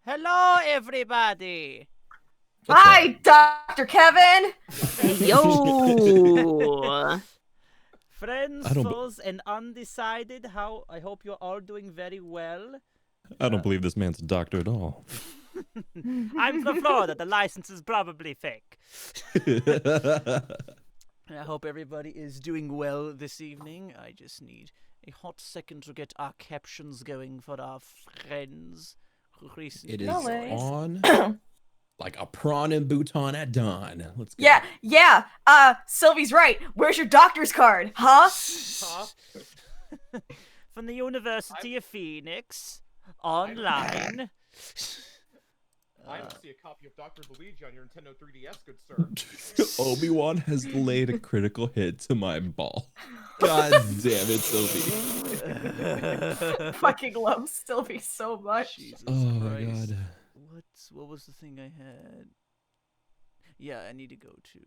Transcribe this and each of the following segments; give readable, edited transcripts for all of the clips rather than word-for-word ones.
Hello, everybody. Hi, Dr. Kevin. Yo. Friends, I don't foes, and undecided. I hope you're all doing very well. I don't believe this man's a doctor at all. I'm from Florida. The license is probably fake. I hope everybody is doing well this evening. I just need a hot second to get our captions going for our friends who recently It is worries. on like a prawn and bouton at dawn. Let's go. Yeah. Sylvie's right. Where's your doctor's card? Huh? From the University of Phoenix, online. I don't see a copy of Dr. Luigi on your Nintendo 3DS, good sir. Obi-Wan has laid a critical hit to my ball. God damn it, Sylvie. Fucking love Sylvie so much. Jesus Oh my Christ. god. What was the thing I had? Yeah, I need to go to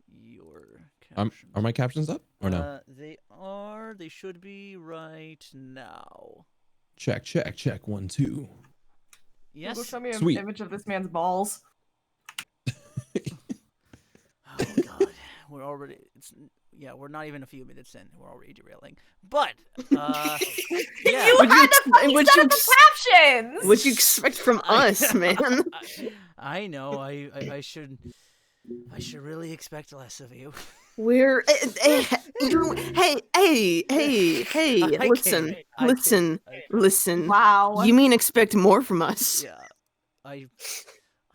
your captions. Are my captions up or no? They are. They should be right now. Check. 1, 2. Yes. Google, show me an Sweet. image of this man's balls. Oh god, we're not even a few minutes in. We're already derailing. But yeah. You had to fucking set up the captions. What'd you expect from us, man? I know. I should really expect less of you. We're hey, listen. Wow. You mean expect more from us? Yeah. I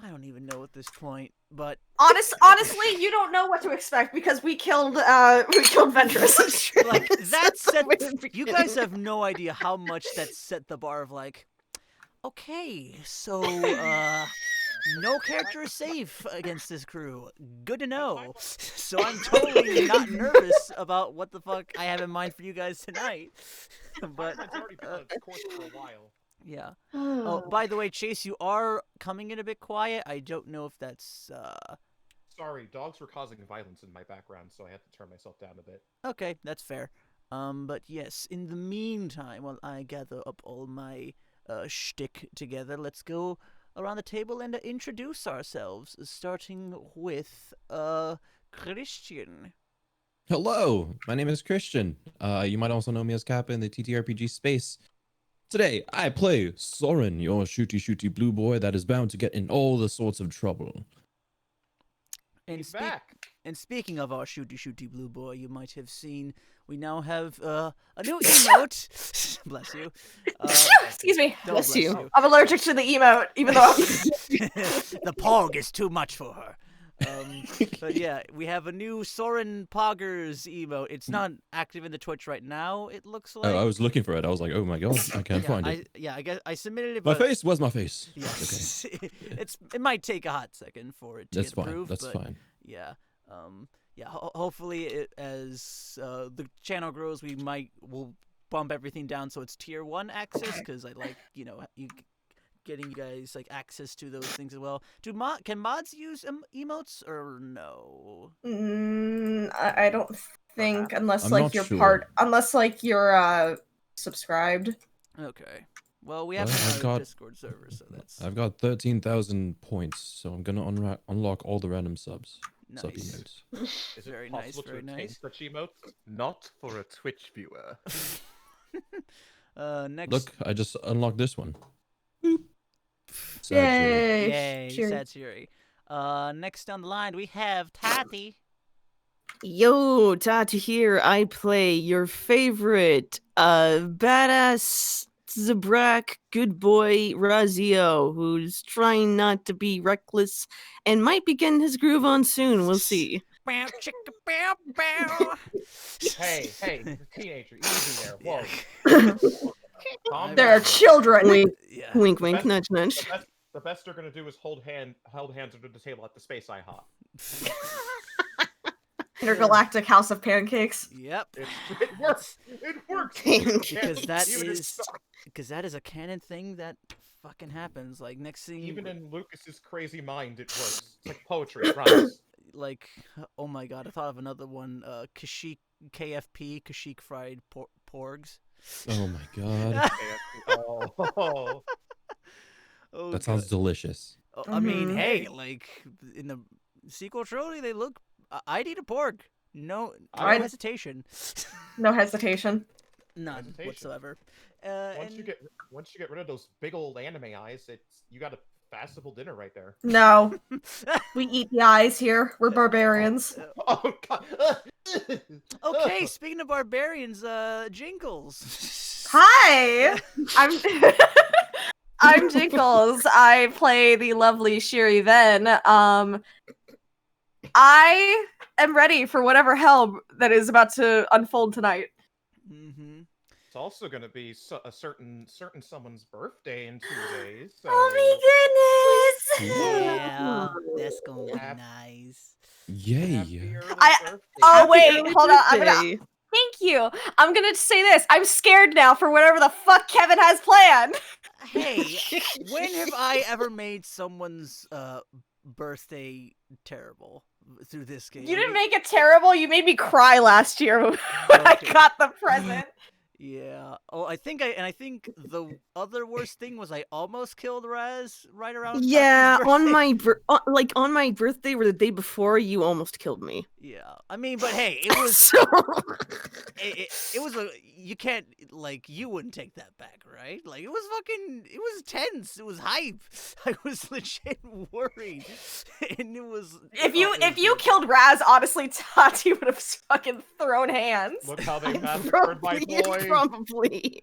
don't even know at this point, but Honestly, you don't know what to expect because we killed Ventress. like that set Very you beginning. guys have no idea how much that set the bar of like, okay, so no character is safe against this crew. Good to know. So I'm totally not nervous about what the fuck I have in mind for you guys tonight. But It's already been on its course for a while. yeah. Oh, by the way, Chase, you are coming in a bit quiet. I don't know if that's Sorry, dogs were causing violence in my background, so I had to turn myself down a bit. okay, that's fair. But yes, in the meantime, while I gather up all my shtick together, let's go around the table and introduce ourselves, starting with Christian. Hello, my name is Christian. You might also know me as Kappa in the TTRPG space. Today, I play Soren, your shooty blue boy that is bound to get in all the sorts of trouble. And He's back. And speaking of our shooty blue boy, you might have seen we now have a new emote. Bless you. Excuse me. Don't Bless you. I'm allergic to the emote, even though I'm... The pog is too much for her. But yeah, we have a new Soren Poggers emote. It's not active in the Twitch right now, it looks like. Oh, I was looking for it. I was like, oh my god, I can't find it. I guess I submitted it, My but face? Where's my face? yes. It might take a hot second for it to That's get fine. approved, That's but fine. yeah. Hopefully as the channel grows, we'll bump everything down so it's tier 1 access, because I like, getting you guys like access to those things as well. Can mods use emotes or no? I don't think unless I'm like not you're sure. you're subscribed. Okay. Well, we have Well, I've a got- Discord server, so that's I've got 13,000 points, so I'm gonna unlock all the random subs. Sub nice. emotes. Is Very it nice, possible very to obtain nice. such emotes? Not for a Twitch viewer. Next. Look, I just unlocked this one. Sad Yay, Cheers. Satsuri. Next down the line, we have Tati. Yo, Tati here. I play your favorite badass Zabrak good boy Raziel, who's trying not to be reckless and might be getting his groove on soon. We'll see. Bow, chicka, bow, bow. Hey, teenager, easy there. Whoa. Yeah. Calm There are down. children. Wink, Yeah. wink, The wink, best- nudge, nudge. The best they're gonna do is held hands under the table at the space IHOP. Intergalactic House of Pancakes. Yep. It works. It works. Because that Even in- is a canon thing that fucking happens. Like next thing, Even in Lucas's crazy mind, it works. It's like poetry. It rhymes. like, oh my god, I thought of another one. Kashyyyk KFP, Kashyyyk fried porgs. Oh my god. Oh. Oh, That sounds God. delicious. Oh, I mean, Mhm. hey, like in the sequel trilogy, they look. I'd eat a porg. No I'd- hesitation. No hesitation. None Hesitation. whatsoever. Once you get rid of those big old anime eyes, you got a fastable dinner right there. No, we eat the eyes here. We're barbarians. Oh god. Okay, speaking of barbarians, Jinkles. Hi, I'm I'm Jinkles. I play the lovely Shir'iven. I am ready for whatever hell that is about to unfold tonight. Mm-hmm. It's also going to be a certain someone's birthday in 2 days. So Oh my goodness! Yeah, that's gonna be Happy- nice. Yay. happy early birthday. Oh Happy wait, early hold on. I'm gonna. birthday. Thank you. I'm gonna say this. I'm scared now for whatever the fuck Kevin has planned. Hey, when have I ever made someone's birthday terrible through this game? You didn't make it terrible. You made me cry last year when Okay. I got the present. Yeah. Oh, I think the other worst thing was I almost killed Raz right around. Yeah, Tati's on birthday. on my birthday or the day before, you almost killed me. Yeah. I mean, but hey, it was So it was a you can't like you wouldn't take that back, right? Like it was tense. It was hype. I was legit worried, and it was If you it was good. killed Raz, honestly, Tati would have fucking thrown hands. Look how they massacred my boy. probably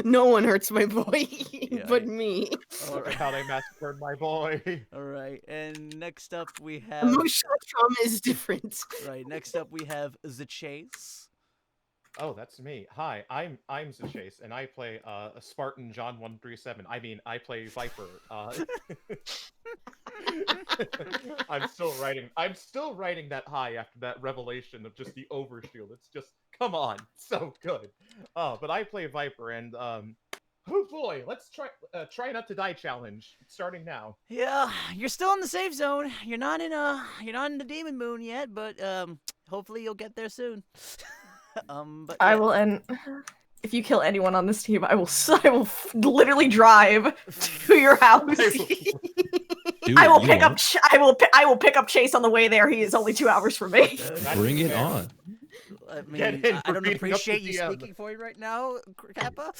no one hurts my boy but Yeah. me. All Look at right. how they massacred my boy. All right, and next up we have Emotional trauma is different. right. Next up we have the Chase. Oh, that's me. Hi, I'm Zachase, and I play a Spartan John 137. I mean, I play Viper. I'm still writing that high after that revelation of just the overshield. It's just come on, so good. But I play Viper, and oh boy, let's try not to die challenge starting now. Yeah, you're still in the safe zone. You're not in the demon moon yet, but hopefully you'll get there soon. But I yeah. will end. If you kill anyone on this team, I will literally drive to your house. Do I it, will you pick up. won't. I will pick up Chase on the way there. He is only 2 hours from me. Bring it on. I mean, Get in I for don't beating up the appreciate you DM. speaking for you right now, Kappa.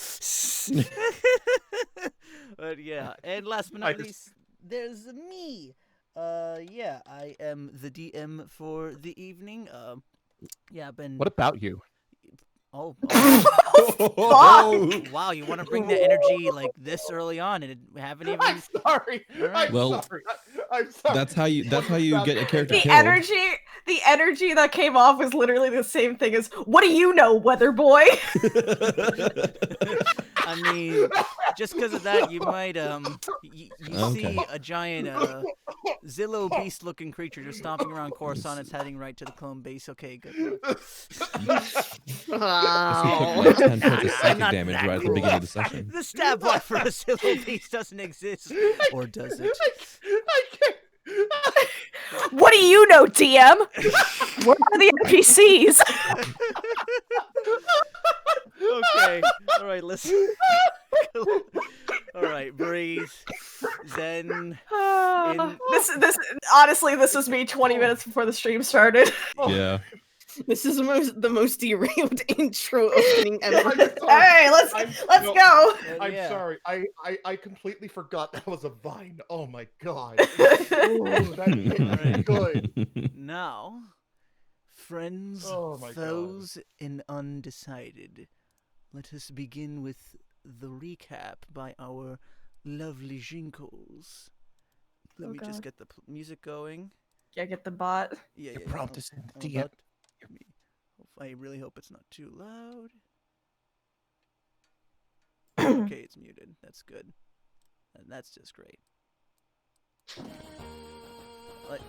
But yeah, and last but I not just- least, there's me. Yeah, I am the DM for the evening. Yeah, I've been. What about you? Oh, Fuck! wow, you want to bring the energy like this early on, and we haven't even. I'm sorry. Alright. I'm Well, sorry. I'm sorry. That's how you get a character The killed. energy that came off was literally the same thing as "What do you know, weather boy?" I mean, just because of that, you might you Okay. see a giant Zillow beast-looking creature just stomping around Coruscant. It's heading right to the clone base. Okay, good luck. As he took Wow. like 10 points of I'm psychic not damage that right at the cruel. beginning of the session. The stab block for a Zillow beast doesn't exist, or does it? I can't. What do you know, DM? We're one of the NPCs. Okay, all right, listen. All right, breathe. Zen. This honestly, this was me 20 minutes before the stream started. Yeah. This is the most derailed intro opening ever. I'm sorry. Hey, let's No, go. I'm Yeah. sorry. I completely forgot that was a vine. Oh my god. Ooh, that hit good. Now, friends, Oh my God. foes, and undecided. Let us begin with the recap by our lovely Jinkles. Let Oh me just God. get the music going. Yeah, get the bot. Yeah, Your yeah. prompt hold- is in hold DM. on. I really hope it's not too loud. Okay, it's muted. That's good. And that's just great. Like,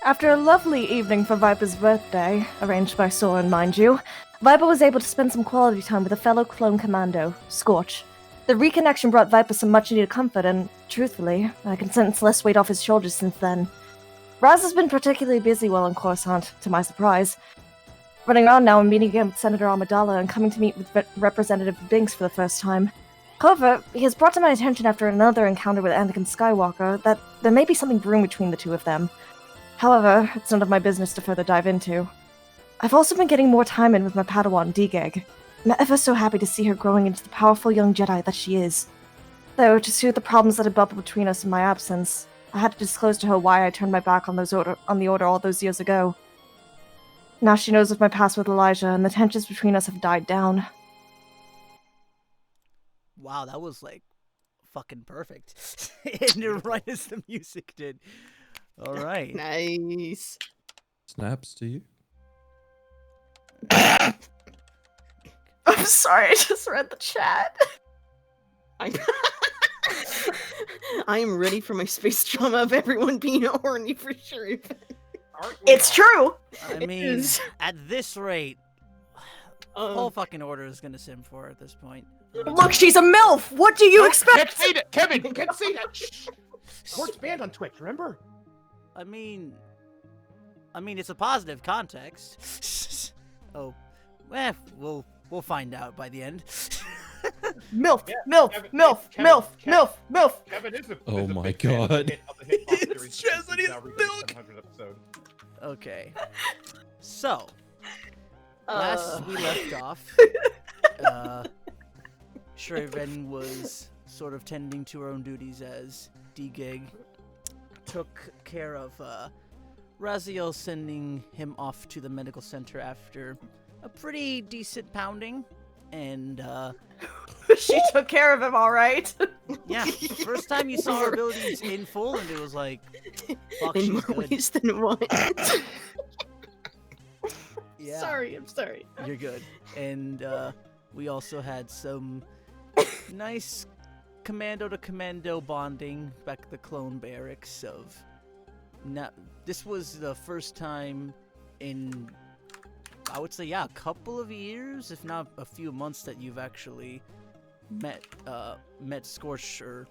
After a lovely evening for Viper's birthday, arranged by Soren, mind you, Viper was able to spend some quality time with a fellow clone commando, Scorch. The reconnection brought Viper some much-needed comfort, and, truthfully, I can sense less weight off his shoulders since then. Raz has been particularly busy while on Coruscant, to my surprise. Running around now and meeting again with Senator Amidala and coming to meet with Representative Binks for the first time. However, he has brought to my attention after another encounter with Anakin Skywalker that there may be something brewing between the two of them. However, it's none of my business to further dive into. I've also been getting more time in with my Padawan, D-Geg. I'm ever so happy to see her growing into the powerful young Jedi that she is. Though, to soothe the problems that had bubbled between us in my absence, I had to disclose to her why I turned my back on the Order all those years ago. Now she knows of my past with Elijah, and the tensions between us have died down. Wow, that was like fucking perfect. And right as the music did. All right. Nice. Snaps to you. I'm sorry, I just read the chat. I am ready for my space drama of everyone being horny for sure. It's true! I mean, at this rate, whole Um, fucking Order is gonna sim for her at this point. Look, she's a MILF! What do you Can't expect? say that, Kevin. Can't say that. Shh. Court's banned on Twitch. Remember? I mean, it's a positive context. Oh, we'll find out by the end. MILF, Yeah, MILF, Kevin, MILF, Kevin, MILF, Kevin. MILF, MILF! Kevin is a Oh is a my big fan of the God. hit- of the hip-hop It's series just since his now released milk. 100 episode. Okay. So, last we left off, Shir'iven was sort of tending to her own duties as D-Gig took care of Raziel, sending him off to the medical center after a pretty decent pounding, and She took care of him, alright. yeah, first time you saw her abilities in full, and it was like, fuck, in she's more good. ways than one. Yeah. Sorry, I'm sorry. You're good. And we also had some nice commando to commando bonding back at the clone barracks of this was the first time in, I would say, yeah, a couple of years, if not a few months, that you've actually met Scorch, or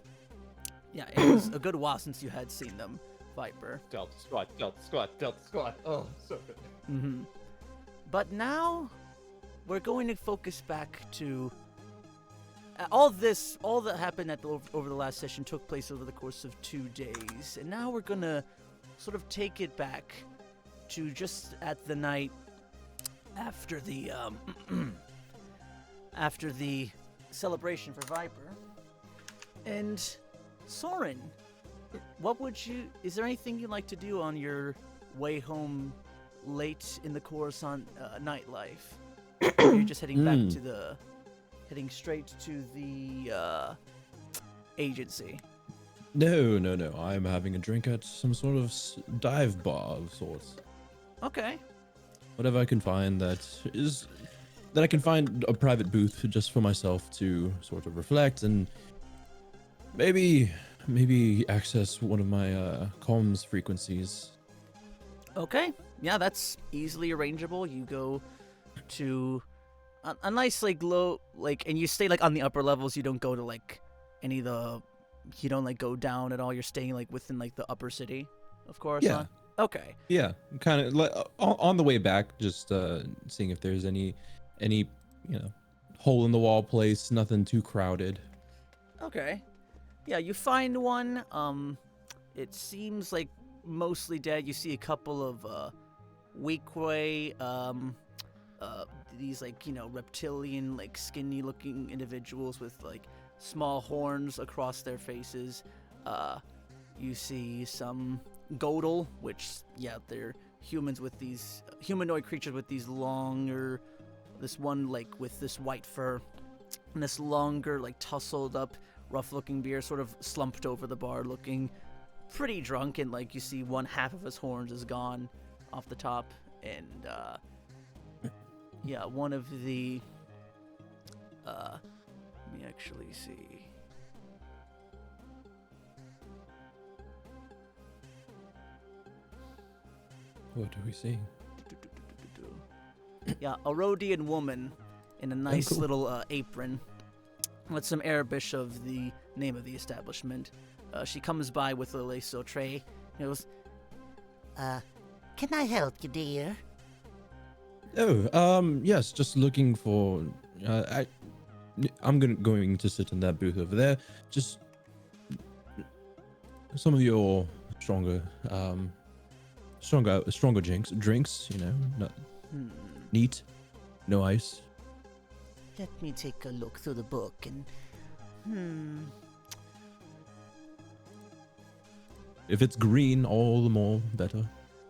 yeah, it was a good while since you had seen them, Viper. Delta squad, Delta squad, Delta squad. Oh, so good. Mm-hmm. But now, we're going to focus back to all that happened over the last session took place over the course of 2 days, and now we're gonna sort of take it back to just at the night after the after the celebration for Viper. And Soren, is there anything you'd like to do on your way home late in the Coruscant nightlife? Or you're just heading back to heading straight to the agency? No. I'm having a drink at some sort of dive bar of sorts. Okay. Whatever I can find that I can find a private booth just for myself to sort of reflect and maybe access one of my comms frequencies. Okay. Yeah, that's easily arrangeable. You go to a nice low and you stay on the upper levels. You don't go to any of you don't go down at all. You're staying within the upper city, of course. Yeah. Okay. Yeah, kind of on the way back, just seeing if there's any hole in the wall place, nothing too crowded. Okay. Yeah, you find one. It seems mostly dead. You see a couple of weakway, these reptilian, skinny looking individuals with small horns across their faces. You see some Godel, which they're humans with these humanoid creatures with these longer, this one with this white fur, and this longer tousled up, rough looking beard, sort of slumped over the bar, looking pretty drunk, and you see one half of his horns is gone off the top, and one of the let me actually see. What are we seeing? Yeah, a Rhodian woman in a nice cool. little apron with some Arabish of the name of the establishment. She comes by with a lasso tray. It goes, Can I help you, dear? Oh, yes, just looking for. I'm going to sit in that booth over there. Just some of your stronger, stronger drinks. You know, not Hmm. neat, no ice. Let me take a look through the book and. If it's green, all the more better.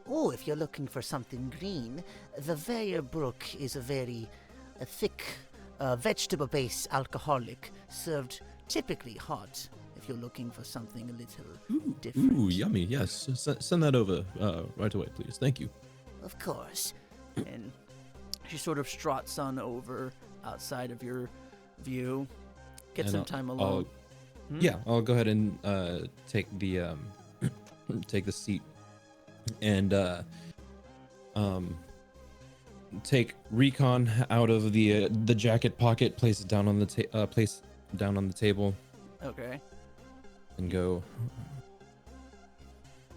Oh, if you're looking for something green, the Brook is a very thick, vegetable-based alcoholic, served typically hot. If you're looking for something a little different. Ooh, yummy. Yes, send that over right away, please. Thank you. Of course. And she sort of struts on over outside of your view. Get And some time alone. Yeah, I'll go ahead and take the take the seat and take Recon out of the jacket pocket, place it down on the table, Okay. and go.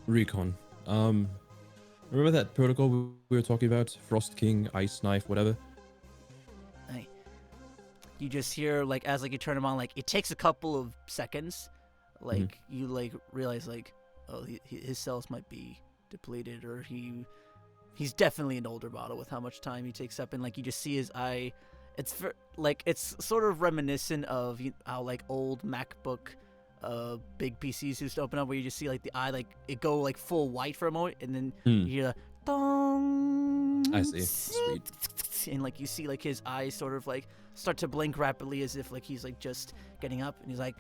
Recon. Remember that protocol we were talking about? Frost King, Ice Knife, whatever. You just hear like as like you turn him on, like it takes a couple of seconds, like you like realize like, oh, his cells might be depleted, or he's definitely an older model with how much time he takes up, and like you just see his eye. It's it's sort of reminiscent of how like old MacBook, big PCs used to open up, where you just see like the eye like it go like full white for a moment, and then you hear the dong. I see. Sweet. And like you see like his eyes sort of like start to blink rapidly as if like he's like just getting up, and he's like,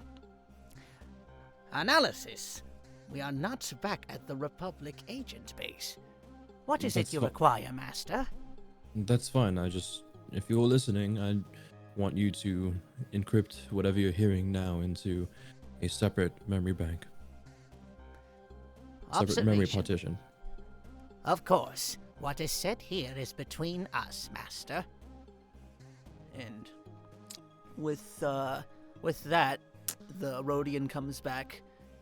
Analysis. We are not back at the Republic agent base. What is That's it you fi- require, Master? That's fine. If you're listening, I want you to encrypt whatever you're hearing now into a separate memory bank. Separate memory Observation. partition. Of course. What is said here is between us, Master. and with that, the Rhodian comes back,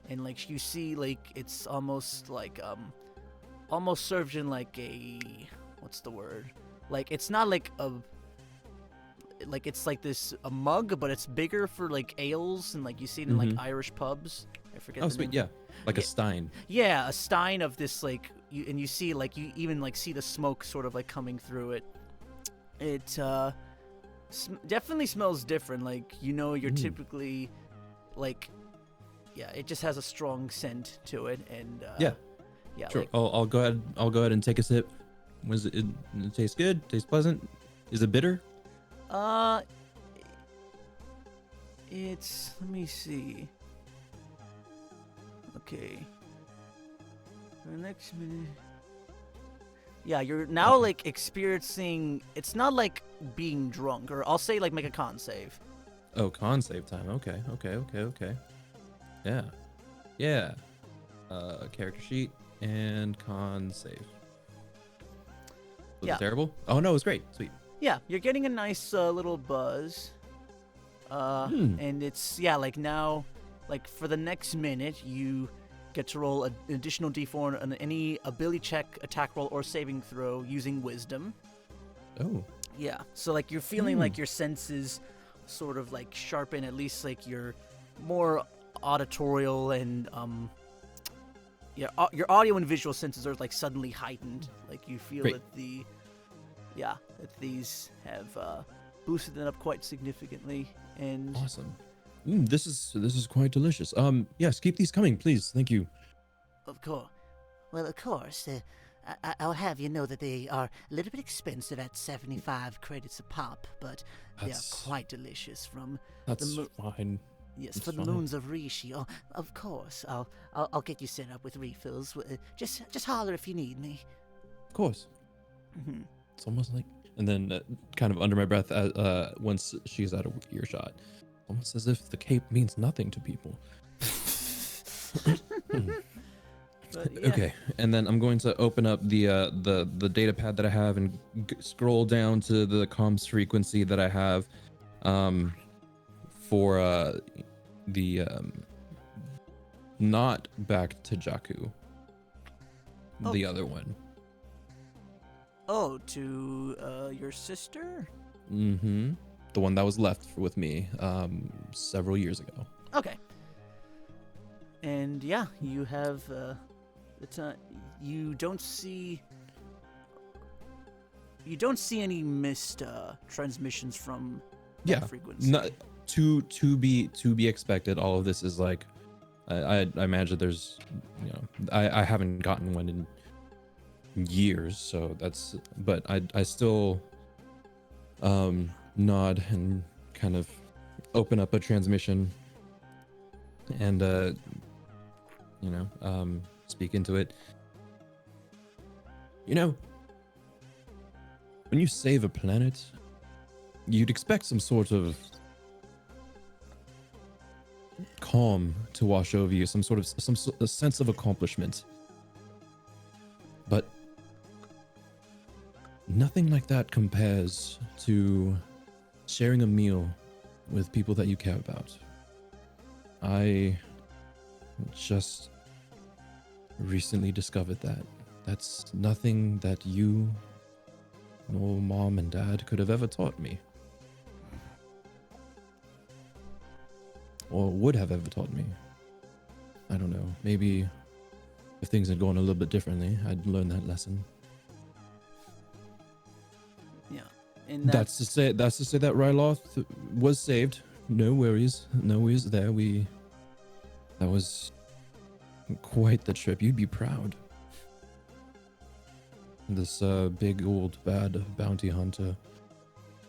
and like you see like it's almost like almost served in like a, what's the word? Like it's not like a, like it's like this a mug, but it's bigger for like ales, and like you see it in like Irish pubs. I forget. Oh, the sweet. name. Yeah. Like a Yeah. stein. Yeah, a stein of this like and you see like you even like see the smoke sort of like coming through it. It definitely smells different. Like you're typically like, yeah, it just has a strong scent to it, and Yeah. Sure. like, I'll go ahead. I'll go ahead and take a sip. Was it taste good? Taste pleasant? Is it bitter? It's, let me see. Okay. For the next minute. Yeah, you're now like experiencing. It's not like being drunk, or I'll say like make a con save. Oh, con save time. Okay. Yeah. Character sheet and con save. Was Yeah. it terrible? Oh no, it was great. Sweet. Yeah, you're getting a nice little buzz. And it's, yeah, like now, like for the next minute, you get to roll an additional d4 on any ability check, attack roll, or saving throw using wisdom. Oh. Yeah, so like you're feeling like your senses sort of like sharpen, at least like your more auditorial and your audio and visual senses are like suddenly heightened. Like you feel Great. that these have boosted it up quite significantly. And Awesome. This is quite delicious. Yes, keep these coming, please. Thank you. Of course. Well, of course. I'll have you know that they are a little bit expensive at 75 credits a pop, but they are That's- quite delicious from That's mo- fine. yes, That's for the fine. moons of Rishi. Oh, of course. I'll get you set up with refills. Just holler if you need me. Of course. Mhm. It's almost like, and then kind of under my breath, once she's out of earshot, almost as if the cape means nothing to people. But, yeah. Okay, and then I'm going to open up the data pad that I have and scroll down to the comms frequency that I have, for the not back to Jakku, the other one. Oh, to your sister? Mm-hmm. The one that was left with me several years ago. Okay. And yeah, you have you don't see any missed transmissions from that frequency. No, to be expected. All of this is like, I imagine there's, I haven't gotten one in years, so that's, but I still nod and kind of open up a transmission and speak into it. When you save a planet, you'd expect some sort of calm to wash over you, a sense of accomplishment. But nothing like that compares to sharing a meal with people that you care about. I just recently discovered that. That's nothing that you nor mom and dad could have ever taught me. Or would have ever taught me. I don't know. Maybe if things had gone a little bit differently, I'd learn that lesson. Yeah. And That's to say that Ryloth was saved. No worries there. That was quite the trip. You'd be proud. This big old bad bounty hunter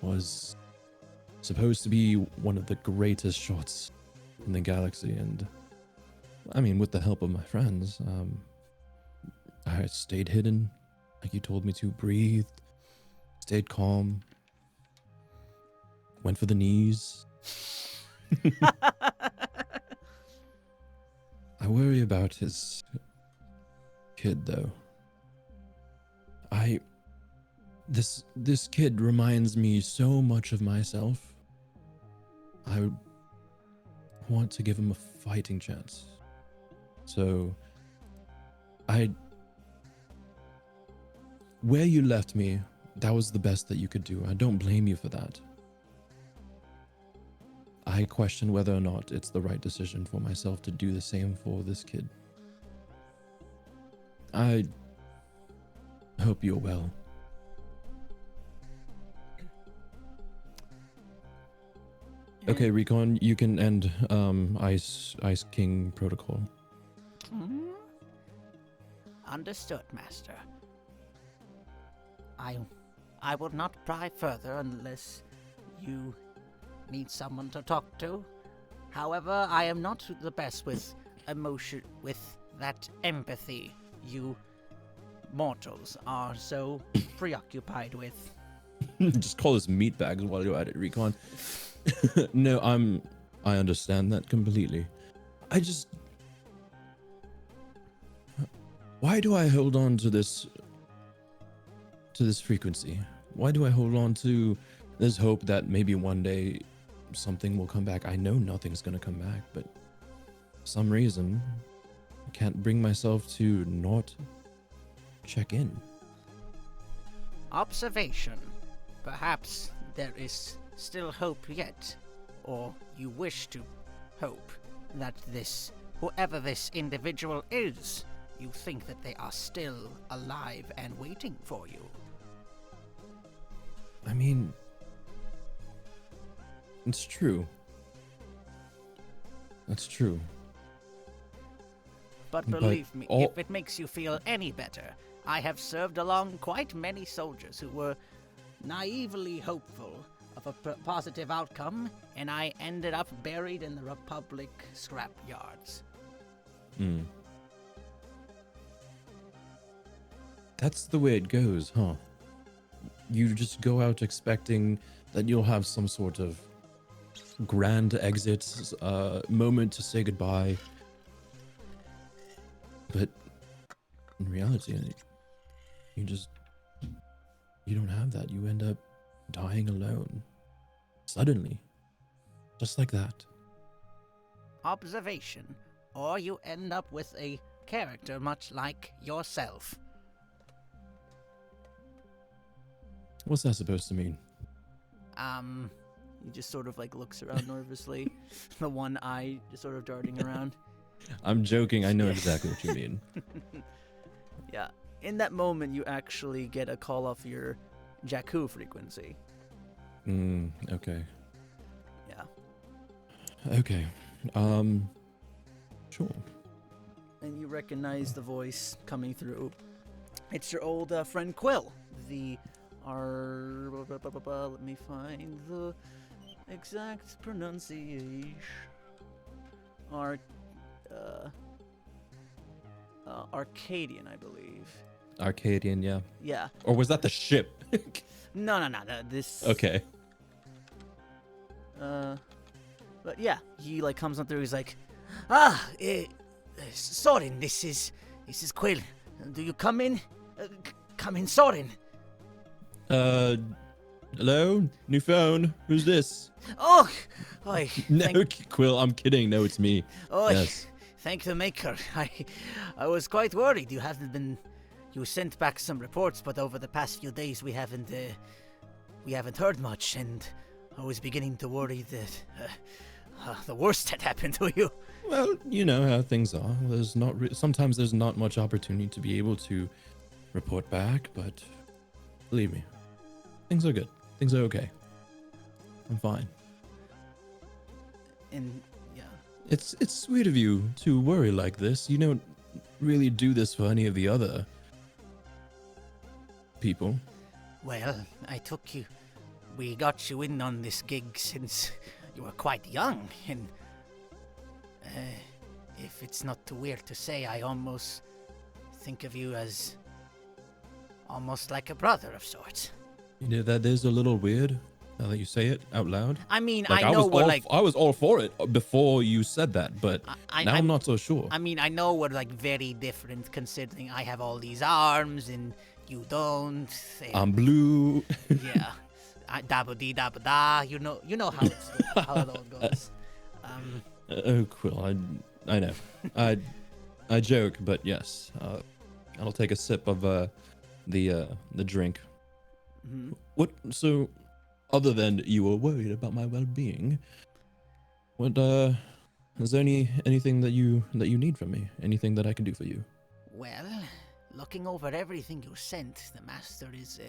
was supposed to be one of the greatest shots in the galaxy, and I mean, with the help of my friends, I stayed hidden, like you told me to, breathed, stayed calm, went for the knees. I worry about his kid, though. This kid reminds me so much of myself. I want to give him a fighting chance. So, where you left me, that was the best that you could do. I don't blame you for that. I question whether or not it's the right decision for myself to do the same for this kid. I hope you're well. Okay, Recon, you can end Ice King protocol. Understood, Master. I will not pry further unless you need someone to talk to. However, I am not the best with emotion, with that empathy you mortals are so preoccupied with. Just call us meatbags while you're at it, Recon. No, I understand that completely. Why do I hold on to this frequency? Why do I hold on to this hope that maybe one day something will come back? I know nothing's gonna come back, but for some reason I can't bring myself to not check in. Observation. Perhaps there is still hope yet, or you wish to hope that whoever this individual is, you think that they are still alive and waiting for you. I mean, it's true. That's true. But believe me, if it makes you feel any better, I have served along quite many soldiers who were naively hopeful of a positive outcome, and I ended up buried in the Republic scrap yards. That's the way it goes, huh? You just go out expecting that you'll have some sort of grand exit, moment to say goodbye. But in reality, you don't have that. You end up dying alone. Suddenly. Just like that. Observation, or you end up with a character much like yourself. What's that supposed to mean? He just sort of like looks around nervously, the one eye just sort of darting around. I'm joking. I know exactly what you mean. Yeah. In that moment, you actually get a call off your Jakku frequency. Okay. Yeah. Okay. Sure. And you recognize the voice coming through. It's your old friend Quill. Let me find the exact pronunciation. Arcadian, I believe. Arcadian, yeah. Yeah. Or was that the ship? No. This. Okay. But yeah, he like comes on through. He's like, Soren, this is Quill. Do you come in? Come in, Soren. Hello? New phone? Who's this? Oh, oi. No, Quill, I'm kidding. No, it's me. Oh, Yes. thank the maker. I was quite worried. You sent back some reports, but over the past few days we haven't heard much, and I was beginning to worry that the worst had happened to you. Well, you know how things are. Sometimes there's not much opportunity to be able to report back, but believe me, things are good. Things are okay. I'm fine. And yeah, It's sweet of you to worry like this. You don't really do this for any of the other people. Well, we got you in on this gig since you were quite young, and if it's not too weird to say, I almost think of you as almost like a brother of sorts. You know, that is a little weird now that you say it out loud. I mean, Like, I know we're I was all for it before you said that, but now I'm not so sure. I mean, I know we're like very different considering I have all these arms and you don't. I'm blue. Yeah. Dabba dee dabba da. You know how how it all goes. Oh, Quill, I know. I joke, but yes. I'll take a sip of the drink. mm-hmm. What? So, other than you were worried about my well-being, what? Is there anything that you need from me? Anything that I can do for you? Well, looking over everything you sent, the master is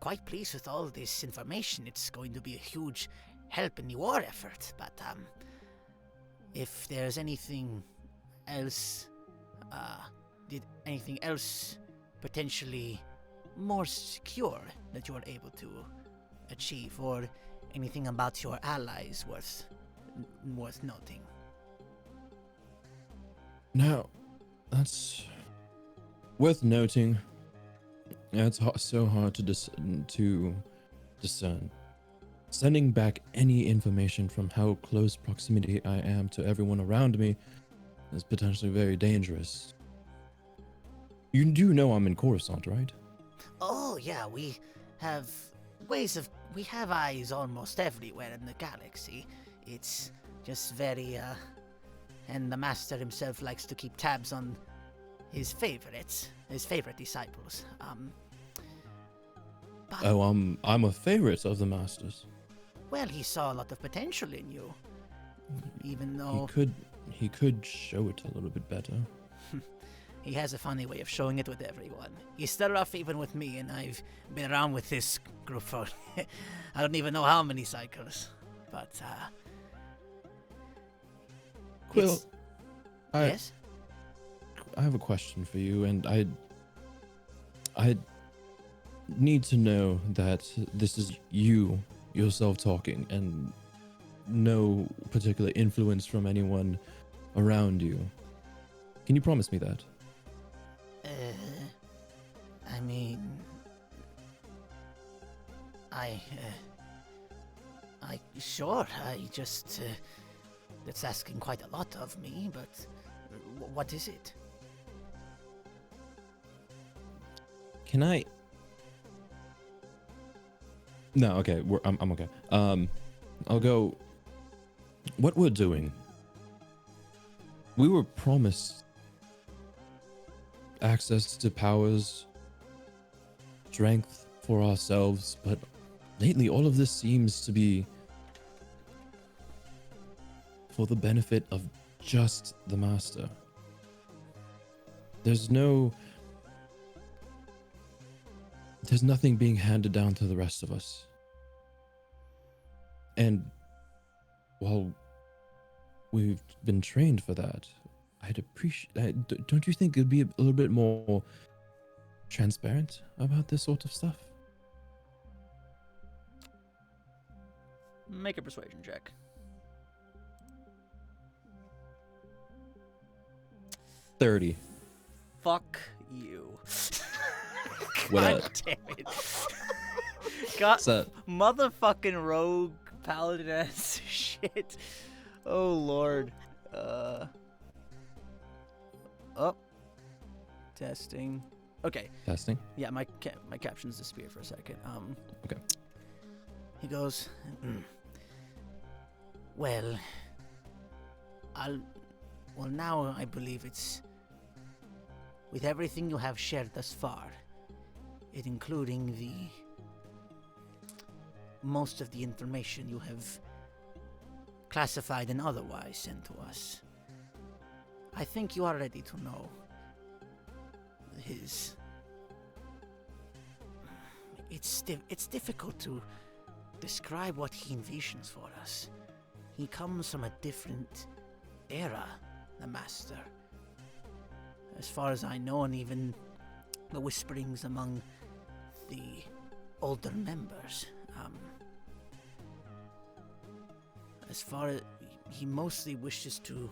quite pleased with all this information. It's going to be a huge help in your effort. But if there's anything else, did anything else potentially more secure that you are able to achieve, or anything about your allies worth noting? Now, that's worth noting. Yeah, it's so hard to discern. Sending back any information from how close proximity I am to everyone around me is potentially very dangerous. You do know I'm in Coruscant, right? Oh yeah, we have eyes almost everywhere in the galaxy. It's just very and the master himself likes to keep tabs on his favorite disciples. But, Oh, I'm a favorite of the masters. well, he saw a lot of potential in you, even though He could show it a little bit better. he has a funny way of showing it with everyone. He's still rough even with me, and I've been around with this group for I don't even know how many cycles. But Quill, it's- yes. I have a question for you, and I need to know that this is you yourself talking, and no particular influence from anyone around you. Can you promise me that? I mean, sure. I just that's asking quite a lot of me. But what is it? Can I? No, okay. I'm okay. I'll go. What we're doing. We were promised access to powers, strength, for ourselves, but lately all of this seems to be for the benefit of just the master. There's nothing being handed down to the rest of us. And while we've been trained for that, I'd appreciate. Don't you think it'd be a little bit more transparent about this sort of stuff? Make a persuasion check. $30. Fuck you. What God up? damn it. God, What's up? motherfucking rogue paladin ass shit. Oh lord. Oh. Testing. Okay. Testing. Yeah, my captions disappeared for a second. Okay. He goes, well, now I believe it's with everything you have shared thus far, it including most of the information you have classified and otherwise sent to us. I think you are ready to know it's difficult to describe what he envisions for us. He comes from a different era, the Master. As far as I know, and even the whisperings among the older members. As far as he mostly wishes to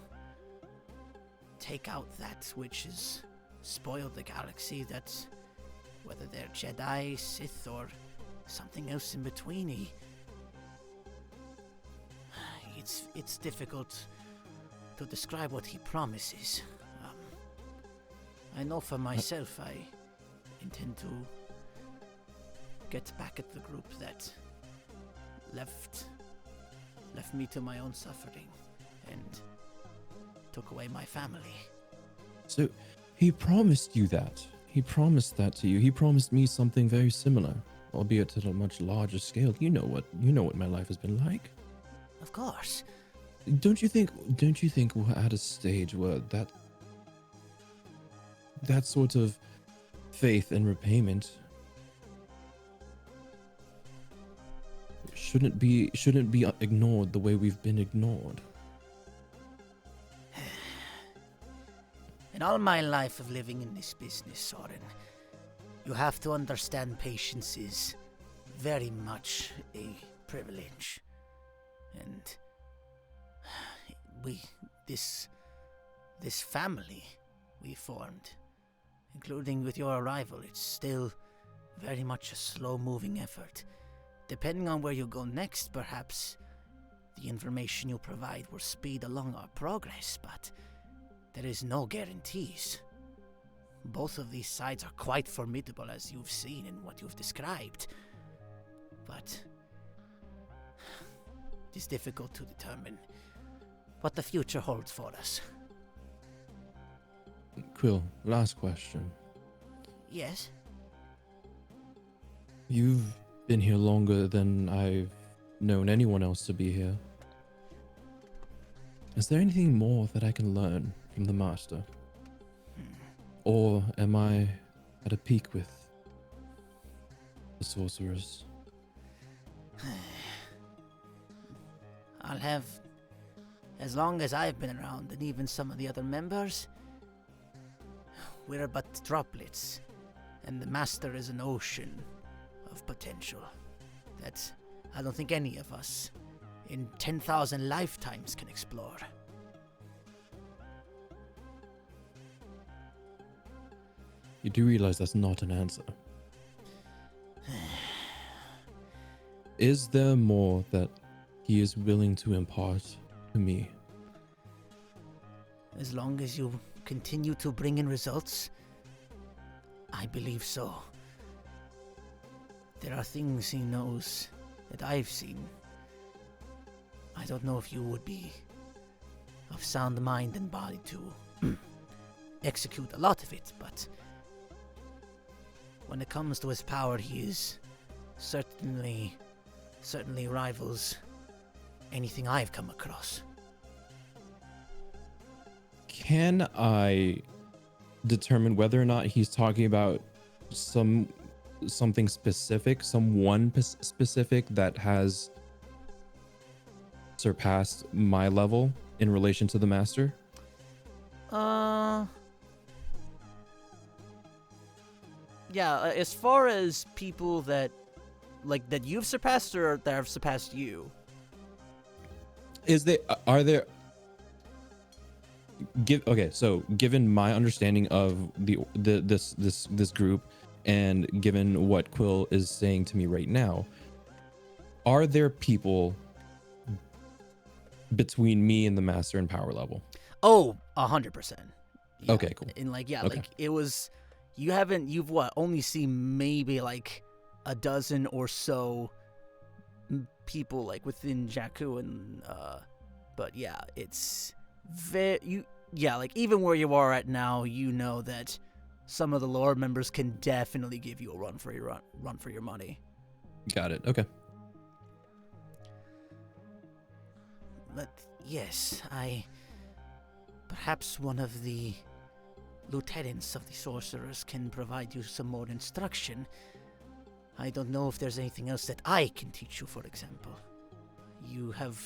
take out that which has spoiled the galaxy, that's whether they're Jedi, Sith, or something else in between. It's difficult to describe what he promises. I know for myself I intend to get back at the group that left me to my own suffering and took away my family. So he promised you that. He promised that to you. He promised me something very similar, albeit at a much larger scale. You know what my life has been like. Of course. Don't you think we're at a stage where that sort of faith and repayment shouldn't be ignored the way we've been ignored? In all my life of living in this business, Soren, you have to understand patience is very much a privilege. And this family we formed, including with your arrival, it's still very much a slow-moving effort. Depending on where you go next, perhaps the information you provide will speed along our progress, but there is no guarantees. Both of these sides are quite formidable, as you've seen in what you've described. But it is difficult to determine what the future holds for us. Quill, last question. Yes? You've been here longer than I've known anyone else to be here. Is there anything more that I can learn from the Master? Or am I at a peak with the sorcerers? I'll have, as long as I've been around, and even some of the other members, we're but droplets, and the Master is an ocean of potential that I don't think any of us in 10,000 lifetimes can explore. You do realize that's not an answer. Is there more that he is willing to impart to me? As long as you continue to bring in results, I believe so. There are things he knows that I've seen. I don't know if you would be of sound mind and body to execute a lot of it, but when it comes to his power, he is certainly rivals anything I've come across. Can I determine whether or not he's talking about something specific, specific that has surpassed my level in relation to the master? Yeah, as far as people that you've surpassed or that have surpassed you. So given my understanding of this group, and given what Quill is saying to me right now, are there people between me and the master in power level? Oh, 100%. Yeah. Okay, cool. And Okay. like it was, you've only seen maybe like a dozen or so people like within Jakku, and but yeah, it's like even where you are at now, you know that some of the lower members can definitely give you a run for your money. Got it. Okay. But yes, perhaps one of the lieutenants of the sorcerers can provide you some more instruction. I don't know if there's anything else that I can teach you, for example. You have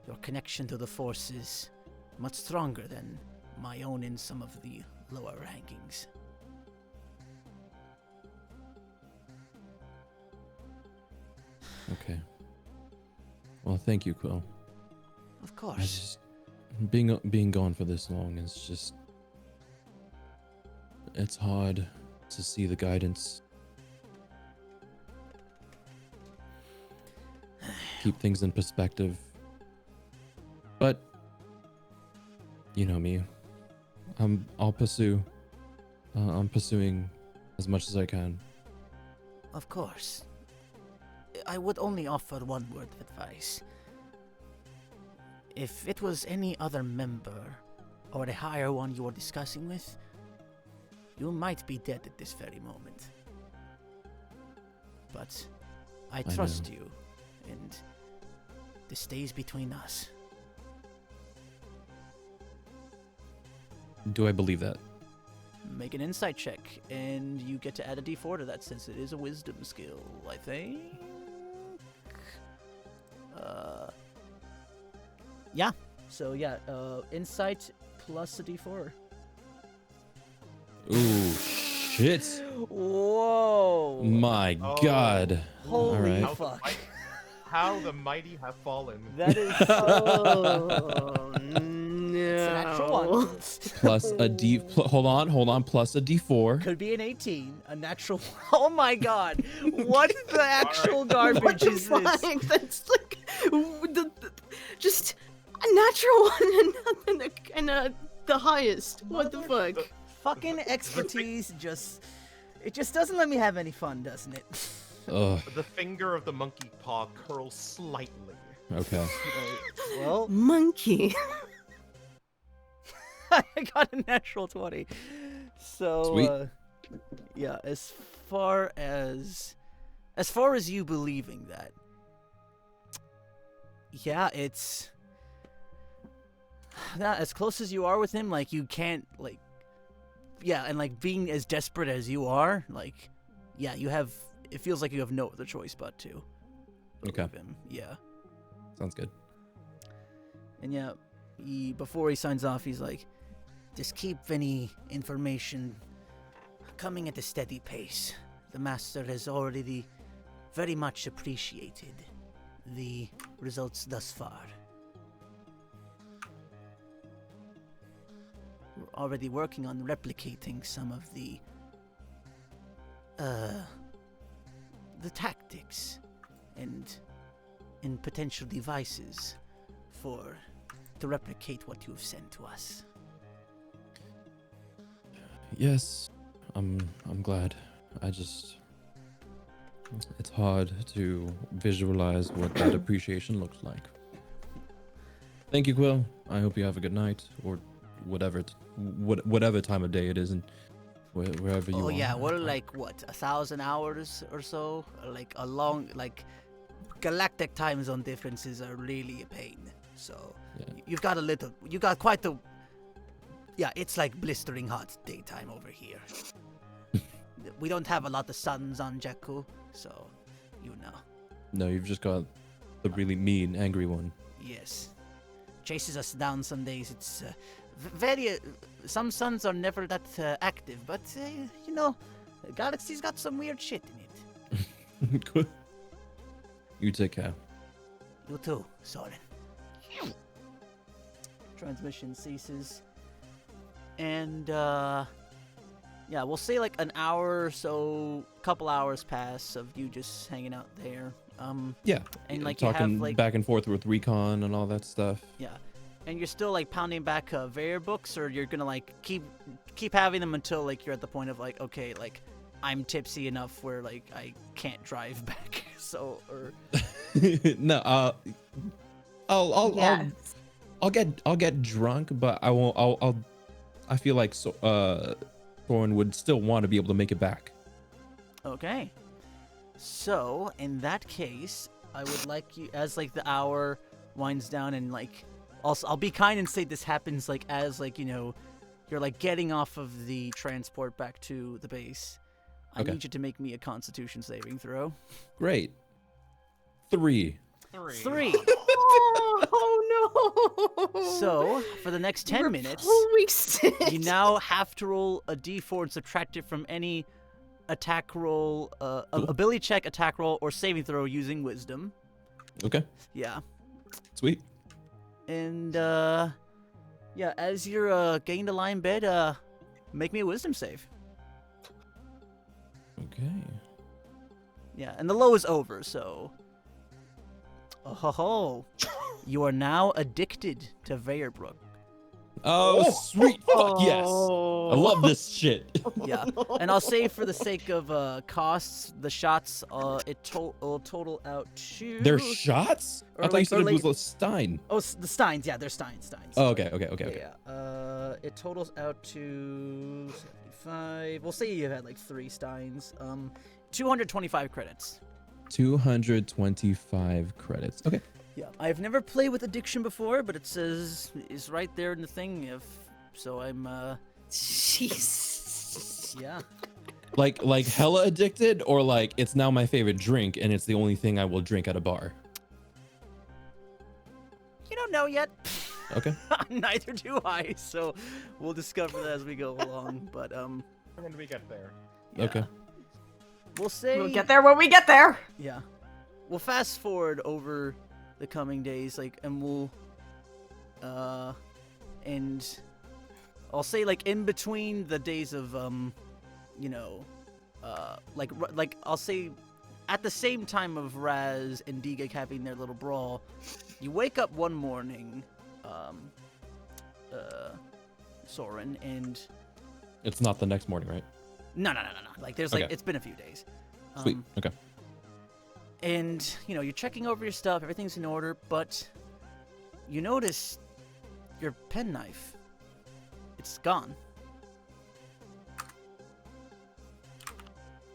your connection to the Force is much stronger than my own in some of the lower rankings. Okay. Well, thank you, Quill. Of course. Being gone for this long is just, it's hard to see the guidance. Keep things in perspective. But you know me. I'm pursuing as much as I can. Of course. I would only offer one word of advice. If it was any other member or a higher one you were discussing with, you might be dead at this very moment. But I trust you, and this stays between us. Do I believe that? Make an insight check, and you get to add a d4 to that since it is a wisdom skill, I think. Yeah. So yeah, insight plus a d4. Ooh, shit. Whoa. My God. Holy All right. fuck. How the mighty have fallen. That is Oh, no. it's an actual one. Plus a D. Hold on. Plus a D4. Could be an 18, a natural. Oh my God! What the actual garbage What the is this? fuck? That's like just a natural one and the highest. What the fuck? Fucking expertise it just doesn't let me have any fun, doesn't it? Ugh. The finger of the monkey paw curls slightly. Okay. Well, Monkey. I got a natural 20. So, Sweet. Yeah, as far as you believing that, yeah, it's not as close as you are with him. Like you can't and like being as desperate as you are, like, yeah, you have. It feels like you have no other choice but to believe him. Yeah. Sounds good. And yeah, before he signs off, he's like, Just keep any information coming at a steady pace. The Master has already very much appreciated the results thus far. We're already working on replicating some of the tactics and potential devices to replicate what you've sent to us. Yes, I'm glad. It's hard to visualize what that appreciation looks like. Thank you, Quill. I hope you have a good night, or whatever time of day it is, and wherever you Oh are. yeah, we're like what, 1,000 hours or so? Like a long, like galactic time zone differences are really a pain. So Yeah. you got quite the. Yeah, it's like blistering hot daytime over here. We don't have a lot of suns on Jakku, so you know. No, you've just got the really mean, angry one. Yes. Chases us down some days. It's very. Some suns are never that active, but you know, the galaxy's got some weird shit in it. Good. You take care. You too, Soren. Transmission ceases. And, yeah, we'll say like an hour or so, couple hours pass of you just hanging out there. Yeah. And like talking you have like, back and forth with recon and all that stuff. yeah. And you're still like pounding back Vayer books, or you're gonna like keep having them until like you're at the point of like, okay, like I'm tipsy enough where like I can't drive back. So, or No, Yeah. I'll get drunk, but I won't. I feel like Soren would still want to be able to make it back. okay. So, in that case, I would like you, as like the hour winds down, and like, I'll be kind and say this happens like as like, you know, you're like getting off of the transport back to the base. I Okay. need you to make me a Constitution saving throw. Great. 3. 3. Oh no! So, for the next 10 minutes, Wasted. you now have to roll a d4 and subtract it from any attack roll, ability check, attack roll, or saving throw using wisdom. Okay. Yeah. Sweet. And, yeah, as you're getting to lie in bed, make me a wisdom save. Okay. Yeah, and the low is over, so. Oh ho ho. You are now addicted to Vayerbrook. Oh, sweet. Fuck yes. I love this shit. Yeah, and I'll say for the sake of costs, the shots will total out to. They're shots? Or I thought like- you said or it like- was a Stein. Oh, the Steins. Yeah, they're Steins. Oh, okay. Yeah. It totals out to 75. We'll say you had like 3 Steins. 225 credits. 225 credits. Okay. Yeah, I've never played with addiction before, but it says it's right there in the thing. So I'm Jeez. yeah. Like hella addicted, or like it's now my favorite drink and it's the only thing I will drink at a bar. You don't know yet. Okay. Neither do I. So we'll discover that as we go along. But When we get there. yeah. Okay. We'll say We'll get there when we get there. Yeah. We'll fast forward over the coming days, like, and we'll, and I'll say, like, in between the days of, you know, like I'll say, at the same time of Raz and Digak having their little brawl, you wake up one morning, Soren, and It's not the next morning, right? no. Like, there's like, Okay. it's been a few days. Sweet. Okay. And, you know, you're checking over your stuff, everything's in order, but you notice your penknife. It's gone.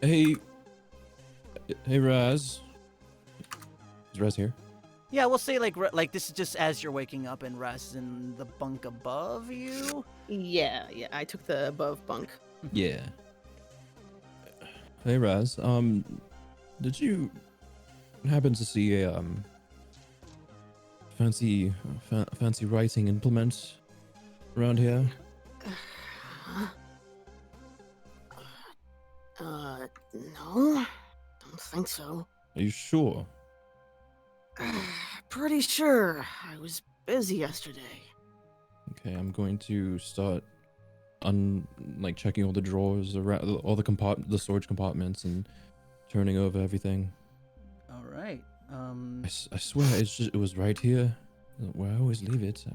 Hey, Raz. Is Raz here? Yeah, we'll say, like this is just as you're waking up and Raz is in the bunk above you. Yeah. I took the above bunk. Yeah. Hey, Raz. Did you happen to see a fancy writing implement around here? No. Don't think so. Are you sure? Pretty sure. I was busy yesterday. Okay, I'm going to start checking all the drawers around, all the storage compartments, and turning over everything. All right. I swear it was right here where I always leave it.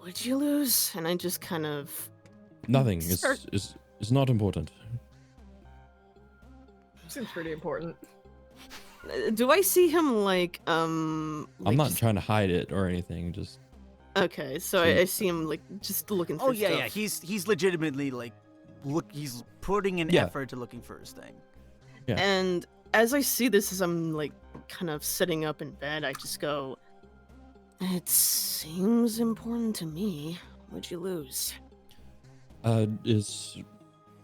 What'd you lose? And I just kind of. Nothing. Start- It's not important. Seems pretty important. Do I see him like I'm not trying to hide it or anything. Just Okay, so I see him like just looking for Oh yeah, stuff. yeah. He's legitimately like he's putting an Yeah. effort to looking for his thing. Yeah. And as I see this, as I'm like kind of sitting up in bed, I just go, "It seems important to me. What'd you lose?" It's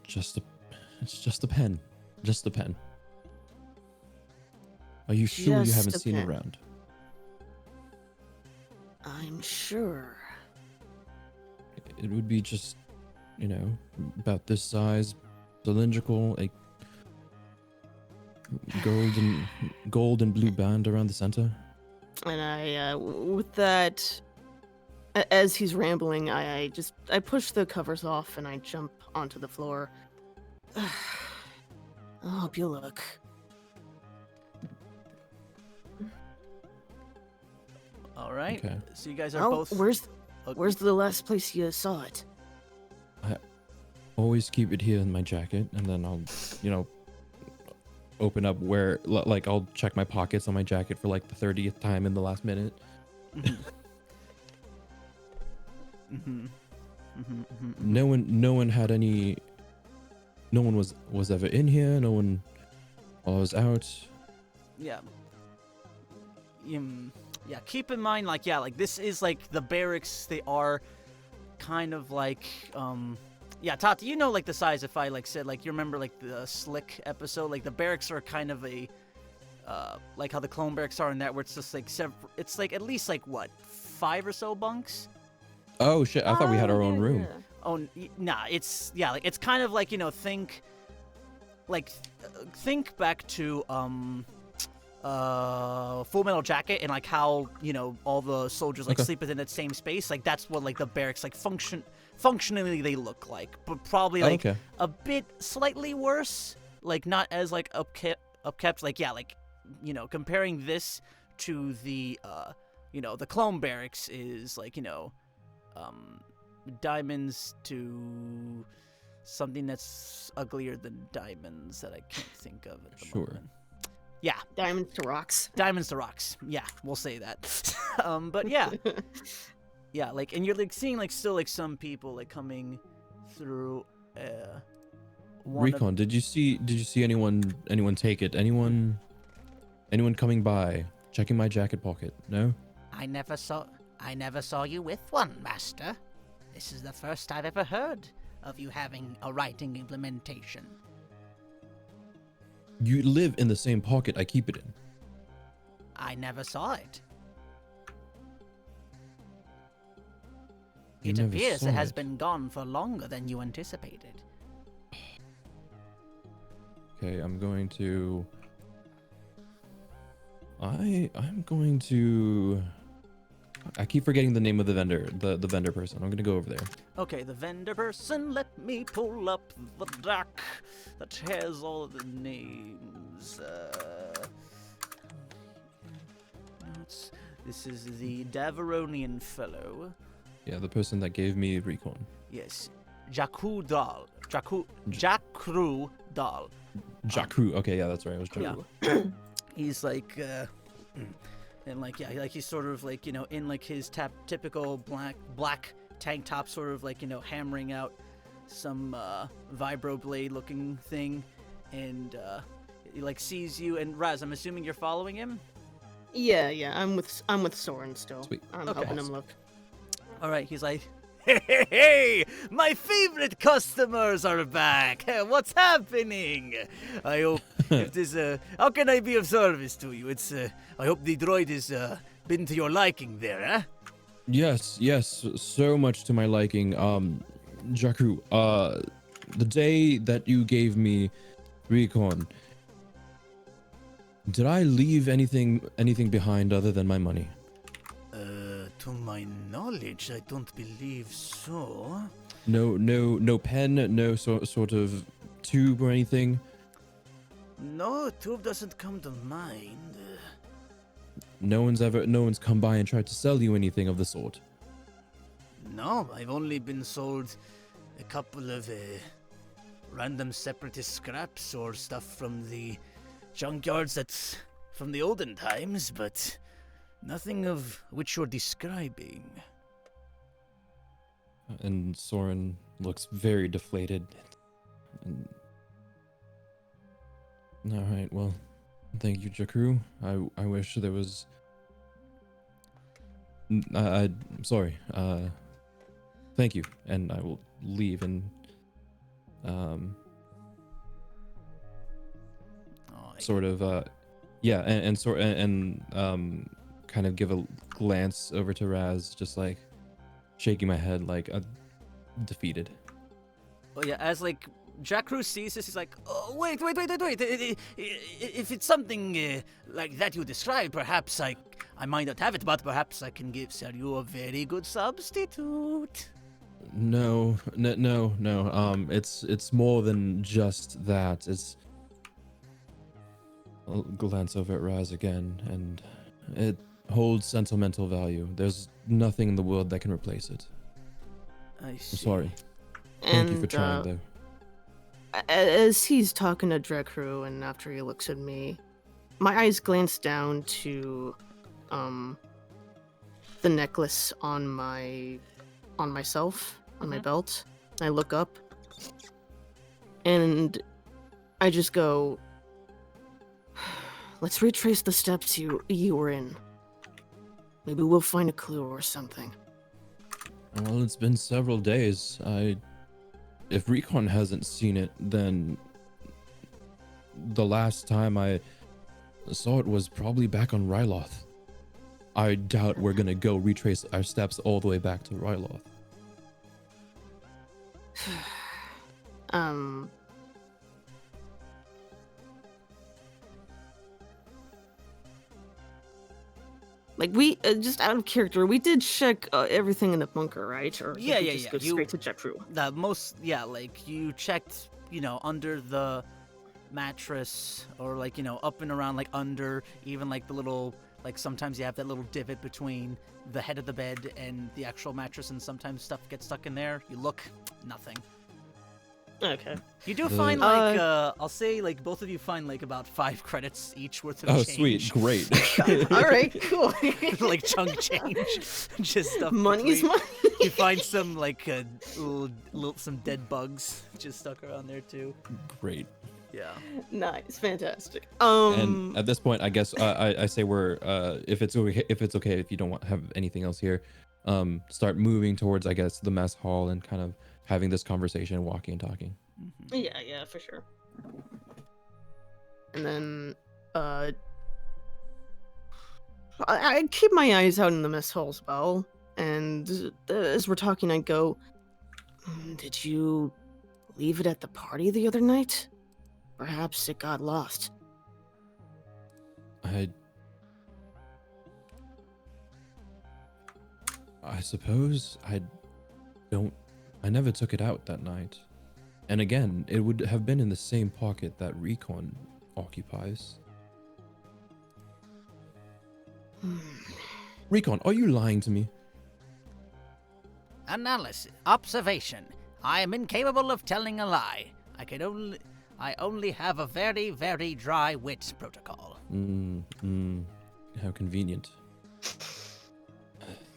just a pen. Just a pen. Are you sure you Just haven't a seen it pen. around? I'm sure. It would be just, about this size, cylindrical, a gold and blue band around the center. And I, with that, as he's rambling, I push the covers off and I jump onto the floor. I hope you look. All right. Okay. So you guys are Oh, both. where's the last place you saw it? Always keep it here in my jacket, and then I'll, open up where, like, I'll check my pockets on my jacket for like the 30th time in the last minute. No one had any. No one was ever in here. No one was out. Yeah. Yeah. Keep in mind, like, this is like the barracks. They are kind of like, yeah, Tati, you know, like the size. If I like said, like, you remember like the Slick episode, like the barracks are kind of a, like how the clone barracks are in that, where it's just like it's like at least like what 5 or so bunks. Oh shit! I thought we had our own room. Oh, nah, it's, yeah, like, it's kind of like, think back to, Full Metal Jacket and, like, how, all the soldiers, like, Okay. sleep within that same space. Like, that's what, like, the barracks, like, functionally they look like. But probably, like, Okay. a bit slightly worse. Like, not as, like, upkept. Like, yeah, like, comparing this to the, the clone barracks is, like, diamonds to something that's uglier than diamonds that I can't think of at the Sure. moment. Yeah, Diamonds to rocks. diamonds to rocks. Yeah, we'll say that. But yeah, yeah, like, and you're like seeing like still like some people like coming through. One of- Recon, did you see anyone take it? Anyone coming by, checking my jacket pocket? No? I never saw you with one, Master. This is the first I've ever heard of you having a writing implementation. You live in the same pocket I keep it in. I never saw it. You It never appears saw it has it. been gone for longer than you anticipated. Okay, I'm going to. I'm going to. I keep forgetting the name of the vendor, the vendor person. I'm gonna go over there. Okay, the vendor person. Let me pull up the doc that has all of the names. Notes. This is the Daveronian fellow. Yeah, the person that gave me recon. Yes, Jakru Dal. Jakru Dal. Jakru. Okay, yeah, that's right. I was joking. Yeah. He's like, and like, yeah, like he's sort of like, in like his typical black tank top, sort of like, hammering out some vibroblade looking thing, and he like sees you. And Raz, I'm assuming you're following him. Yeah, I'm with Soren still. Sweet. I'm Okay. helping him look. All right, he's like, hey, my favorite customers are back. What's happening? I hope if this, how can I be of service to you? It's, I hope the droid has been to your liking there, huh? Yes, so much to my liking. Jakru, the day that you gave me recon, did I leave anything behind other than my money? To my knowledge, I don't believe so. No pen, no sort of tube or anything. No, tube doesn't come to mind. No one's come by and tried to sell you anything of the sort. No, I've only been sold a couple of random separatist scraps or stuff from the junkyards that's from the olden times, but nothing of which you're describing. And Soren looks very deflated. And... All right, well, thank you, Jakru. I wish there was... I'm sorry. Thank you, and I will leave and sort of kind of give a glance over to Raz, just like shaking my head like defeated. Well, yeah, as like Jack Cruz sees this, he's like, "Oh, wait! If it's something like that you described, perhaps I might not have it, but perhaps I can sell you a very good substitute." No. It's more than just that. I'll glance over at Raz again, and it holds sentimental value. There's nothing in the world that can replace it. I see. I'm sorry. Thank you for trying, though. As he's talking to Drekru, and after he looks at me, my eyes glance down to the necklace on myself, on my belt. I look up, and I just go, "Let's retrace the steps you were in. Maybe we'll find a clue or something." Well, it's been several days. If Recon hasn't seen it, then the last time I saw it was probably back on Ryloth. I doubt we're gonna go retrace our steps all the way back to Ryloth. Like, we, just out of character, we did check everything in the bunker, right? Or Yeah, did we yeah, just yeah. go straight to Jetru? Like you checked, under the mattress, or like, up and around, like under, even like the little, like sometimes you have that little divot between the head of the bed and the actual mattress, and sometimes stuff gets stuck in there. You look, nothing. Okay. You do find like I'll say like both of you find like about 5 credits each worth of change. Sweet, great. All right, cool. Like chunk change, just stuff. Money is money. You find some like some dead bugs just stuck around there too. Great. Yeah. Nice, fantastic. And at this point, I guess I say we're if it's okay if you don't have anything else here, start moving towards, I guess, the mess hall and kind of having this conversation, walking and talking. Mm-hmm. Yeah, for sure. And then I keep my eyes out in the mess hall as well. And as we're talking, I go, "Did you leave it at the party the other night? Perhaps it got lost." I suppose I never took it out that night. And again, it would have been in the same pocket that Recon occupies. Recon, are you lying to me? Analysis. Observation. I am incapable of telling a lie. I only have a very, very dry wit protocol. How convenient.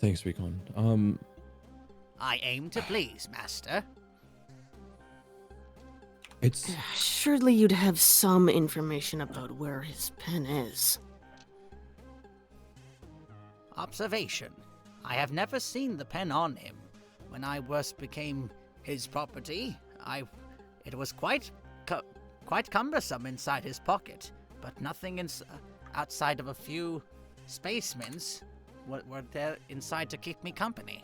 Thanks, Recon. I aim to please, Master. It's... Surely you'd have some information about where his pen is. Observation. I have never seen the pen on him. When I first became his property, it was quite cumbersome inside his pocket, but nothing outside of a few spacemans were there inside to keep me company.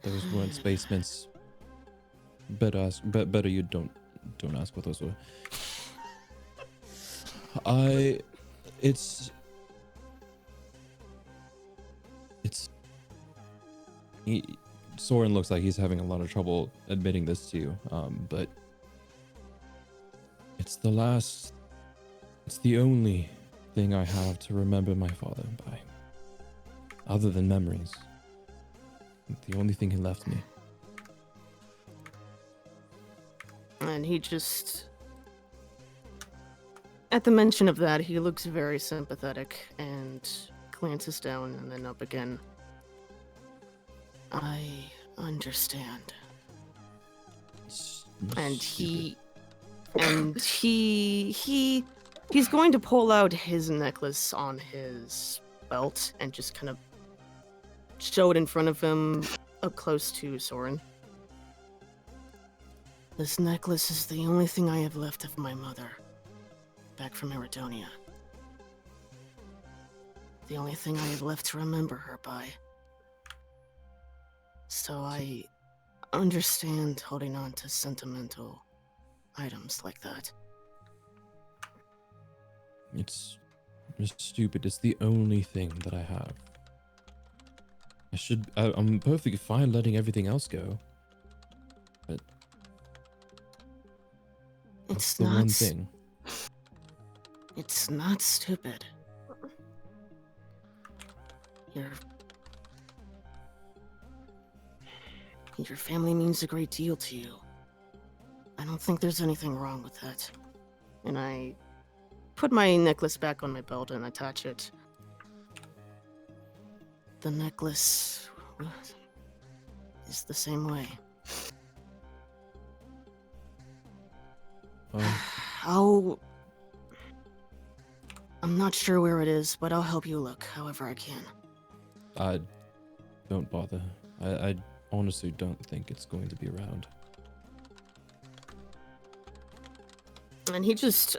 Those weren't spacemans. Better you don't ask what those were. Soren looks like he's having a lot of trouble admitting this to you, but it's the only thing I have to remember my father by. Other than memories. The only thing he left me. And he just... At the mention of that, he looks very sympathetic and glances down and then up again. I understand. It's And stupid. he's going to pull out his necklace on his belt and just kind of show it in front of him up close to Soren. This necklace is the only thing I have left of my mother, back from Eridonia. The only thing I have left to remember her by. So I understand holding on to sentimental items like that. It's stupid. It's the only thing that I have. I'm perfectly fine letting everything else go. But It's the not one thing. It's not stupid. Your family means a great deal to you. I don't think there's anything wrong with that. And I put my necklace back on my belt and attach it. The necklace is the same way. I'm not sure where it is, but I'll help you look however I can. Don't bother. I honestly don't think it's going to be around. And he just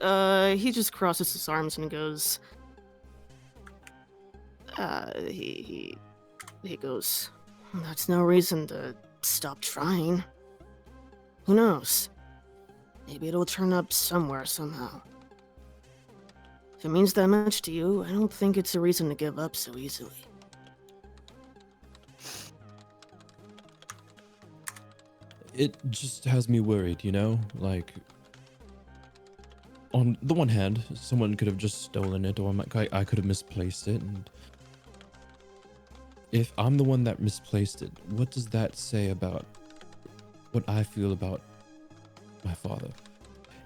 crosses his arms and goes. He goes. That's no reason to stop trying. Who knows? Maybe it'll turn up somewhere somehow. If it means that much to you, I don't think it's a reason to give up so easily. It just has me worried, you know? Like, on the one hand, someone could have just stolen it, or I could have misplaced it, and if I'm the one that misplaced it, what does that say about what I feel about my father?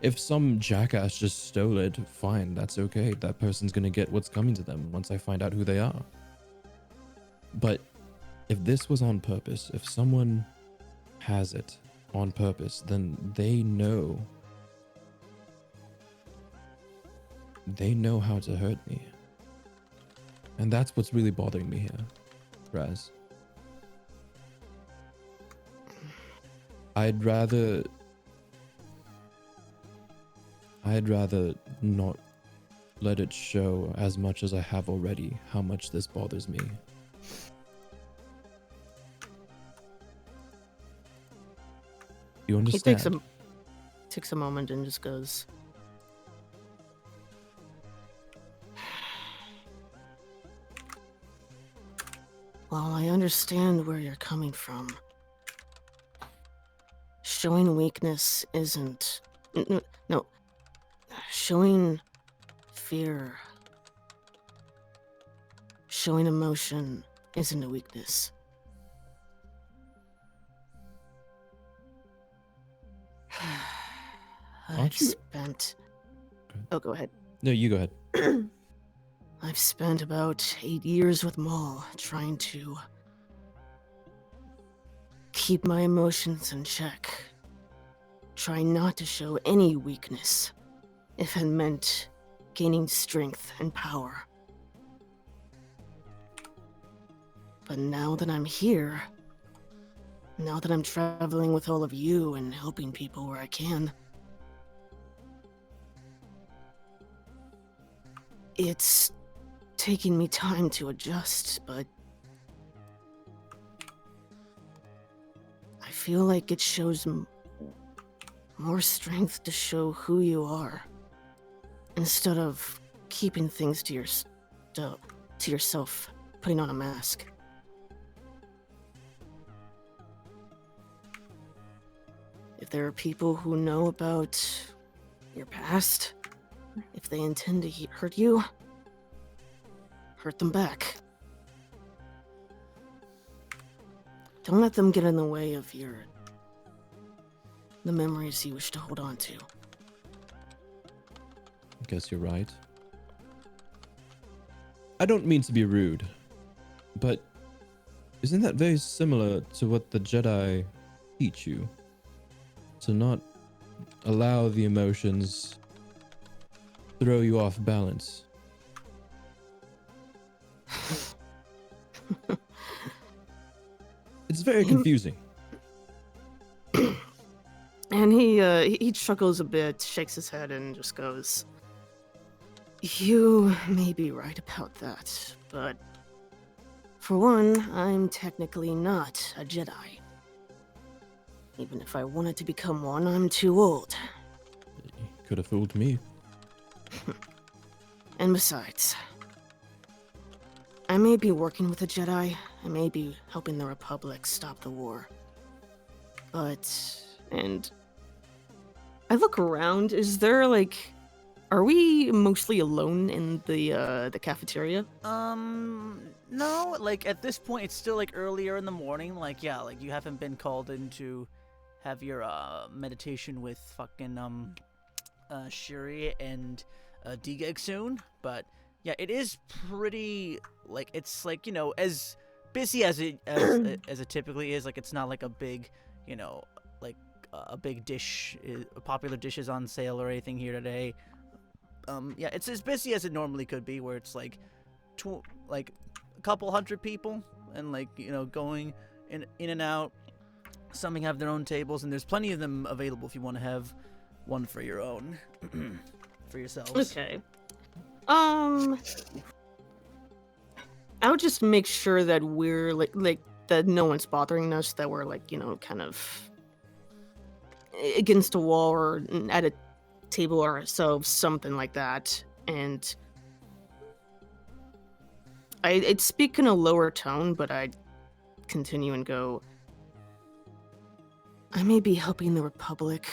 If some jackass just stole it, fine, that's okay. That person's gonna get what's coming to them once I find out who they are. But if this was on purpose, if someone has it on purpose, then they know how to hurt me. And that's what's really bothering me here, Raz. I'd rather not let it show as much as I have already how much this bothers me. You understand? He takes a moment and just goes. Well, I understand where you're coming from. Showing weakness isn't... No. Showing fear... Showing emotion isn't a weakness. Aren't you- spent... Oh, go ahead. No, you go ahead. I've spent about 8 years with Maul trying to keep my emotions in check. Trying not to show any weakness if it meant gaining strength and power. But now that I'm here, now that I'm traveling with all of you and helping people where I can, it's taking me time to adjust, but I feel like it shows more strength to show who you are, instead of keeping things to yourself, putting on a mask. If there are people who know about your past, if they intend to hurt you, hurt them back. Don't let them get in the way of the memories you wish to hold on to. I guess you're right. I don't mean to be rude, but Isn't that very similar to what the Jedi teach you? To not allow the emotions throw you off balance. It's very confusing. And he chuckles a bit, shakes his head, and just goes, "You may be right about that, but for one, I'm technically not a Jedi. Even if I wanted to become one, I'm too old. Could have fooled me. And besides, I may be working with the Jedi, I may be helping the Republic stop the war. And I look around, is there are we mostly alone in the cafeteria? No, like at this point it's still like earlier in the morning. Like yeah, like you haven't been called in to have your meditation with fucking Shiri and Digeg soon, but yeah, it is pretty like it's like, you know, as busy as it as it typically is. Like it's not like a big, you know, like a big dish, a popular dish is on sale or anything here today. Yeah, it's as busy as it normally could be, where it's like like a couple hundred people and like, you know, going in and out. Some have their own tables, and there's plenty of them available if you want to have one for your own, for yourselves. Okay. I would just make sure that we're like that no one's bothering us, that we're like, you know, kind of against a wall or at a table ourselves, something like that. And I'd speak in a lower tone, but I'd continue and go, I may be helping the Republic,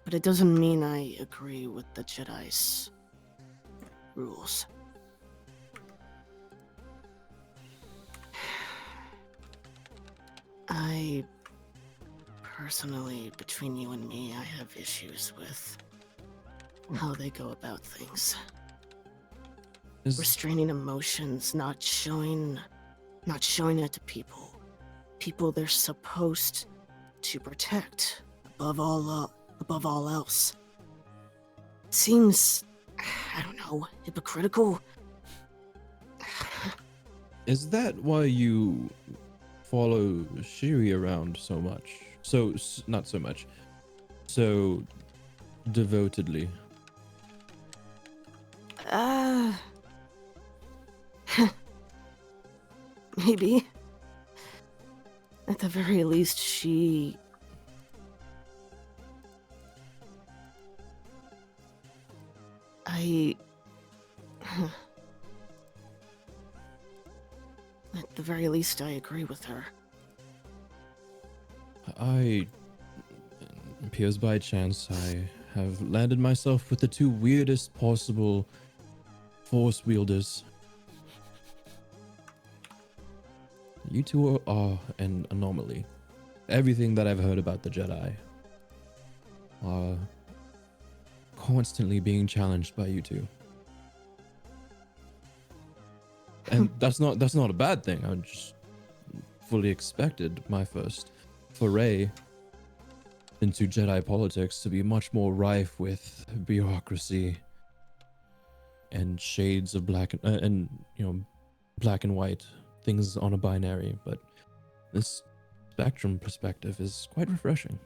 but it doesn't mean I agree with the Jedi's rules. I personally, between you and me, I have issues with how they go about things. Restraining emotions, not showing it to people. People they're supposed to protect above all else. It seems, I don't know, hypocritical. Is that why you follow Shiri around so much? Not so much. So devotedly. Maybe. At the very least, At the very least, I agree with her. Appears by chance, I have landed myself with the two weirdest possible force wielders. You two are an anomaly. Everything that I've heard about the Jedi are constantly being challenged by you two. And that's not a bad thing. I just fully expected my first foray into Jedi politics to be much more rife with bureaucracy and shades of black and you know, black and white things on a binary, but this spectrum perspective is quite refreshing.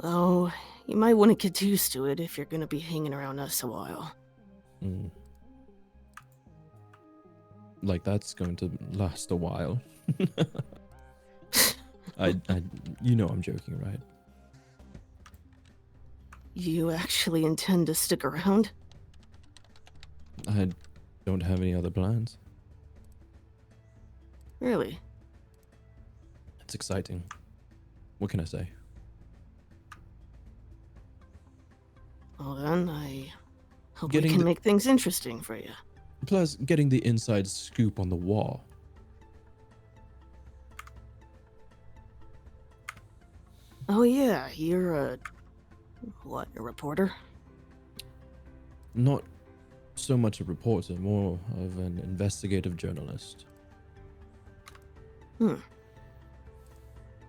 Well, you might want to get used to it if you're going to be hanging around us a while. Like that's going to last a while. You know I'm joking, right? You actually intend to stick around? I don't have any other plans. Really? It's exciting. What can I say? Well then, I hope Getting we can the- make things interesting for you. Plus, getting the inside scoop on the war. Oh yeah, you're a reporter? Not so much a reporter, more of an investigative journalist. Hmm.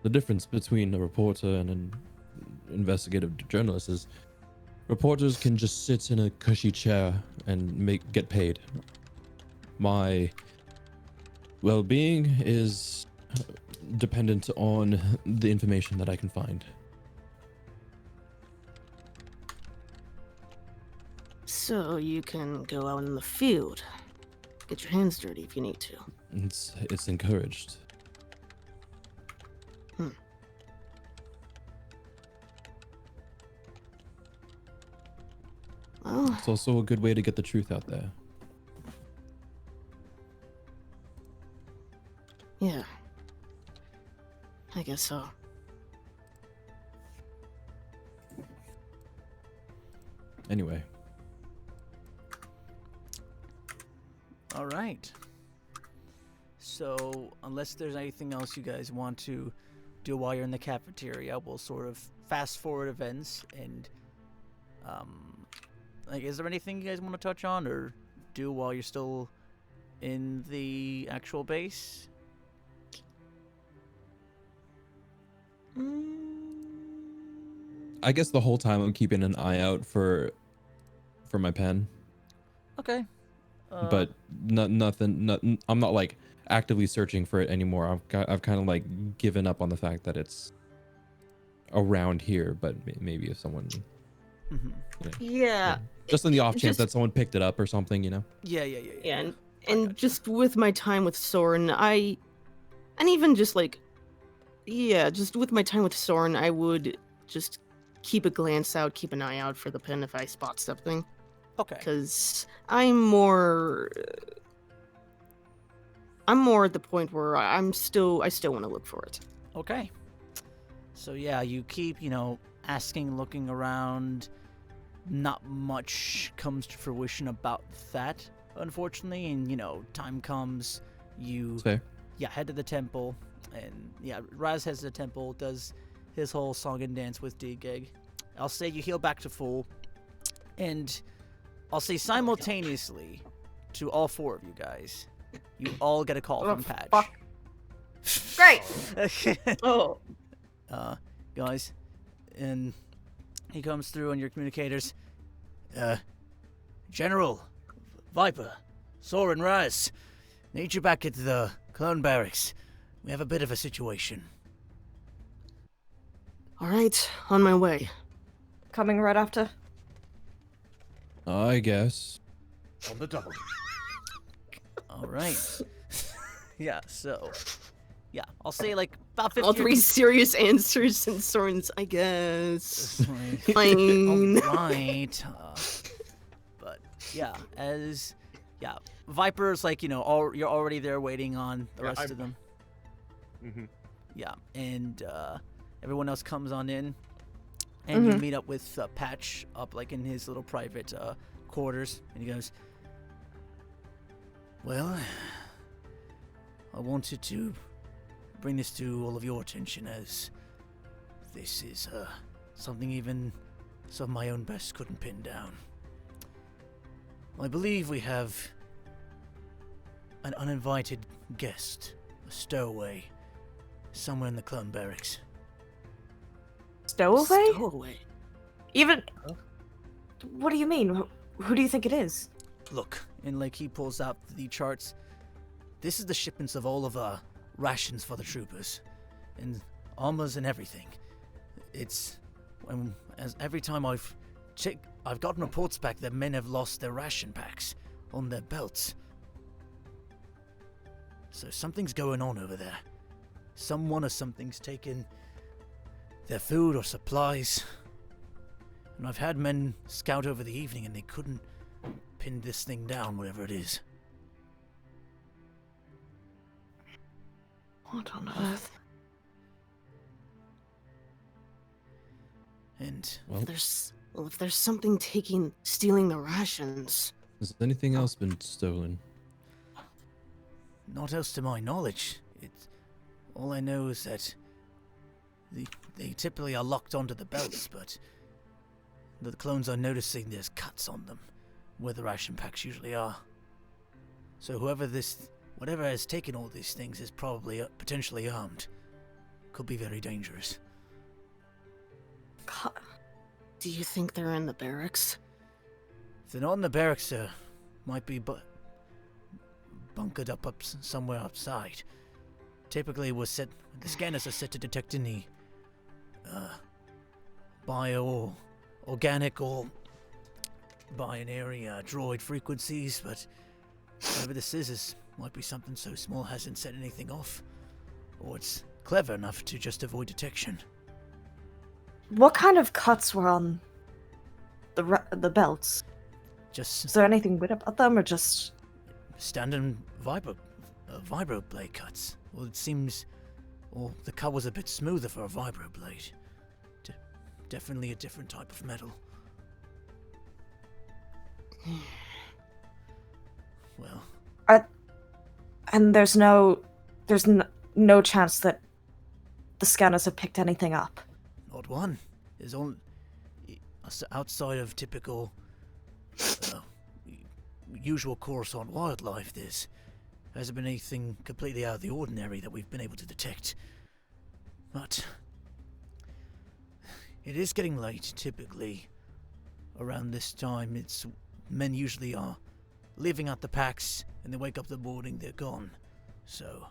The difference between a reporter and an investigative journalist is reporters can just sit in a cushy chair and get paid. My well-being is dependent on the information that I can find. So you can go out in the field, get your hands dirty if you need to. It's encouraged. Well, It's also a good way to get the truth out there. yeah. I guess so. Anyway, All right. So, unless there's anything else you guys want to do while you're in the cafeteria, we'll sort of fast forward events and, like, is there anything you guys want to touch on or do while you're still in the actual base? I guess the whole time I'm keeping an eye out for my pen, Okay. but nothing. I'm not like actively searching for it anymore. I've kind of like given up on the fact that it's around here. But maybe if someone, Mhm. Yeah. just in the off chance just- that someone picked it up or something, you know. Yeah. Yeah, and just with my time with Soren, and even just like, yeah, just with my time with Soren, I would just keep a glance out, keep an eye out for the pen if I spot something, Okay. because I'm more at the point where I still want to look for it. Okay. So yeah, you keep, asking, looking around. Not much comes to fruition about that, unfortunately. And, time comes, you It's fair. head to the temple. And yeah, Raz heads to the temple, does his whole song and dance with D-Gig. I'll say you heal back to full. And I'll say simultaneously to all four of you guys, you all get a call from Patch. fuck. Great! Oh, Guys, and he comes through on your communicators. General, Viper, Soren, Raz, need you back at the clone barracks. We have a bit of a situation. all right, on my way. Coming right after. I guess. On the double. All right. Yeah, so, I'll say like about 50 All three serious answers, and Soren's, I guess. Fine. All right. But Viper's like, you're already there waiting on the Yeah, rest of them. Mm-hmm. Yeah, and everyone else comes on in, and you meet up with Patch up like in his little private quarters, and he goes, "Well, I wanted to bring this to all of your attention, as this is something even some of my own best couldn't pin down. I believe we have an uninvited guest, a stowaway, somewhere in the clone barracks." Stowaway? Stowaway. Even. What do you mean? Who do you think it is? Look, and like he pulls out the charts. This is the shipments of all of our rations for the troopers, and armors and everything. It's as every time I've checked, I've gotten reports back that men have lost their ration packs on their belts. So something's going on over there. Someone or something's taken their food or supplies. And I've had men scout over the evening and they couldn't pin this thing down, whatever it is. What on earth? And Well, If there's something stealing the rations. has anything else been stolen? not else to my knowledge. All I know is that they typically are locked onto the belts, but the clones are noticing there's cuts on them. where the ration packs usually are. So whatever has taken all these things is probably potentially armed. Could be very dangerous. Do you think they're in the barracks? If they're not in the barracks, might be bunkered up somewhere outside. Typically, the scanners are set to detect any bio or organic or binary droid frequencies, but whatever this is might be something so small hasn't set anything off, or it's clever enough to just avoid detection. What kind of cuts were on the belts? Is Just there anything weird about them, or just... standard vibro blade cuts. Well, it seems, the cut was a bit smoother for a vibro blade. Definitely a different type of metal. Well, And there's no chance that the scanners have picked anything up. not one. There's only outside of typical, usual Coruscant wildlife. Hasn't been anything completely out of the ordinary that we've been able to detect. But it is getting late. Typically, around this time, men usually are leaving out the packs, and they wake up in the morning, they're gone. So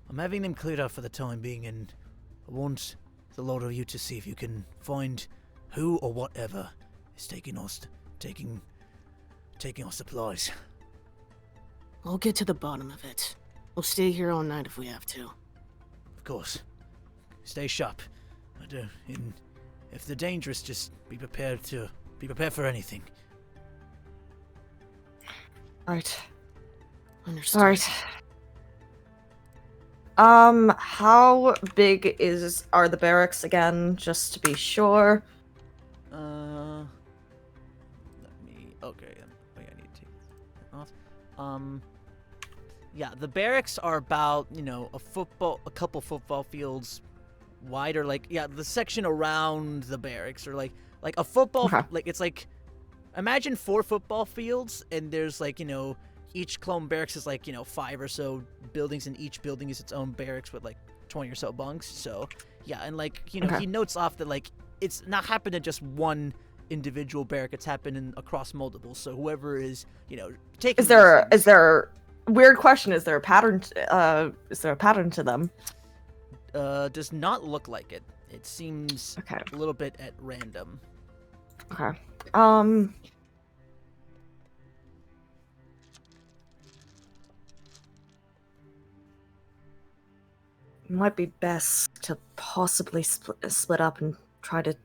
I'm having them cleared out for the time being, and I want the lot of you to see if you can find who or whatever is taking our supplies. I'll get to the bottom of it. We'll stay here all night if we have to. Of course. Stay sharp. And if they're dangerous, just be prepared for anything. Right. Understood. Alright. How big are the barracks again, just to be sure? Okay, I need to take that off. Yeah, the barracks are about, a couple football fields wide, or the section around the barracks, or like a football, Okay. it's like, imagine 4 football fields, and there's each clone barracks is 5 or so buildings, and each building is its own barracks with 20 or so bunks. So yeah, and Okay. he notes off that it's not happened in just one individual barrack, it's happening across multiple. So whoever is taking Is there weird question, is there a pattern to them? Does not look like it. It seems Okay. a little bit at random. Okay. Might be best to possibly split up and try to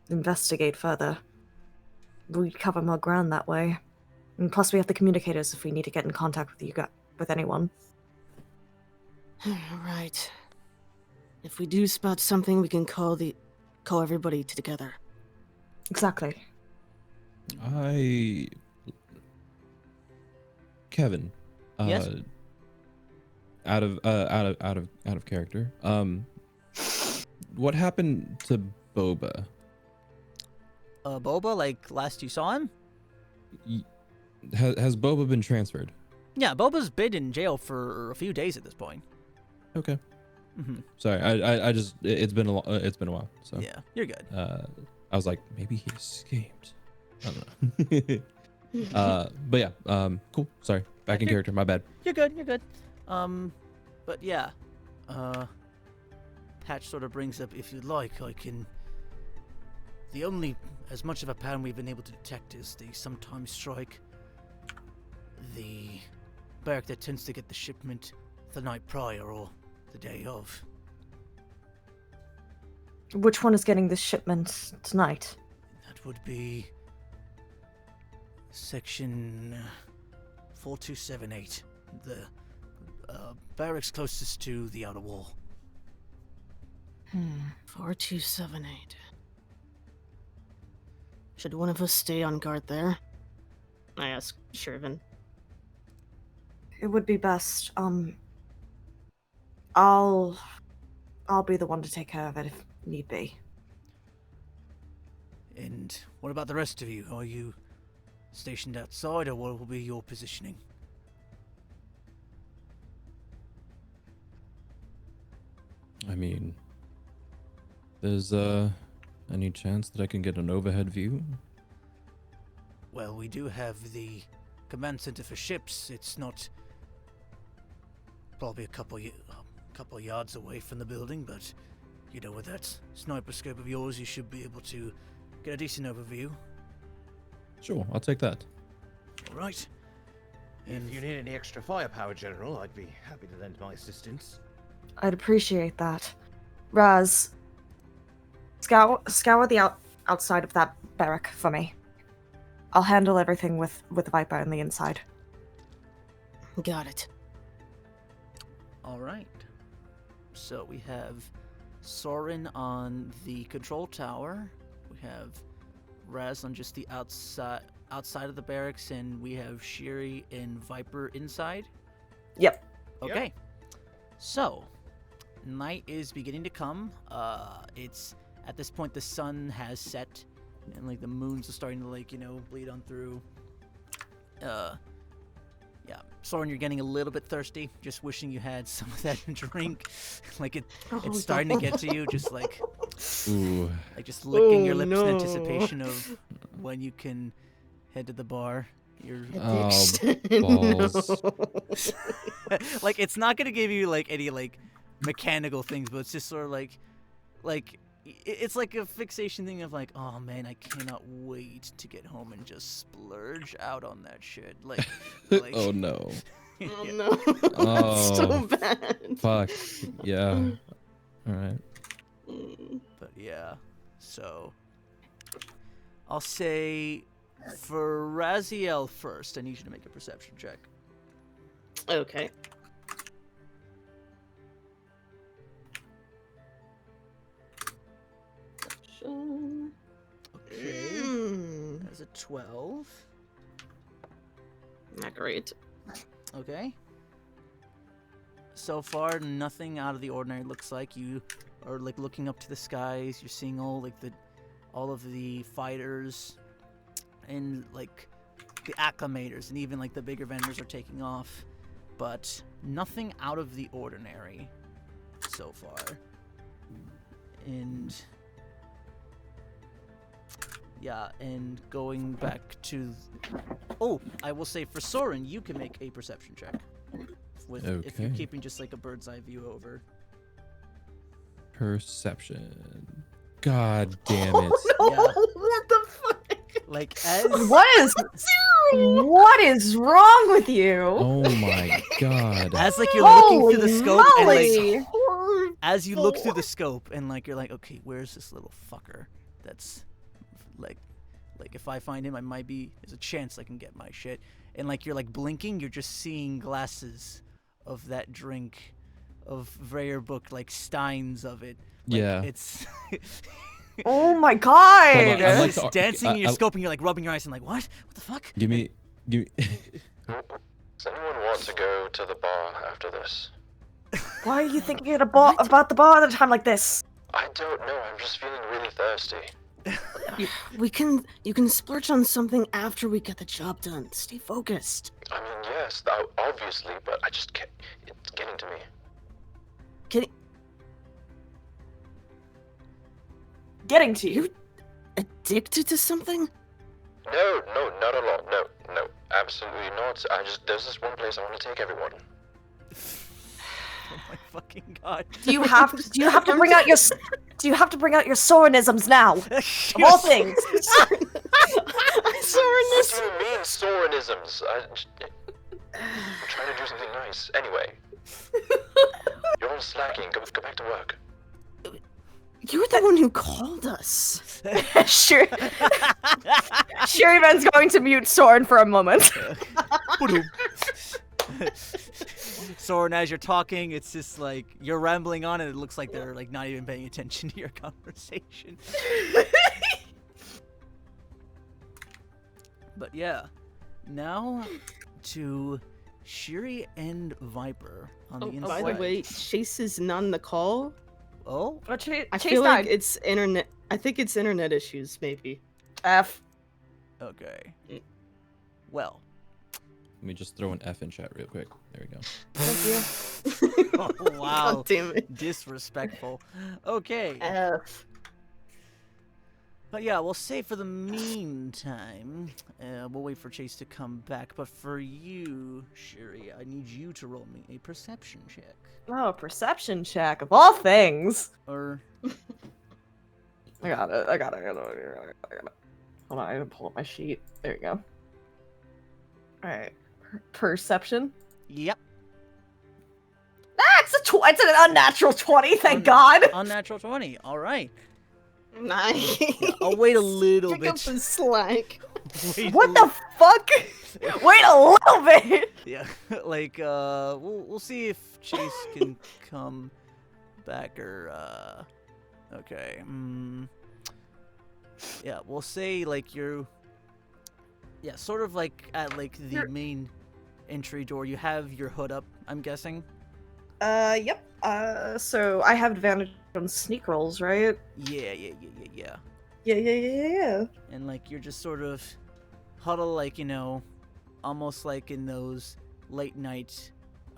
investigate further. We'd cover more ground that way. And plus we have the communicators if we need to get in contact with anyone. Right. If we do spot something, we can call everybody together. Exactly. Kevin. Yes? Out of character. What happened to Boba? Boba, last you saw him? Has Boba been transferred? Yeah, Boba's been in jail for a few days at this point. Okay. Mm-hmm. Sorry, I just it's been a while. So Yeah, you're good. I was like, maybe he escaped. I don't know. But yeah, cool. Sorry, back in character. My bad. You're good. But yeah, Patch sort of brings up, if you'd like, I can. The only, as much of a pattern we've been able to detect is they sometimes strike the barrack that tends to get the shipment the night prior or the day of. Which one is getting the shipment tonight? That would be section 4278, the barracks closest to the outer wall. 4278. Should one of us stay on guard there? I asked Shir'iven. It would be best. I'll be the one to take care of it if need be. And what about the rest of you? Are you stationed outside, or what will be your positioning? I mean, there's any chance that I can get an overhead view? Well, we do have the command center for ships. It's not probably a couple yards away from the building, but you know, with that sniper scope of yours, you should be able to get a decent overview. Sure, I'll take that. All right. If you need any extra firepower, General, I'd be happy to lend my assistance. I'd appreciate that. Raz, scour the outside of that barrack for me. I'll handle everything with Viper on the inside. Got it. All right. So we have Soren on the control tower. We have Raz on just the outside of the barracks, and we have Shiri and Viper inside. Yep. Okay. So, night is beginning to come. It's at this point the sun has set, and like the moons are starting to like bleed on through. Yeah, Soren, you're getting a little bit thirsty. Just wishing you had some of that drink. Like it's starting to get to you. Just like, Ooh. like just licking your Oh, lips no. in anticipation of when you can head to the bar. You're balls. like, it's not gonna give you like any like mechanical things, but it's just sort of like it's like a fixation thing of like, oh man, I cannot wait to get home and just splurge out on that shit. Like Oh no. Oh yeah. no. That's so Oh. bad. Fuck. Yeah. Alright. But yeah, so I'll say for Raziel first, I need you to make a perception check. Okay. Okay, that's a 12. Not great. Okay. So far, nothing out of the ordinary. Looks like you are like looking up to the skies. You're seeing all of the fighters, and like the acclimators, and even like the bigger vendors are taking off, but nothing out of the ordinary so far. And yeah, and going back to, I will say for Soren, you can make a perception check. If you're Okay. keeping just like a bird's eye view over. Perception. God damn it. Oh, no! Yeah. What the fuck? Like as What is wrong with you? Oh my god. as like you're looking Holy through the scope and moly! like as you look through the scope and like you're like, okay, where's this little fucker? That's like if I find him, there's a chance I can get my shit. And like you're like blinking, you're just seeing glasses of that drink, of Vreyer book, like steins of it. Like, Yeah. it's Oh my Hold god! on, I'd like it's to- dancing in your I- scope, and you're like rubbing your eyes and like, what the fuck? Give me Does anyone want to go to the bar after this? Why are you thinking about the bar at a time like this? I don't know, I'm just feeling really thirsty. You can splurge on something after we get the job done. Stay focused. I mean, yes, obviously, but I just can't. It's getting to me. Getting to you. Addicted to something? No, not at all. No, absolutely not. There's this one place I want to take everyone. Oh my fucking god! Do you have to bring out your Sorenisms now? Of all things. What do you mean, Sorenisms? I'm trying to do something nice. Anyway. You're all slacking. Go back to work. You're the one who called us. Sure. Shir'iven's going to mute Soren for a moment. Soren, as you're talking, it's just like you're rambling on, and it looks like they're like not even paying attention to your conversation. But yeah, now to Shiri and Viper on the inside. By the way, Chase is not on the call. Oh, I feel like it's internet. I think it's internet issues, maybe. F. okay. Well. Let me just throw an F in chat real quick. There we go. Thank you. Oh, wow. God damn it. Disrespectful. Okay. F. But yeah, we'll say for the meantime, we'll wait for Chase to come back. But for you, Shiri, I need you to roll me a perception check. Oh, perception check of all things. Or I got it. Hold on, I gotta pull up my sheet. There you go. Alright. Perception. yep, It's an unnatural 20, thank God! unnatural 20. All right. Nice. Yeah, I'll wait a little Pick bit. up the slack. Wait What a the fuck? Wait a little bit! Yeah, like we'll see if Chase can come back or okay. Yeah, we'll say like you're sort of like at like the main entry door. You have your hood up, I'm guessing. Yep. So I have advantage on sneak rolls, right? Yeah. Yeah. And like you're just sort of huddle like, almost like in those late night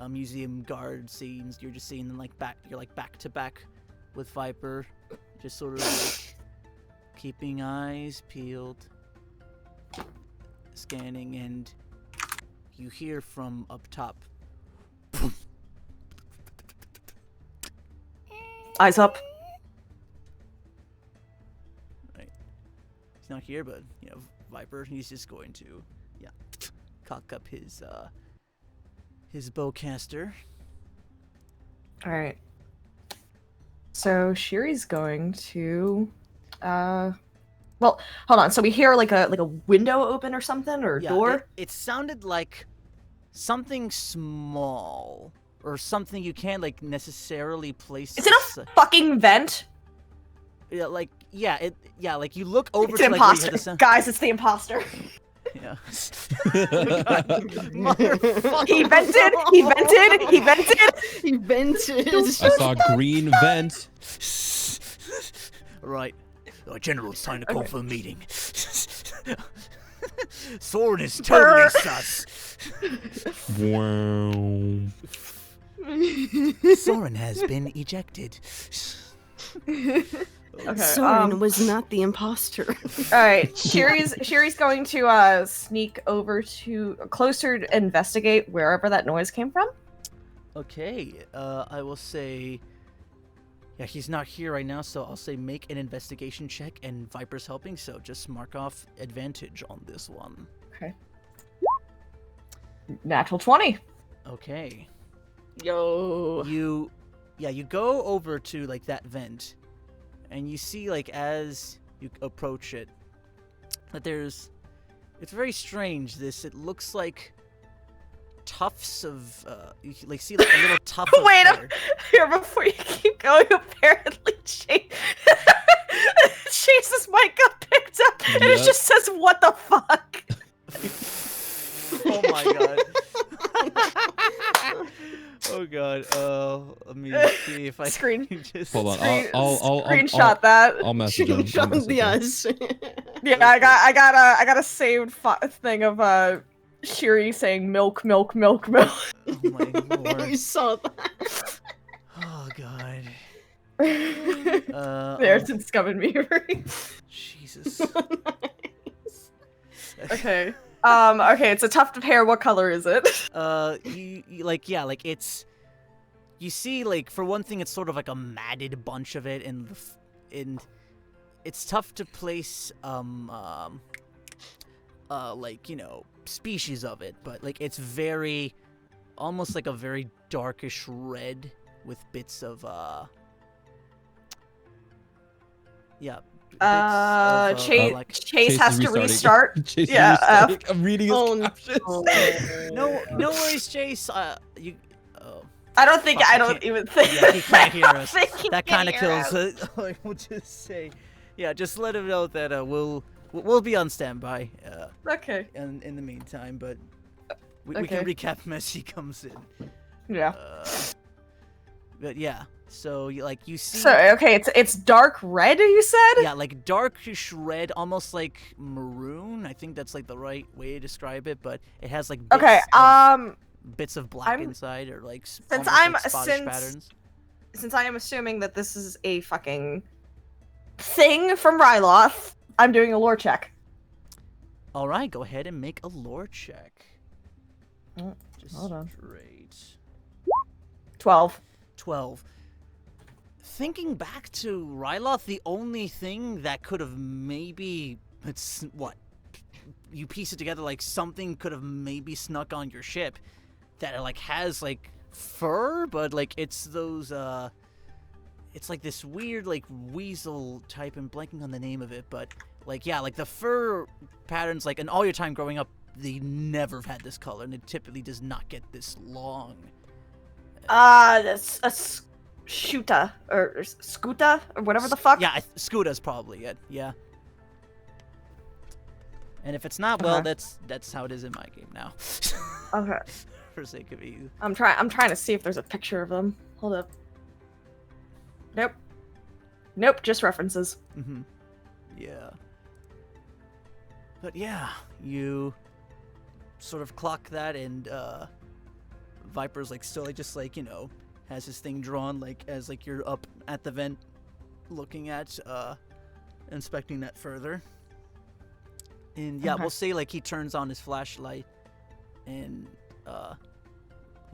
museum guard scenes. You're just seeing them like back to back with Viper, just sort of like keeping eyes peeled, scanning, and you hear from up top. Eyes up. Right. He's not here, but Viper, he's just going to cock up his bowcaster. Alright. So Shiri's going to well, hold on. So we hear like a window open or something, or a door? It sounded like something small or something you can't like necessarily place. Is it a fucking vent? like you look over It's to an like where you imposter. heard the sound. Guys, it's the imposter. Yeah. He vented! He vented! He vented! He vented. I saw green vent. Right. General, it's time to call for a meeting. Soren is totally sus. Wow. Soren has been ejected. Okay, Soren was not the imposter. Alright, Shiri's going to sneak over to closer to investigate wherever that noise came from. Okay, I will say... Yeah, he's not here right now, so I'll say make an investigation check, and Viper's helping, so just mark off advantage on this one. Okay. Natural 20. Okay. Yo. You go over to, like, that vent, and you see, like, as you approach it, that it's very strange, it looks like tufts of, you like see like a little tuft of Wait hair. Here, before you keep going, apparently Chase's mic got picked up, and it Yep. just says, "What the fuck?" Oh my god. Oh god. Let me see if I can just... Hold on. I'll Screenshot that. I'll message him. I'll message him. Yes. Yeah, I got a saved thing of Shiri saying milk. Oh my I lord. saw that. Oh god. There's in Scum and Memory. Jesus. Okay. Okay, it's a tuft of hair. What color is it? It's... You see, like, for one thing, it's sort of like a matted bunch of it, and it's tough to place, species of it, but, like, it's very, almost like a very darkish red with bits of, Chase has to restarting. restart. Chase Yeah, restarting. I'm reading his captions. No worries, Chase. I don't even think. Yeah, he can't hear us. think he That can kind of hear kills us. it. Like, we'll just say, yeah, just let him know that we'll be on standby. Okay. In the meantime, but we Okay. can recap him as he comes in. Yeah. But yeah, so you see. So okay, it's dark red. You said. Yeah, like darkish red, almost like maroon. I think that's like the right way to describe it, but it has like bits of black inside, or like spottish patterns. Since I am assuming that this is a fucking thing from Ryloth, I'm doing a lore check. All right, go ahead and make a lore check. Hold on. Straight. 12. 12. Thinking back to Ryloth, the only thing that could have maybe you piece it together, like something could have maybe snuck on your ship that like has like fur, but like it's those it's like this weird like weasel type. I'm blanking on the name of it, but like yeah, like the fur patterns, like in all your time growing up, they never have had this color, and it typically does not get this long. That's a Shuta or Skuta or whatever the fuck. Yeah, Skuta's probably it. Yeah. And if it's not, well, that's how it is in my game now. Okay. For sake of ease. I'm trying to see if there's a picture of them. Hold up. Nope, just references. Mm-hmm. Yeah. But yeah, you sort of clock that, and Viper's like still like just like, you know, has his thing drawn like as like you're up at the vent looking at inspecting that further. And yeah, we'll say like he turns on his flashlight, and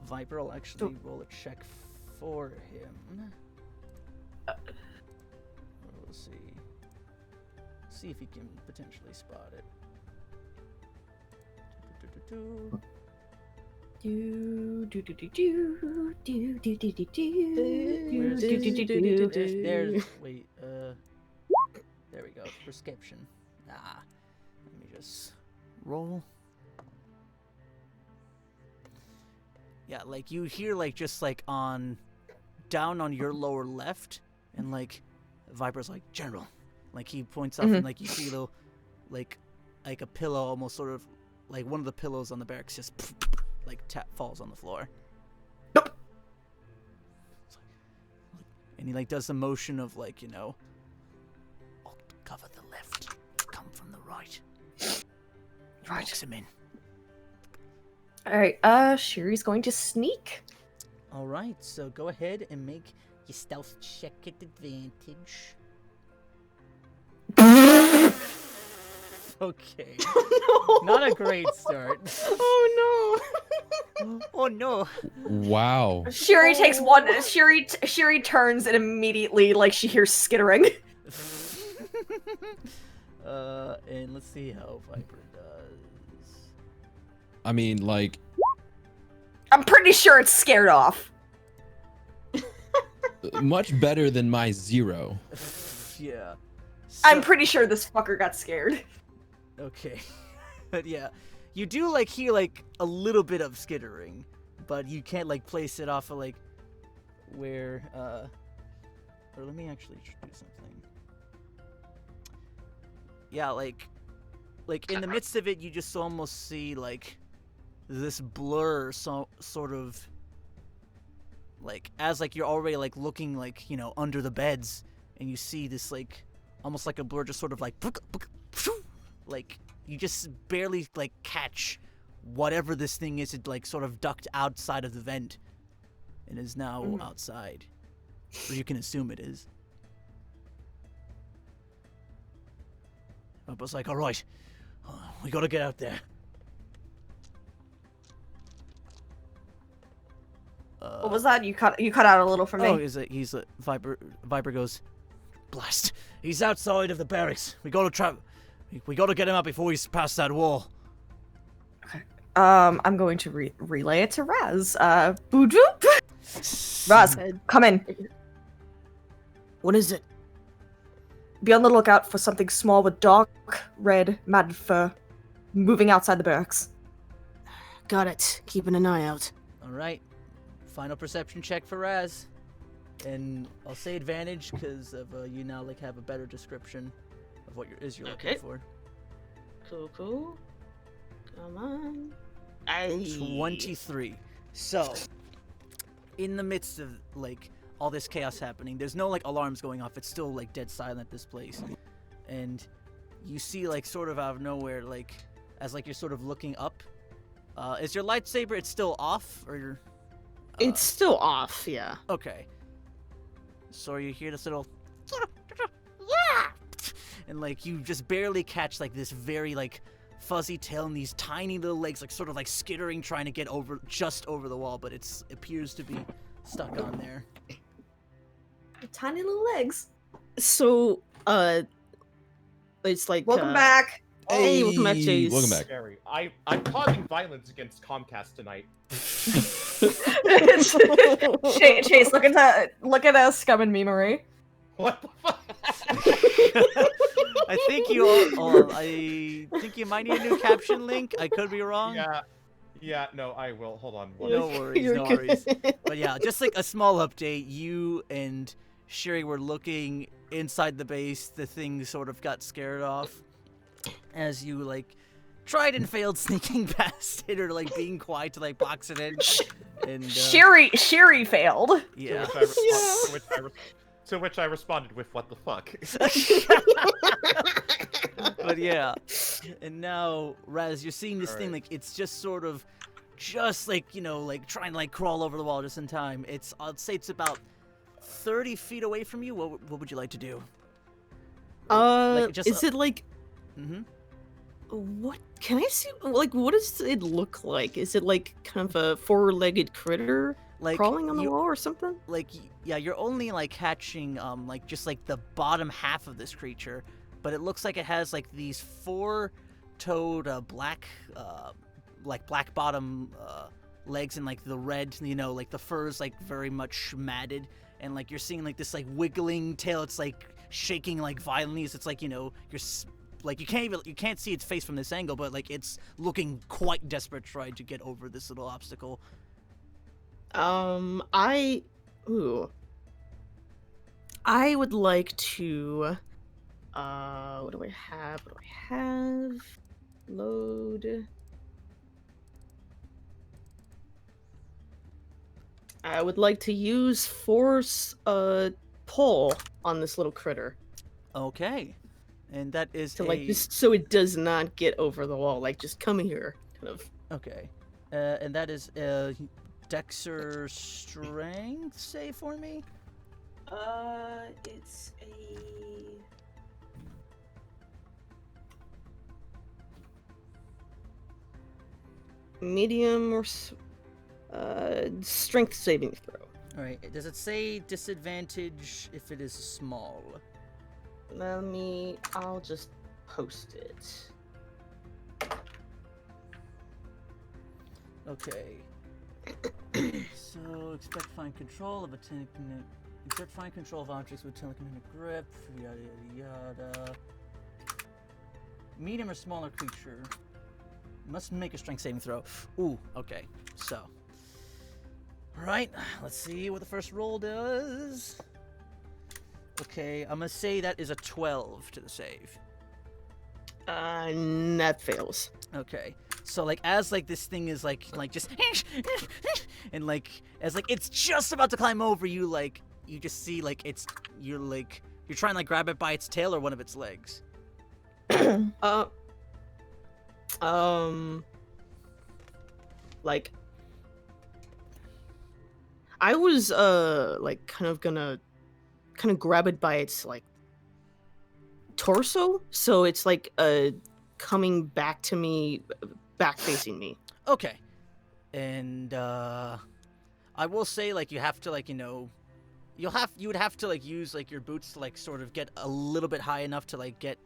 Viper will actually roll a check for him. We'll see if he can potentially spot it. There we go. Perception. Let me just roll. Yeah, like you hear like just like down on your lower left, and like Viper's like, General. Like he points up, and like you see the like a pillow, almost sort of like one of the pillows on the barracks just like falls on the floor. Nope. And he like does the motion of like, you know, I'll cover the left, come from the right. Right. Box him in. All right. Shuri's going to sneak. All right. So go ahead and make your stealth check at advantage. Okay. Oh, no. Not a great start. Oh no. Oh no. Wow. Shuri takes one. Shuri turns and immediately, like, she hears skittering. And let's see how Viper does. I mean, like, I'm pretty sure it's scared off. much better than my 0. Yeah. I'm pretty sure this fucker got scared. Okay. But yeah, you do like hear like a little bit of skittering, but you can't like place it off of like where or let me actually do something. Yeah, like in the midst of it, you just almost see like this blur, sort of like as like you're already like looking like, you know, under the beds, and you see this like almost like a blur, just sort of like you just barely like catch whatever this thing is. It like sort of ducked outside of the vent and is now outside, or you can assume it is. But it's like, all right, we gotta get out there. What was that? You cut out a little for me. Oh, he's a Viper. Viper goes, blast! He's outside of the barracks. We gotta get him out before he's past that wall. Okay. I'm going to relay it to Raz. Boojoop. Raz, come in. What is it? Be on the lookout for something small with dark red matted fur moving outside the barracks. Got it. Keeping an eye out. All right. Final perception check for Raz. And I'll say advantage because of you now like have a better description of what you're looking for. Cool. Come on. 23. So, in the midst of like all this chaos happening. There's no like alarms going off. It's still like dead silent, this place. And you see like sort of out of nowhere, like as like you're sort of looking up, is your lightsaber, it's still off, or It's still off, yeah. okay. So you hear this little and like you just barely catch like this very like fuzzy tail and these tiny little legs like sort of like skittering, trying to get over just over the wall, but it appears to be stuck on there. Tiny little legs. So, it's like Welcome back. Hey, welcome back, Chase. Welcome back. Scary. I'm causing violence against Comcast tonight. Chase, look at us, scum and memery. What the fuck? I think you might need a new caption link. I could be wrong. Yeah, no, I will. Hold on. No worries, You're no good. worries. But yeah, just like a small update, you and Sherry were looking inside the base. The thing sort of got scared off as you like tried and failed sneaking past it or like being quiet to like box it in. And Sherry failed. yeah. To which I responded with, "What the fuck?" But yeah, and now Raz, you're seeing this thing like it's just sort of, just like like trying to like crawl over the wall just in time. I'd say it's about 30 feet away from you. What would you like to do? Like, just is it like? Mm-hmm. What can I see? Like, what does it look like? Is it like kind of a four-legged critter Like crawling on the wall or something? Like yeah, you're only like catching like just like the bottom half of this creature, but it looks like it has like these four-toed black black bottom legs and like the red, like the fur's like very much matted, and like you're seeing like this like wiggling tail. It's like shaking like violently. So it's like you're like you can't see its face from this angle, but like it's looking quite desperate trying to get over this little obstacle. I would like to, what do I have? Load. I would like to use force, pull on this little critter. Okay. And that is To like, just so it does not get over the wall, like, just come here, kind of. Okay. And that is Dexter strength save for me? It's a medium or strength saving throw. Alright, does it say disadvantage if it is small? I'll just post it. Okay. So, expect fine control of a exert fine control of objects with telekinetic grip, yada yada yada. Medium or smaller creature must make a strength saving throw. Ooh, okay. So, alright, let's see what the first roll does. Okay, I'm gonna say that is a 12 to the save. That fails. Okay, so like as like this thing is like just and like as like it's just about to climb over you, like you just see like you're trying to like grab it by its tail or one of its legs. Like I was like kind of gonna grab it by its like torso, so it's like coming back to me, back facing me. Okay, and I will say like you have to like you would have to like use like your boots to like sort of get a little bit high enough to like get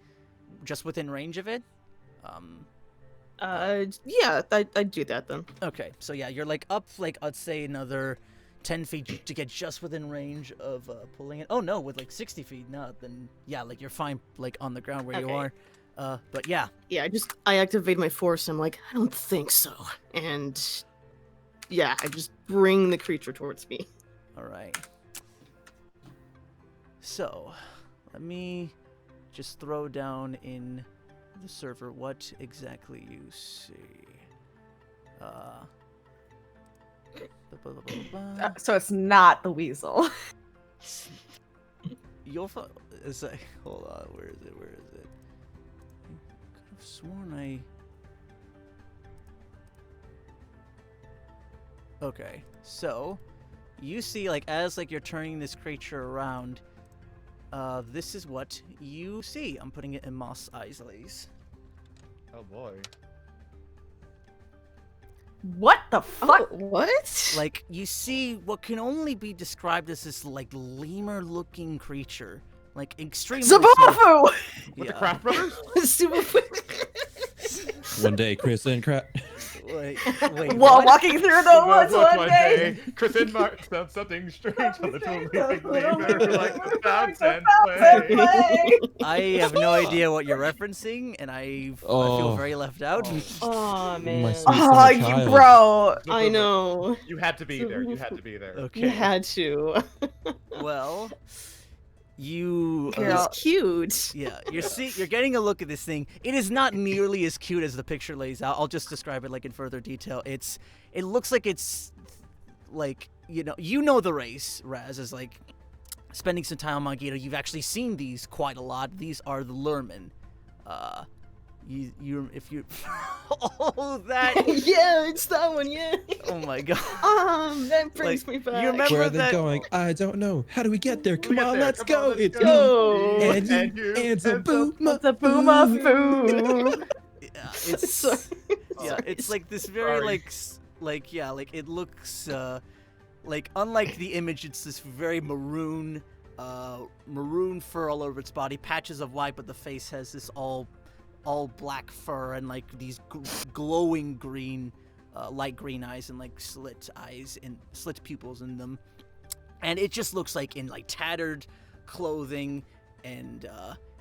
just within range of it. Yeah, I'd do that then. Okay, so yeah, you're like up like I'd say another 10 feet to get just within range of pulling it. Oh no, with like 60 feet, no, then yeah, like you're fine like on the ground where you are. But yeah. Yeah, I activate my force and I'm like, I don't think so. And yeah, I just bring the creature towards me. Alright. So, let me just throw down in the server what exactly you see. so it's not the weasel. You'll find. Hold on. Where is it? Where is it? I could have sworn I. Okay, so you see, like, as like you're turning this creature around, this is what you see. I'm putting it in Moss Eisley's. Oh boy. What the fuck? Oh, what? Like, you see what can only be described as this like lemur-looking creature, like extremely small. Zabafu! With the Yeah. Kraft Brothers? One day, Chris and Crap. Wait, While what? walking through the woods one day. Chris and Mark found something strange on the two leaping lemur like the bounce and Play. play. I have no idea what you're referencing, and I feel Oh. very left out. Oh man. My sweet Oh, summer you child. bro. I know. You had to be there. You had to be there. Okay. You had to. Well, you. He's cute. Yeah, you're getting a look at this thing. It is not nearly as cute as the picture lays out. I'll just describe it like in further detail. It looks like it's like, you know the race, Raz, is like spending some time on Magito. You've actually seen these quite a lot. These are the Lurmen. If you oh, that Yeah, it's that one, yeah. oh my god. That brings Like, me back. you remember Where are they that- going? I don't know. How do we get there? Come get on, there. let's Come on, go. let's It's go. me and And you you and and Zabooma. The Boomafoo. Yeah, it's Sorry. yeah, it's like this very like it looks like, unlike the image, it's this very maroon fur all over its body, patches of white, but the face has this all black fur and like these glowing green, light green eyes and like slit eyes and slit pupils in them, and it just looks like in like tattered clothing, and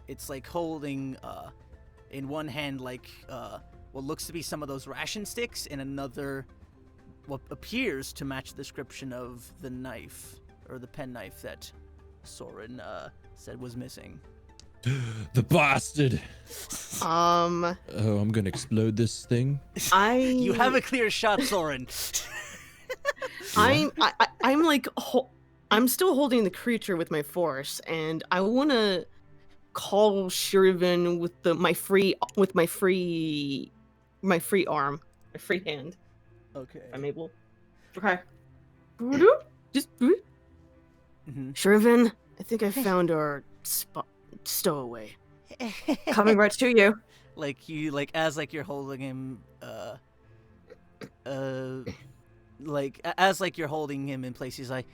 it's like holding in one hand like what looks to be some of those ration sticks, and another what appears to match the description of the knife or the penknife that Soren said was missing. The bastard. Um, Oh, I'm gonna explode this thing. You have a clear shot, Soren. I'm like I'm still holding the creature with my force, and I want to call Shir'iven with my free arm, my free hand. Okay. If I'm able. Okay. Just Mhm. Shir'iven, I think I found our stowaway. Coming right to you. Like you, like as like you're holding him, like as like you're holding him in place, he's like,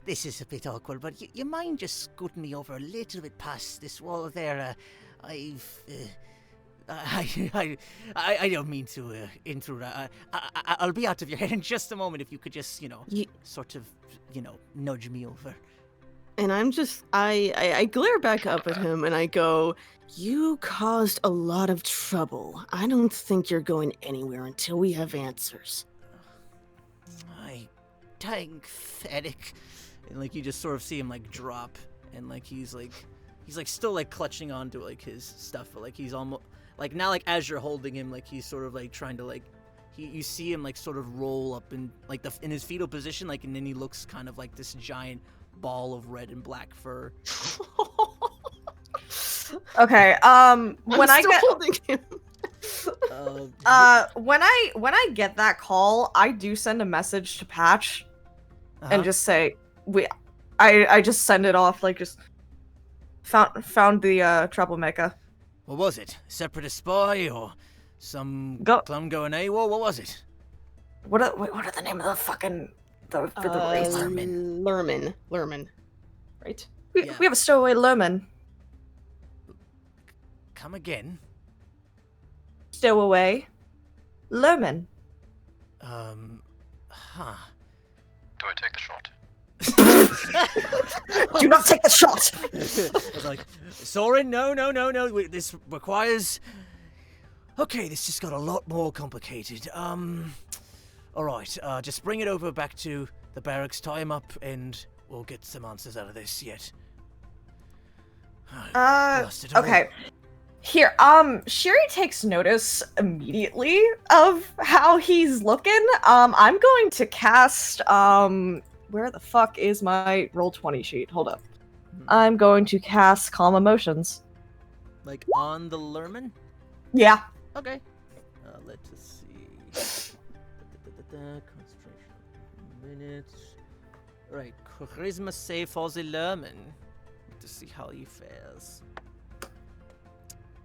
This is a bit awkward, but you mind just scooting me over a little bit past this wall there? I don't mean to intrude. I'll be out of your head in just a moment if you could just, sort of, nudge me over. And I'm just, I glare back up at him and I go, you caused a lot of trouble. I don't think you're going anywhere until we have answers. Pathetic. and like you just sort of see him like drop, and like he's like still like clutching onto like his stuff, but like he's almost like now like as you're holding him, like he's sort of like trying to like you see him like sort of roll up in like in his fetal position, like, and then he looks kind of like this giant ball of red and black fur. Okay. When I still get holding him. when I get that call, I do send a message to Patch and just say I just send it off, like just found the troublemaker. What was it? Separatist spy or some Go- clone going AWOL? What was it? What are the name of the fucking the race? Lurman. Right? We have a stowaway Lerman. Come again? Stowaway Lerman. Huh. Do I take the shot? Do not take the shot. I was like, Soren, no. This requires. Okay, this just got a lot more complicated. All right. Just bring it over back to the barracks, tie him up, and we'll get some answers out of this yet. Lost it all. Okay. Here, Shiri takes notice immediately of how he's looking. I'm going to cast, Where the fuck is my roll 20 sheet? Hold up. I'm going to cast Calm Emotions. Like on the Lerman? Yeah. Okay. Let's see. Concentration. Minutes. Right. Charisma save for the Lerman. To see how he fares.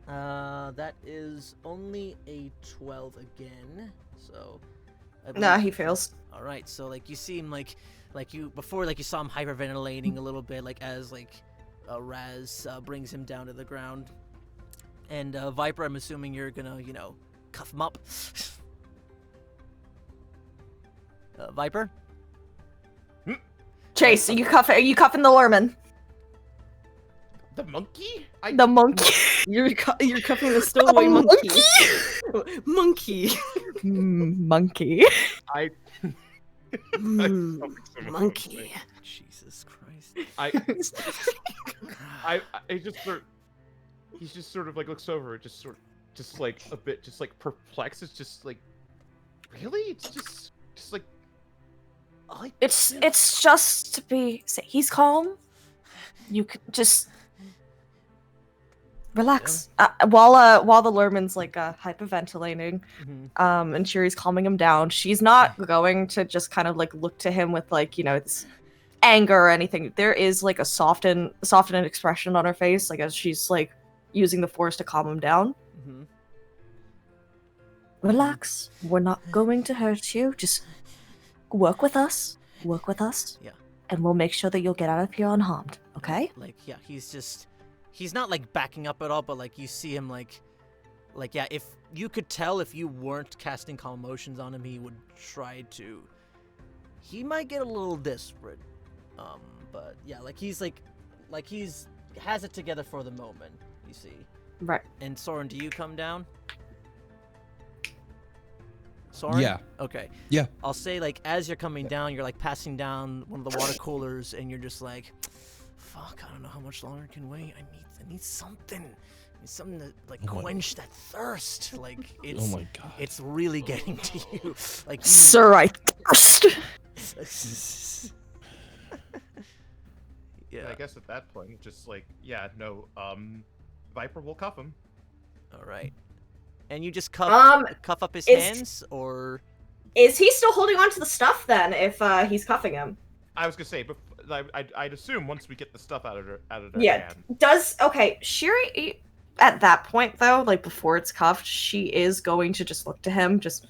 That is only a 12 again. So. Nah, he fails. All right. So like you see him like you before you saw him hyperventilating a little bit like as Raz brings him down to the ground. And Viper, I'm assuming you're gonna cuff him up. Viper. Chase, are you cuffing the Lerman? The monkey? The monkey. You're cuffing the stowaway monkey. Monkey. Monkey. I Monkey. Jesus Christ. He's just sort of like looks over, just like a bit, just like perplexed. It's just like, really? It's just like, It's just to be. He's calm. You could just relax. While the Lerman's like hyperventilating, and Shiri's calming him down. She's not going to just kind of like look to him with like this anger or anything. There is like a softened expression on her face, like as she's like using the force to calm him down. Relax. We're not going to hurt you. Just work with us. Yeah. And we'll make sure that you'll get out of here unharmed. Okay? He's not like backing up at all, but like you see him like if you could tell if you weren't casting calm emotions on him, he would try to. He might get a little desperate. But yeah, he's has it together for the moment, you see. Right. And Soren, do you come down? Soren? Yeah. Okay. Yeah. I'll say as you're coming down, you're passing down one of the water coolers, and you're just like, fuck, I don't know how much longer I can wait. I need something. I need something to quench that thirst. It's Oh my god. it's really getting to you. Sir, I thirst. Yeah. I guess at that point, just Viper will cuff him. All right. And you just cuff up his hands, or Is he still holding on to the stuff then? If he's cuffing him. I was gonna say, but I'd assume once we get the stuff out of their Yeah. hand. Shiri at that point though, before it's cuffed, she is going to just look to him, just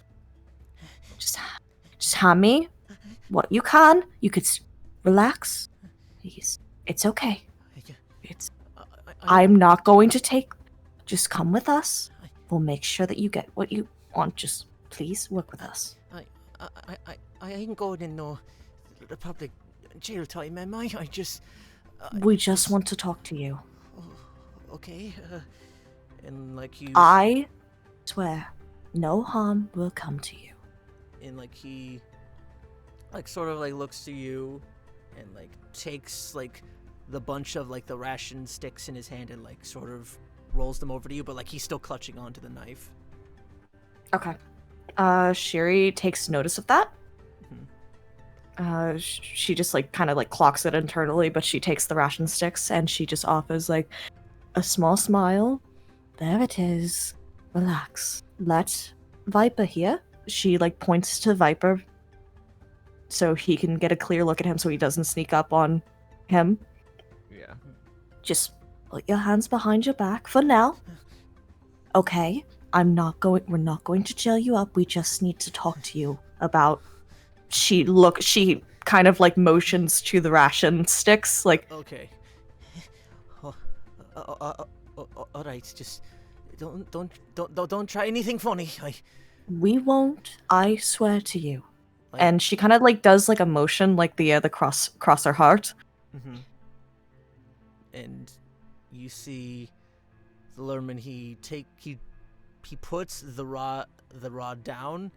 hand me what you can. You could relax, please. It's okay. I'm not going to take. Just come with us. We'll make sure that you get what you want. Just please work with us. I ain't going in no public jail time, am I? We just want to talk to you. Okay. And you. I swear, no harm will come to you. And he sort of looks to you and takes the bunch of the ration sticks in his hand and sort of rolls them over to you, but he's still clutching onto the knife. Okay. Shiri takes notice of that. She just kind of clocks it internally, but she takes the ration sticks and she just offers a small smile. There it is. Relax. Let Viper here. She points to Viper so he can get a clear look at him so he doesn't sneak up on him. Yeah. Just put your hands behind your back for now. Okay? We're not going to jail you up. We just need to talk to you about. She kind of motions to the ration sticks, Okay. All right. Just don't try anything funny. We won't. I swear to you. And she kind of does a motion the cross her heart. Mm-hmm. And you see the Lerman. He puts the rod down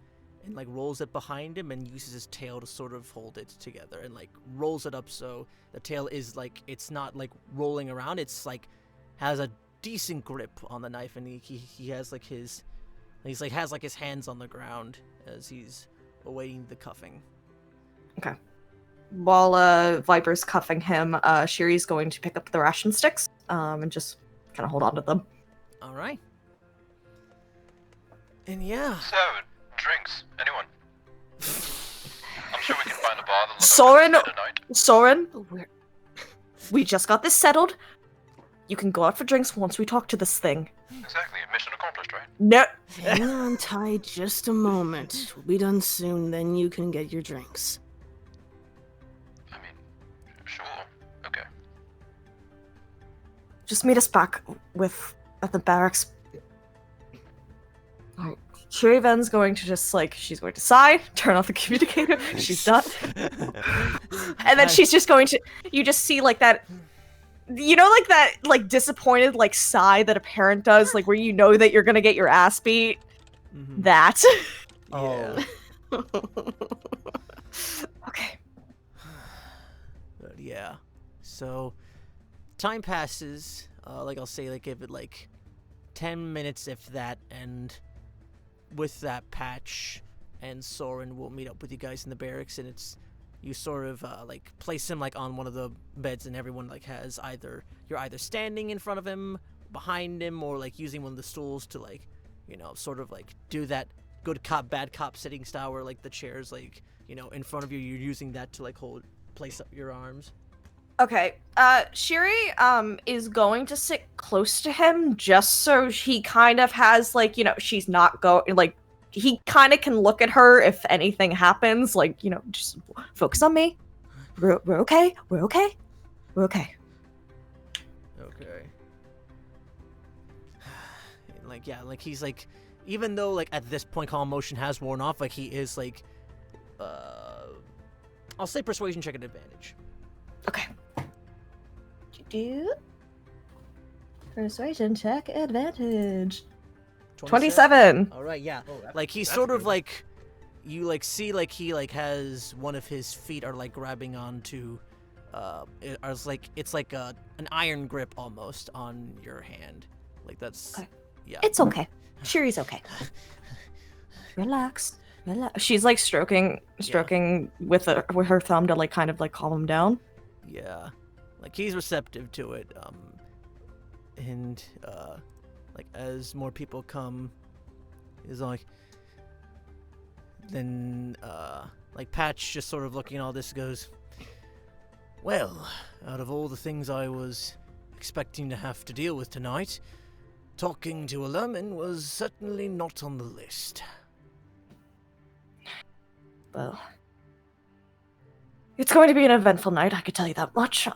and rolls it behind him and uses his tail to sort of hold it together and rolls it up so the tail is it's not rolling around. It's has a decent grip on the knife, and he has has his hands on the ground as he's awaiting the cuffing. Okay. while Viper's cuffing him, Shiri's going to pick up the ration sticks and just kind of hold on to them. All right. And yeah. So, drinks. Anyone? I'm sure we can find a bar that looks Soren, like tonight. Soren, we just got this settled. You can go out for drinks once we talk to this thing. Exactly. Mission accomplished, right? No. Hang on tight just a moment. We'll be done soon, then you can get your drinks. I mean, sure. Okay. Just meet us back at the barracks. Alright. Shir'iven's going to just she's going to sigh, turn off the communicator. She's done. And then she's just going to, you just see that, that disappointed sigh that a parent does, where you know that you're gonna get your ass beat. Mhm. That. Yeah. Okay. But yeah. So time passes. I'll say give it 10 minutes if that, and with that, Patch and Soren will meet up with you guys in the barracks, and it's you sort of place him on one of the beds, and everyone has you're either standing in front of him, behind him, or using one of the stools to sort of do that good cop bad cop sitting style where the chairs in front of you, you're using that to place up your arms. Okay. Shiri is going to sit close to him just so he kind of has she's not going he kind of can look at her if anything happens, just focus on me. We're okay. We're okay. We're okay. Okay. He's even though at this point calm motion has worn off, he is I'll say persuasion check at advantage. Okay. Persuasion check advantage. 27. All right, yeah. He's that's sort of good. you see he has one of his feet are grabbing onto it's an iron grip almost on your hand. That's Okay. yeah. It's okay. Shiri's okay. Relax. She's stroking with her thumb to kind of calm him down. Yeah. He's receptive to it. And as more people come, is then Patch just sort of looking at all this goes, well, out of all the things I was expecting to have to deal with tonight, talking to a Lerman was certainly not on the list. Well, it's going to be an eventful night, I could tell you that much.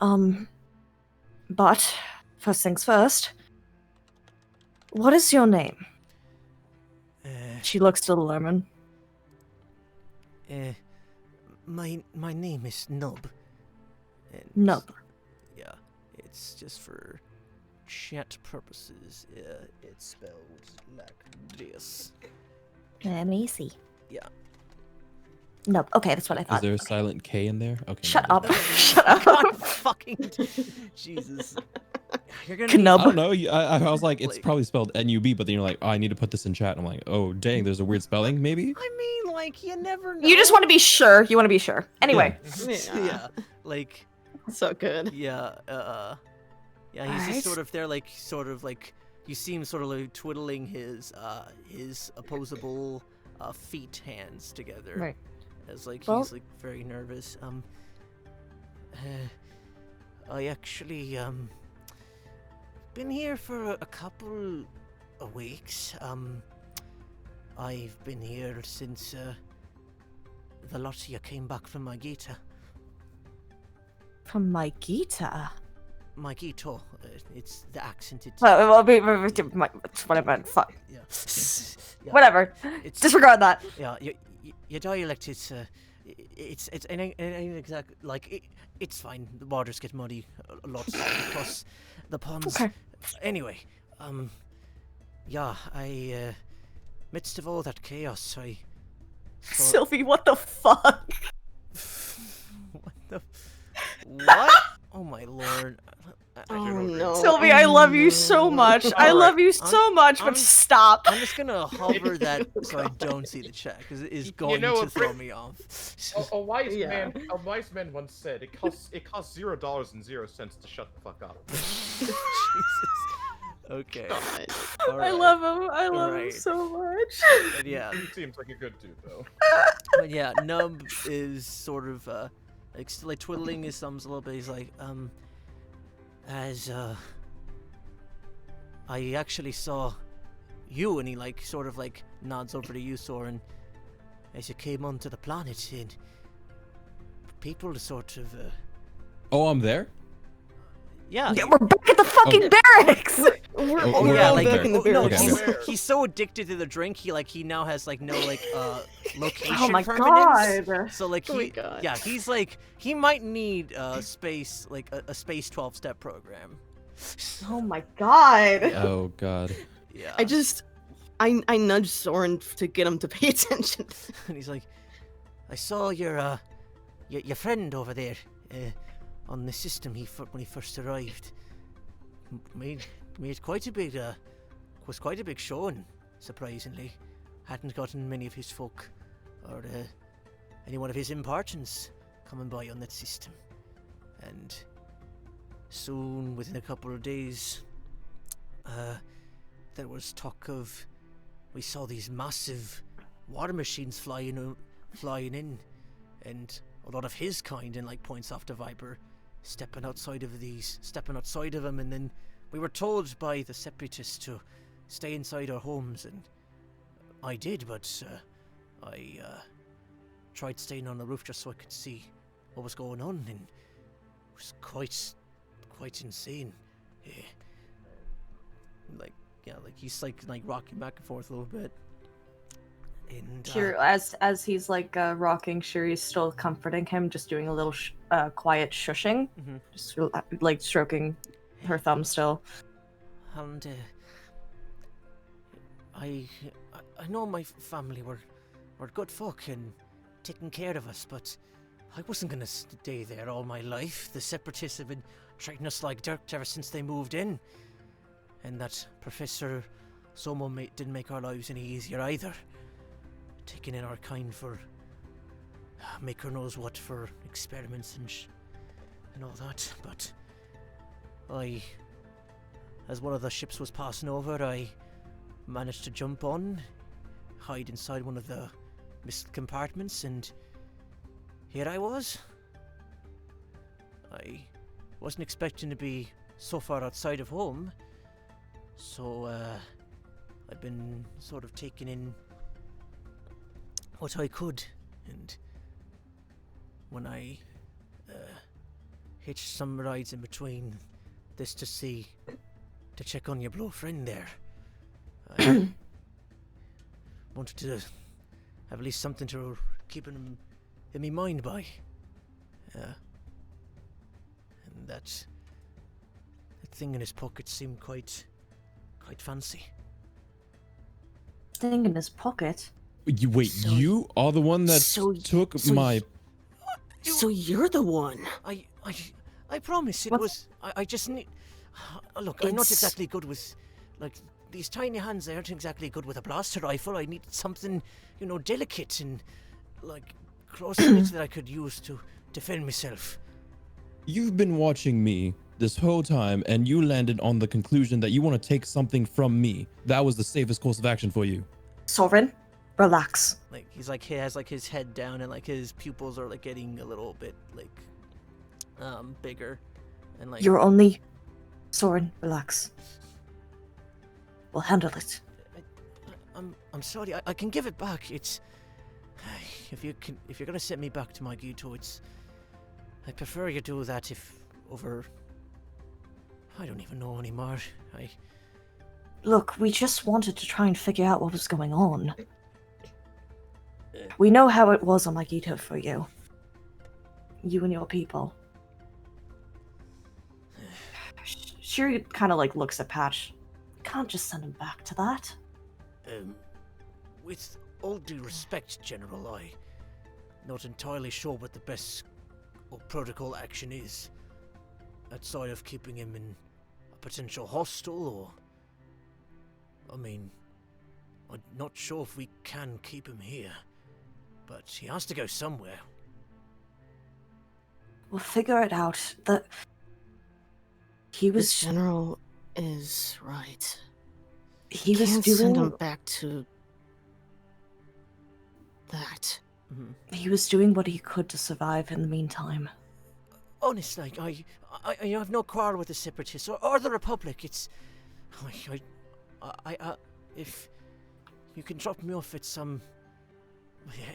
But first things first. What is your name? She looks to the Lerman. My name is Nub. And Nub. Yeah, it's just for chat purposes. It's spelled like this. Let me see. Yeah. Nub. Okay, that's what I Is thought. there a silent K in there? Okay. Shut no, up. there's Shut up. God fucking Jesus. You're gonna Knub. not. I don't know. I was like, it's Like- probably spelled N-U-B, but then you're like, oh, I need to put this in chat. I'm like, oh, dang, there's a weird spelling, maybe? I mean, you never know. You just want to be sure. You want to be sure. Anyway. Yeah. So good. Yeah, yeah, he's Alright. just sort of there, you see him sort of twiddling his opposable feet hands together. Right. As Well- he's very nervous. I actually been here for a couple of weeks. I've been here since the lot of you came back from Magita. From my guitar. Magito, it's the accent. It's Well, what I meant. Fuck. yeah. Yeah, Whatever. It's Disregard that. yeah. Your dialect is it's it ain't exact it's fine. The waters get muddy a lot because the ponds. Okay. Anyway, yeah. I midst of all that chaos, I thought- Sylvie, what the fuck? what the what? Oh my lord! Oh no. Sylvie, I love you so much. I Alright, love you so much, I'm- but stop. I'm just gonna hover that so I don't see the chat because it is You going know, to a throw brick- me off. A wise Yeah. man once said it costs $0.00 to shut the fuck up. Jesus. Okay. God. I Alright. love him. I love him Right. so much. But yeah, He seems like a good dude though. but yeah, Nub is sort of like still like twiddling his thumbs a little bit. He's like, as I actually saw you, and he like sort of like nods over to you, Soren, as you came onto the planet, and people sort of Oh, I'm there. yeah. Yeah, we're back at the fucking barracks. We're Oh, we're yeah, all like back in the okay, no, barracks. okay. he's so addicted to the drink. He now has like no like location Oh my permanence. god. So like Oh my he God. yeah he's like he might need space like a space 12-step program. Oh my god. Oh God. Yeah. I nudged Soren to get him to pay attention. And he's like, I saw your friend over there on the system when he first arrived. Made quite a big was quite a big showing, surprisingly. Hadn't gotten many of his folk or any one of his impartians coming by on that system. And soon, within a couple of days, there was talk of we saw these massive water machines flying in, and a lot of his kind, and like points off to Viper, stepping outside of him, and then we were told by the separatists to stay inside our homes, and I did, but I tried staying on the roof just so I could see what was going on, and it was quite insane. Yeah. Like he's like rocking back and forth a little bit. And As he's like rocking, Shuri's still comforting him, just doing a little quiet shushing, Mhm. just like stroking her thumb still. And I know my family were good folk and taking care of us, but I wasn't gonna stay there all my life. The separatists have been treating us like dirt ever since they moved in, and that Professor Somo didn't make our lives any easier either. Taking in our kind for maker knows what for experiments and all that, but as one of the ships was passing over, I managed to jump on, hide inside one of the missile compartments, and here I was. I wasn't expecting to be so far outside of home, so I've been sort of taking in what I could, and when I hitched some rides in between this to check on your blow friend there, I wanted to have at least something to keep him in my mind by. And that thing in his pocket seemed quite fancy. Thing in his pocket. Wait, So- you are the one that so- took so my. So you're the one. I promise it What's- was. I just need. Look, I'm not It's- exactly good with, like, these tiny hands. They aren't exactly good with a blaster rifle. I need something, delicate and like close enough that I could use to defend myself. You've been watching me this whole time, and you landed on the conclusion that you want to take something from me. That was the safest course of action for you. Soren, relax. Like he has like his head down and like his pupils are like getting a little bit like bigger, and like You're only Soren, relax. We'll handle it. I'm sorry. I can give it back. It's if you're gonna send me back to my Couto, I prefer you do that I don't even know anymore. Look, we just wanted to try and figure out what was going on. We know how it was on Magito for you. You and your people. Shuri kind of like looks at Patch. Can't just send him back to that. With all due respect, General, I'm not entirely sure what the best protocol action is. outside of keeping him in a potential hostel, or... I mean, I'm not sure if we can keep him here, but he has to go somewhere. We'll figure it out. He The was general is right. he was Can't send him doing back to that. he was doing what he could to survive in the meantime. Honestly, I have no quarrel with the Separatists or the Republic. It's... if you can drop me off at some...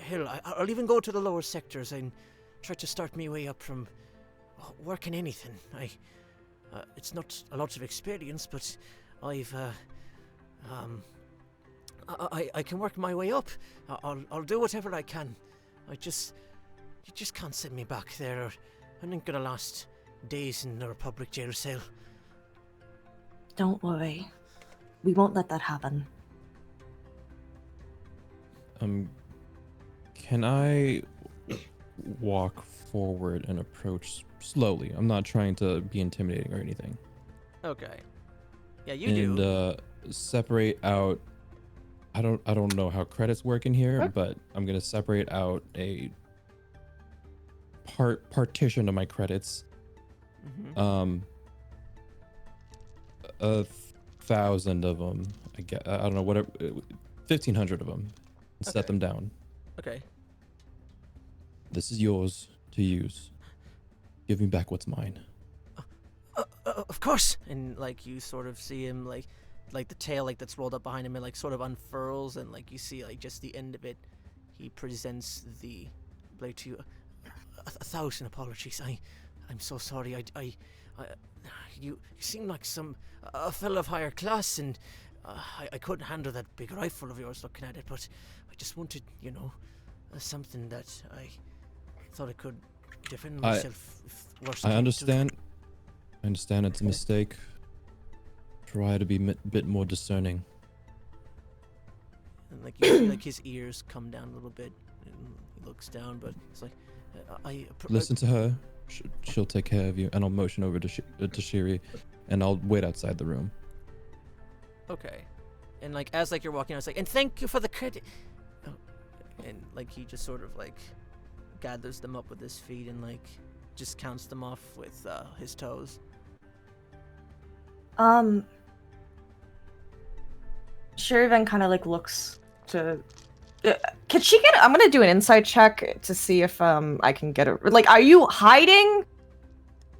Hell, I'll even go to the lower sectors and try to start my way up from working anything. It's not a lot of experience, but I can work my way up. I'll do whatever I can. You just can't send me back there, or I ain't gonna last days in the Republic jail cell. Don't worry. We won't let that happen. Can I walk forward and approach slowly? I'm not trying to be intimidating or anything. Okay. Yeah, you do. And separate out. I don't know how credits work in here, but I'm gonna separate out a partition of my credits. 1,000 of them. I don't know, whatever. 1,500 of them. And set them down. Okay. This is yours to use. Give me back what's mine. Of course. And like you sort of see him like the tail like that's rolled up behind him and like sort of unfurls, and like you see like just the end of it. He presents the blade to you. 1,000 apologies. I'm so sorry. You seem like a fellow of higher class, and I couldn't handle that big rifle of yours looking at it, but I just wanted, something that I thought I could defend myself if worse. I understand. I understand it's a mistake. Try to be a bit more discerning. And like you see, like his ears come down a little bit, and he looks down, but it's like, Listen to her. She'll take care of you, and I'll motion over to Shiri, and I'll wait outside the room. Okay. And like as like you're walking, I was like, and thank you for the credit. Oh. And like he just sort of like gathers them up with his feet and like just counts them off with his toes. Shir'iven kind of like looks to. Can she get? I'm gonna do an insight check to see if I can get a. Like, are you hiding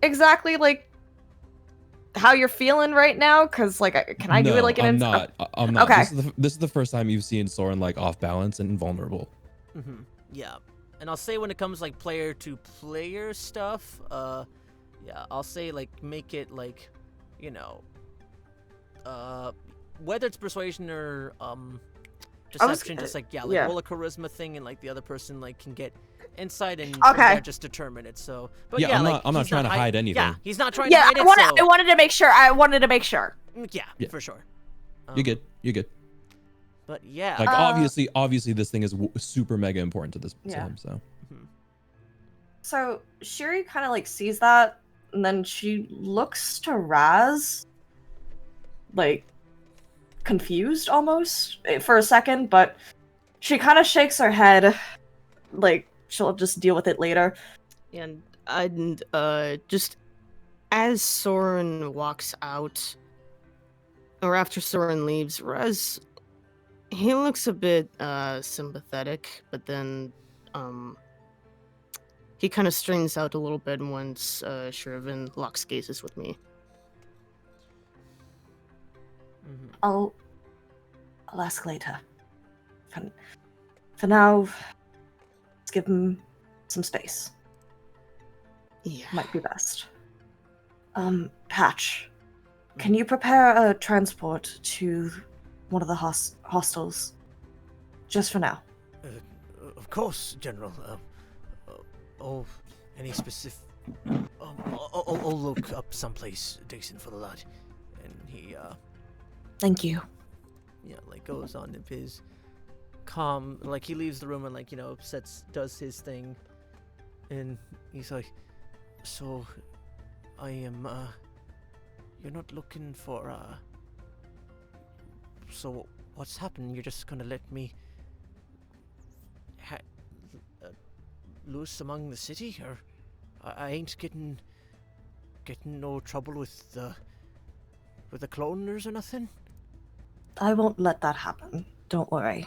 exactly like how you're feeling right now? Because like, can I do it like an insight? I'm not. Okay. This is the first time you've seen Soren like off balance and vulnerable. Yeah. And I'll say when it comes like player to player stuff, yeah, I'll say like make it like, whether it's persuasion or deception, just like roll a charisma thing, and like the other person like can get insight and from there just determine it. So, but yeah, I'm not trying to hide anything. Yeah, he's not trying to hide it. I wanted to make sure. Yeah, for sure. You're good. You're good. But yeah, like obviously, this thing is super mega important to him. So Shiri kind of like sees that, and then she looks to Raz, like confused almost for a second, but she kind of shakes her head, like she'll just deal with it later. And just as Soren walks out, or after Soren leaves, Raz, he looks a bit sympathetic, but then he kind of straightens out a little bit once Shir'iven locks gazes with me. I'll ask later. For now, let's give him some space. Yeah. Might be best. Patch, can you prepare a transport to one of the hostels? Just for now. Of course, General. Any specific... I'll look up someplace decent for the lad. And he, Thank you. Yeah, like, goes on in his calm... Like, he leaves the room and, like, does his thing. And he's like, so... I am, you're not looking for, so what's happened? You're just gonna let me loose among the city, or I ain't getting no trouble with the cloners or nothing? I won't let that happen. Don't worry.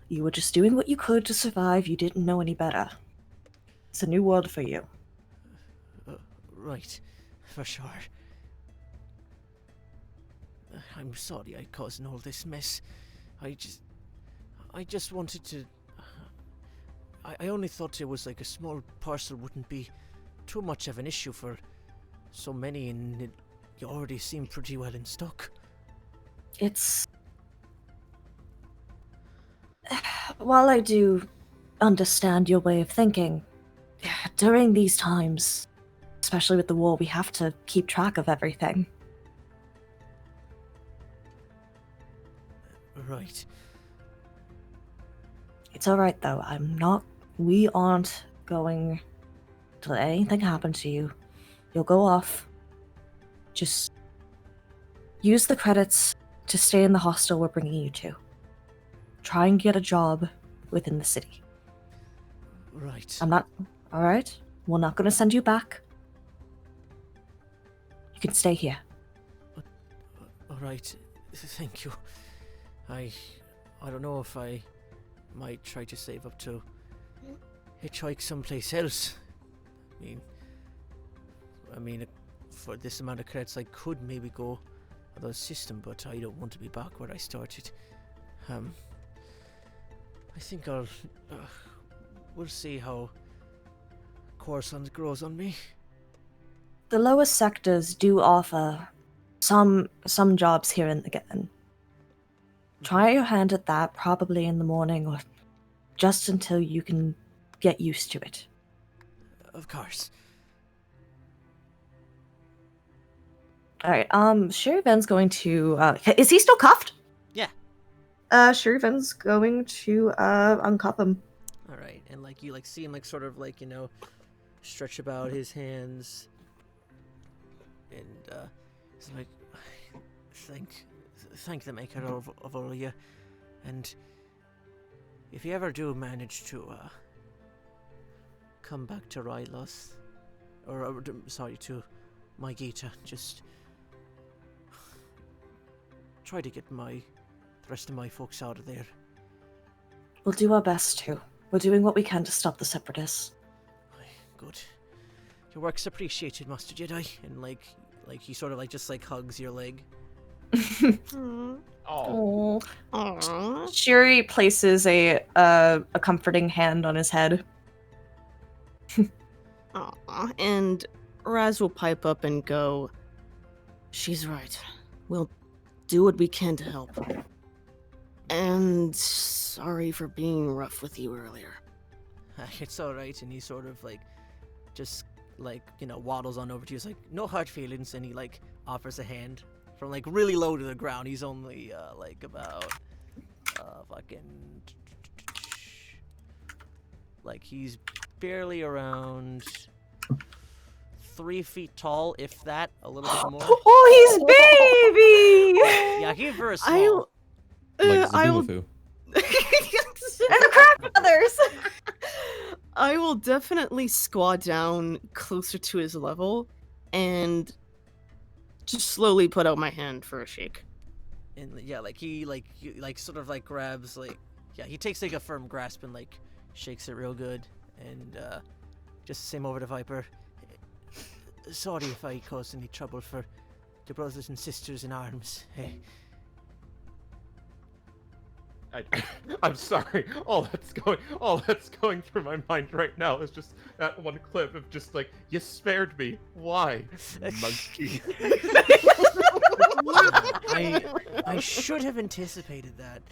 You were just doing what you could to survive. You didn't know any better. It's a new world for you. Right, for sure. I'm sorry I caused all this mess. I just wanted to... I only thought it was like a small parcel wouldn't be too much of an issue for so many, and you already seem pretty well in stock. It's... While I do understand your way of thinking, during these times, especially with the war, we have to keep track of everything. Right. It's alright though, we aren't going to let anything happen to you. You'll go off. Just use the credits to stay in the hostel we're bringing you to. Try and get a job within the city. Right. Alright? We're not gonna send you back. You can stay here. Alright. Thank you. I don't know if I might try to save up to hitchhike someplace else. I mean, for this amount of credits, I could maybe go other system, but I don't want to be back where I started. I think we'll see how Coruscant grows on me. The lower sectors do offer some jobs here and again. Try your hand at that, probably in the morning, or just until you can get used to it. Of course. Alright, Shir'iven's going to, is he still cuffed? Yeah. Shir'iven's going to, uncuff him. Alright, and like you see him sort of stretch about his hands, and he's like, thank the maker of all of you, and if you ever do manage to come back to Rylos, or to my Gita, just try to get the rest of my folks out of there. We'll do our best to. We're doing what we can to stop the Separatists. Good. Your work's appreciated, Master Jedi. And he sort of just hugs your leg. Oh. Shuri places a comforting hand on his head. Aw, and Raz will pipe up and go, "She's right. We'll do what we can to help. And sorry for being rough with you earlier." It's alright, and he sort of waddles on over to you. He's like, no hard feelings, and he offers a hand from really low to the ground. He's only about he's barely around 3 feet tall, if that, a little bit more. Oh, he's baby! Yeah, he's very small. Like I will. Zabumafu. And the Crack Brothers! I will definitely squat down closer to his level and just slowly put out my hand for a shake. And yeah, he sort of grabs he takes a firm grasp and shakes it real good, and just the same over to Viper. Sorry if I caused any trouble for your brothers and sisters in arms. Hey. I'm sorry. All that's going through my mind right now is just that one clip of just you spared me. Why, monkey? I should have anticipated that.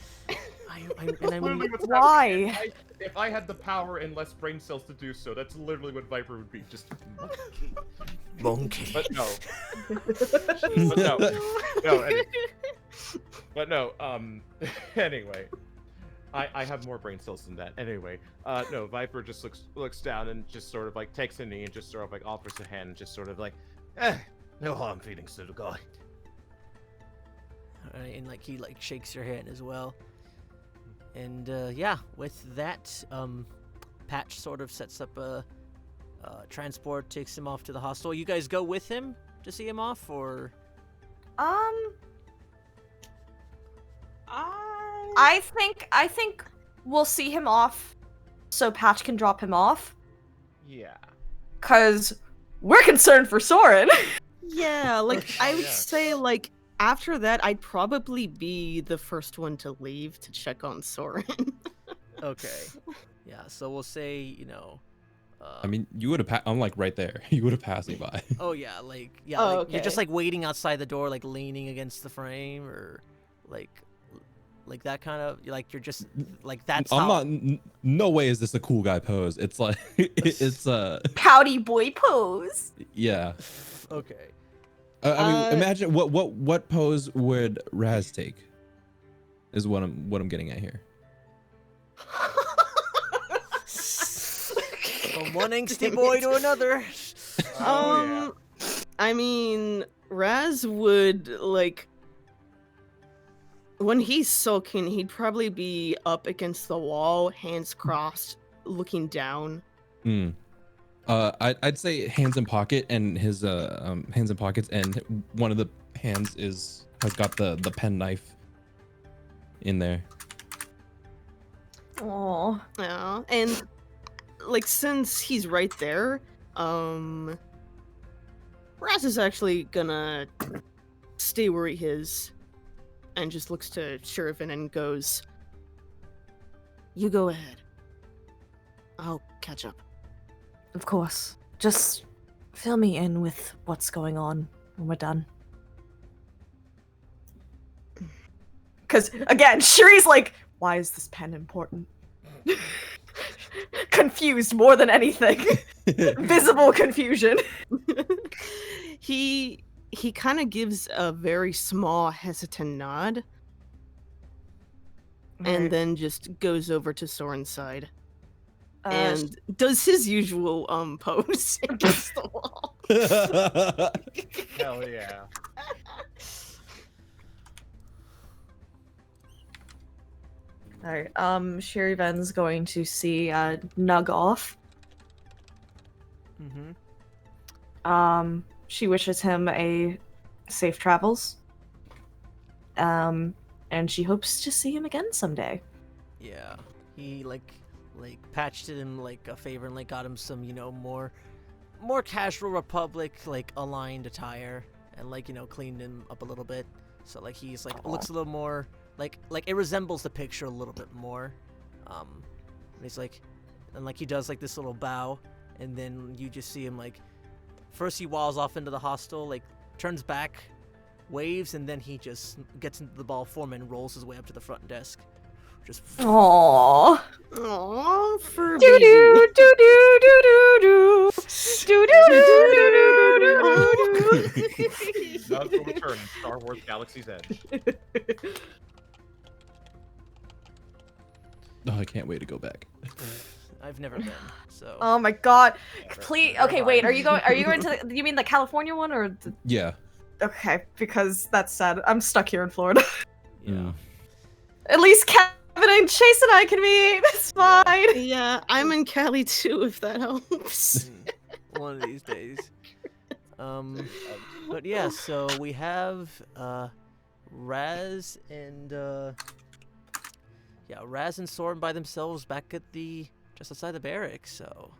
Literally what's Why? happening. If I had the power and less brain cells to do so, that's literally what Viper would be. Just Monkey. But no. Anyway. I have more brain cells than that. Anyway, no, Viper just looks down and just sort of takes a knee and just sort of offers a hand and just sort of No harm feelings, little guy. Alright, and like he like shakes your hand as well. And yeah, with that, Patch sort of sets up a transport, takes him off to the hostel. You guys go with him to see him off, or? I think we'll see him off so Patch can drop him off. Yeah. Cause we're concerned for Soren. Yeah, like I would Yeah. say like after that I'd probably be the first one to leave to check on Soren. Okay. Yeah, so we'll say, I mean, you would have. I'm like right there. You would have passed me by. oh yeah, like Oh, like, you're just okay. like waiting outside the door, like leaning against the frame, or like that kind of like you're just like that's I'm how. not. No way is this a cool guy pose. It's like it's Pouty boy pose. yeah. Okay. I mean, imagine what pose would Raz take? Is what I'm getting at here. From one angsty boy to another. Oh, I mean, Raz would like when he's sulking, he'd probably be up against the wall, hands crossed, looking down. Hmm. I'd say hands in pocket, and his hands in pockets, and one of the hands has got the pen knife in there. Aww. Yeah, and like since he's right there, Raz is actually gonna stay where he is, and just looks to Shir'iven and goes, "You go ahead. I'll catch up." Of course. Just fill me in with what's going on when we're done. Because, again, Shuri's like, why is this pen important? Confused more than anything. Visible confusion. He kind of gives a very small, hesitant nod, and then just goes over to Soren's side and does his usual pose against the wall. Hell yeah. Alright, Shir'iven's going to see Nug off. Mm-hmm. She wishes him a safe travels. And she hopes to see him again someday. Yeah. He like patched him like a favor and like got him some, more casual Republic like aligned attire, and like, cleaned him up a little bit. So like he's like looks a little more like it resembles the picture a little bit more. And he's like, and like he does like this little bow, and then you just see him like first he walls off into the hostel, like turns back, waves, and then he just gets into the ball form and rolls his way up to the front desk. Just Aww. Aww, for Do baby. do do do do do do do do do do do. None will return in Star Wars Galaxy's Edge. Oh, I can't wait to go back. I've never been, so Oh my god. Yeah, Please. never Okay, wait. mind. Are you going to you mean the California one or the... Yeah. Okay, because that's sad. I'm stuck here in Florida. yeah. At least Kevin and Chase and I can meet. It's fine. Yeah, I'm in Cali too, if that helps. One of these days. But yeah, so we have Raz and Raz and Soren by themselves back at just outside the barracks. So,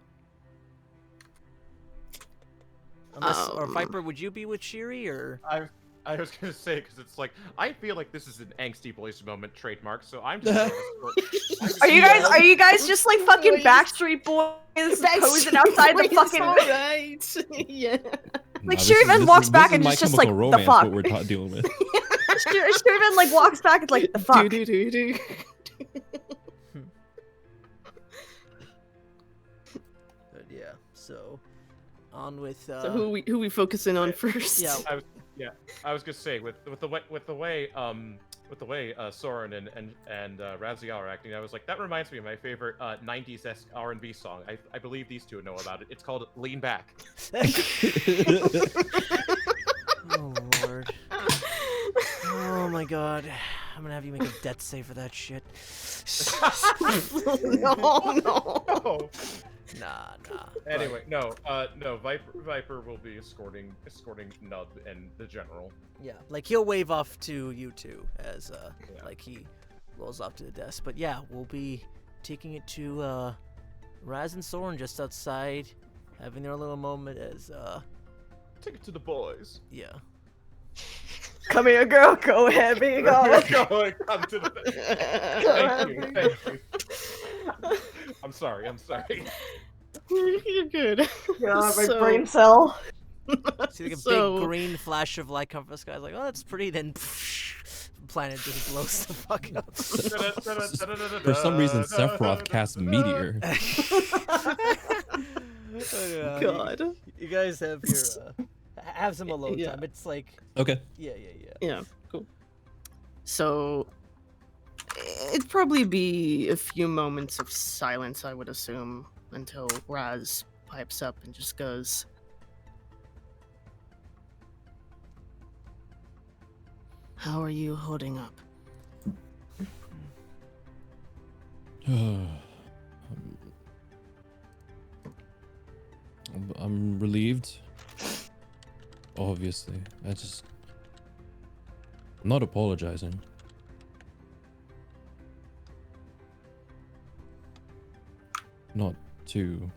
unless or Viper, would you be with Shiri or? I was gonna say, because it's like I feel like this is an angsty boys moment trademark, so I'm just Are you guys just like fucking Backstreet Boys posing outside the fucking Alright. Yeah. Like, Nah, Shir'iven walks back and My is just like, Chemical the Romance, fuck? what we're dealing with. Shir'iven like walks back and is like, the fuck? Do-do-do-do. But yeah, so on with. So who we focusing on first? Yeah. I was gonna say with the way with the way Soren and Raziel are acting, I was like, that reminds me of my favorite 90s R&B song. I believe these two know about it. It's called "Lean Back." Oh lord. Oh my god. I'm gonna have you make a death save for that shit. No. Nah. Anyway, no. Viper will be escorting Nub and the general. Yeah, like he'll wave off to you two as Yeah. like he rolls off to the desk. But yeah, we'll be taking it to Raz and Soren just outside, having their little moment as Take it to the boys. yeah. Come here, girl. Go ahead, be gone. Come to the. Thank you. I'm sorry. You're good. God, my So- brain cell. See like a So- big green flash of light come from the sky. Like, oh, that's pretty. Then planet just blows the fuck up. For some reason, Sephiroth casts Meteor. God. You guys have your have some alone Yeah. time. It's like Okay. yeah. Yeah, cool. So, it'd probably be a few moments of silence, I would assume, until Raz pipes up and just goes, "How are you holding up?" I'm relieved. Obviously. I'm not apologizing. Not to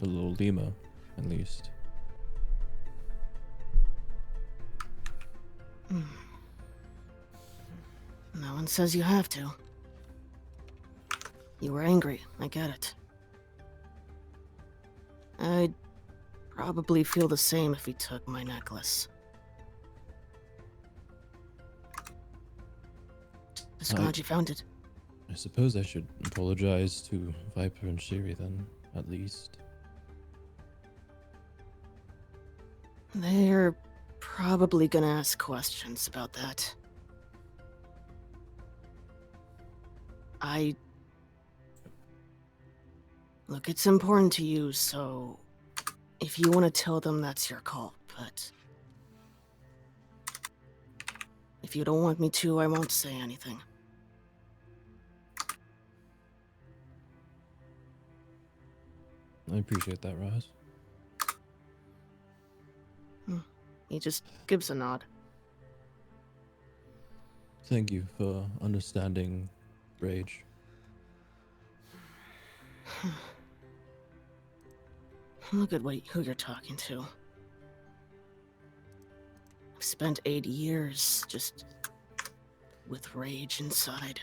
the little Lima, at least. No one says you have to. You were angry, I get it. I'd probably feel the same if he took my necklace. Just glad you found it. I suppose I should apologize to Viper and Shir'iven, at least. They're probably gonna ask questions about that. Look, it's important to you, so if you want to tell them, that's your call, but if you don't want me to, I won't say anything. I appreciate that, Raz. He just gives a nod. Thank you for understanding Rage. Look at who you're talking to. I've spent 8 years just with rage inside.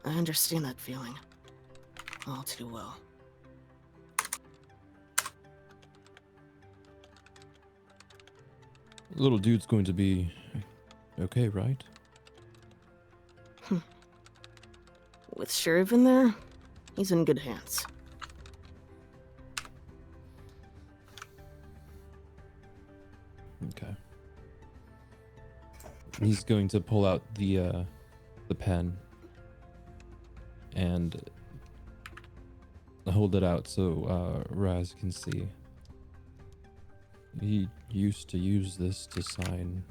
I understand that feeling all too well. Little dude's going to be okay, right? With Shir'iven there, he's in good hands. Okay. He's going to pull out the pen and hold it out so Raz can see. He used to use this to sign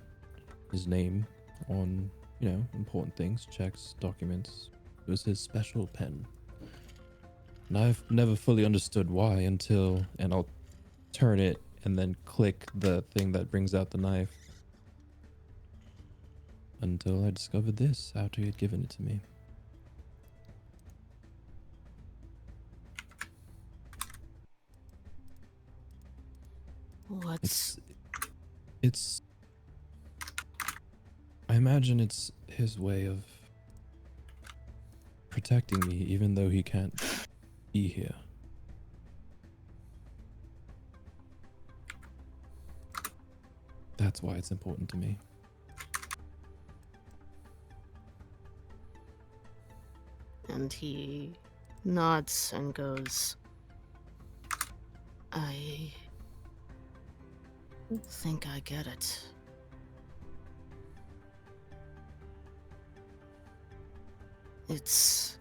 his name on, important things, checks, documents. It was his special pen. And I've never fully understood why and I'll turn it and then click the thing that brings out the knife. Until I discovered this after he had given it to me. It's I imagine it's his way of protecting me even though he can't be here. That's why it's important to me. And he nods and goes, think I get it. It's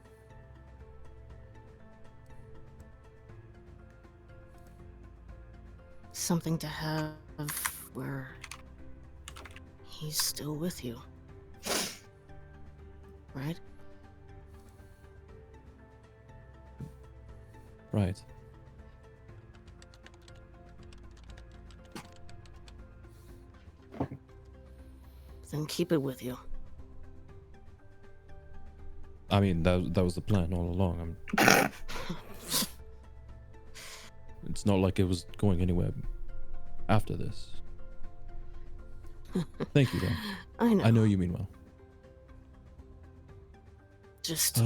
something to have where he's still with you. Right? Right. Then keep it with you. I mean, that was the plan all along. It's not like it was going anywhere after this. Thank you, though. I know. I know you mean well. Just,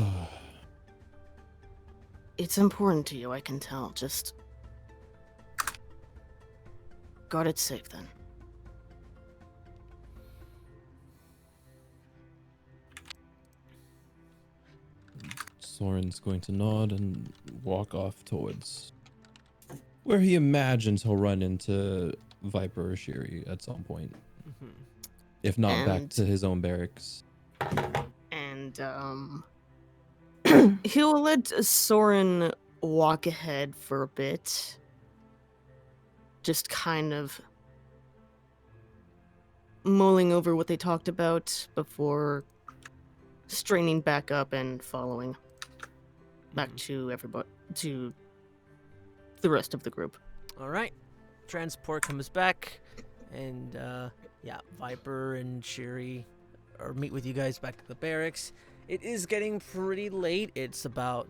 it's important to you, I can tell. Just guard it safe, then. Soren's going to nod and walk off towards where he imagines he'll run into Viper or Shiri at some point. Mhm. If not back And- to his own barracks. And, he'll let Soren walk ahead for a bit. Just kind of mulling over what they talked about before straining back up and following back to everybody, to the rest of the group. All right. Transport comes back, and yeah, Viper and Shiri meet with you guys back at the barracks. It is getting pretty late. It's about,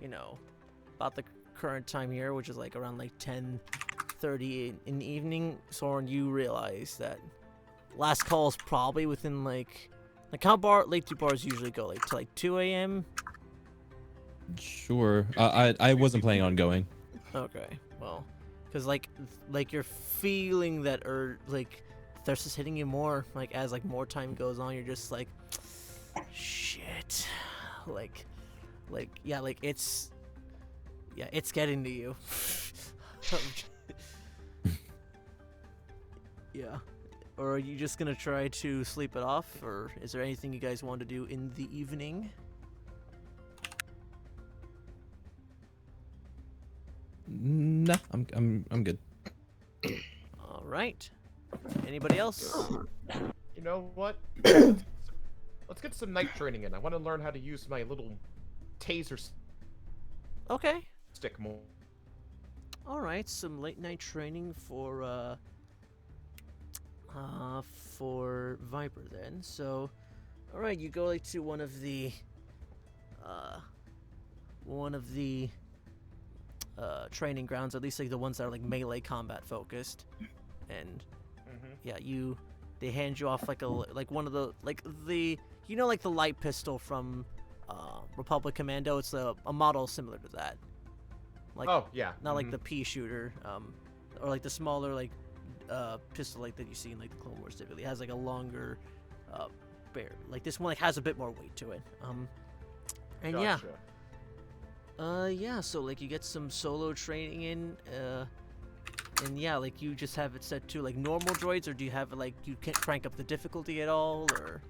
about the current time here, which is like around like 10:30 in the evening. Soren, you realize that last call is probably within like how late do bars usually go? Like to like 2 a.m. Sure. I wasn't planning on going. Okay, well, because like you're feeling that like thirst is hitting you more. Like as like more time goes on, you're just like, shit, like it's getting to you. Yeah. Or are you just gonna try to sleep it off, or is there anything you guys want to do in the evening? Nah, I'm good. All right. Anybody else? You know what? Let's get some night training in. I want to learn how to use my little taser Okay. stick more. All right. Some late night training for Viper then. So, all right, you go like to one of the training grounds, at least like the ones that are like melee combat focused, and yeah, they hand you off like one of the like the light pistol from Republic Commando. It's a model similar to that. Like, Oh yeah. not like the pea shooter, or like the smaller like pistol like that you see in like the Clone Wars. Typically, it has like a longer bear. Like this one like has a bit more weight to it. And Gotcha. yeah, so like you get some solo training in, and yeah, like you just have it set to like normal droids, or do you have it like you can't crank up the difficulty at all, or?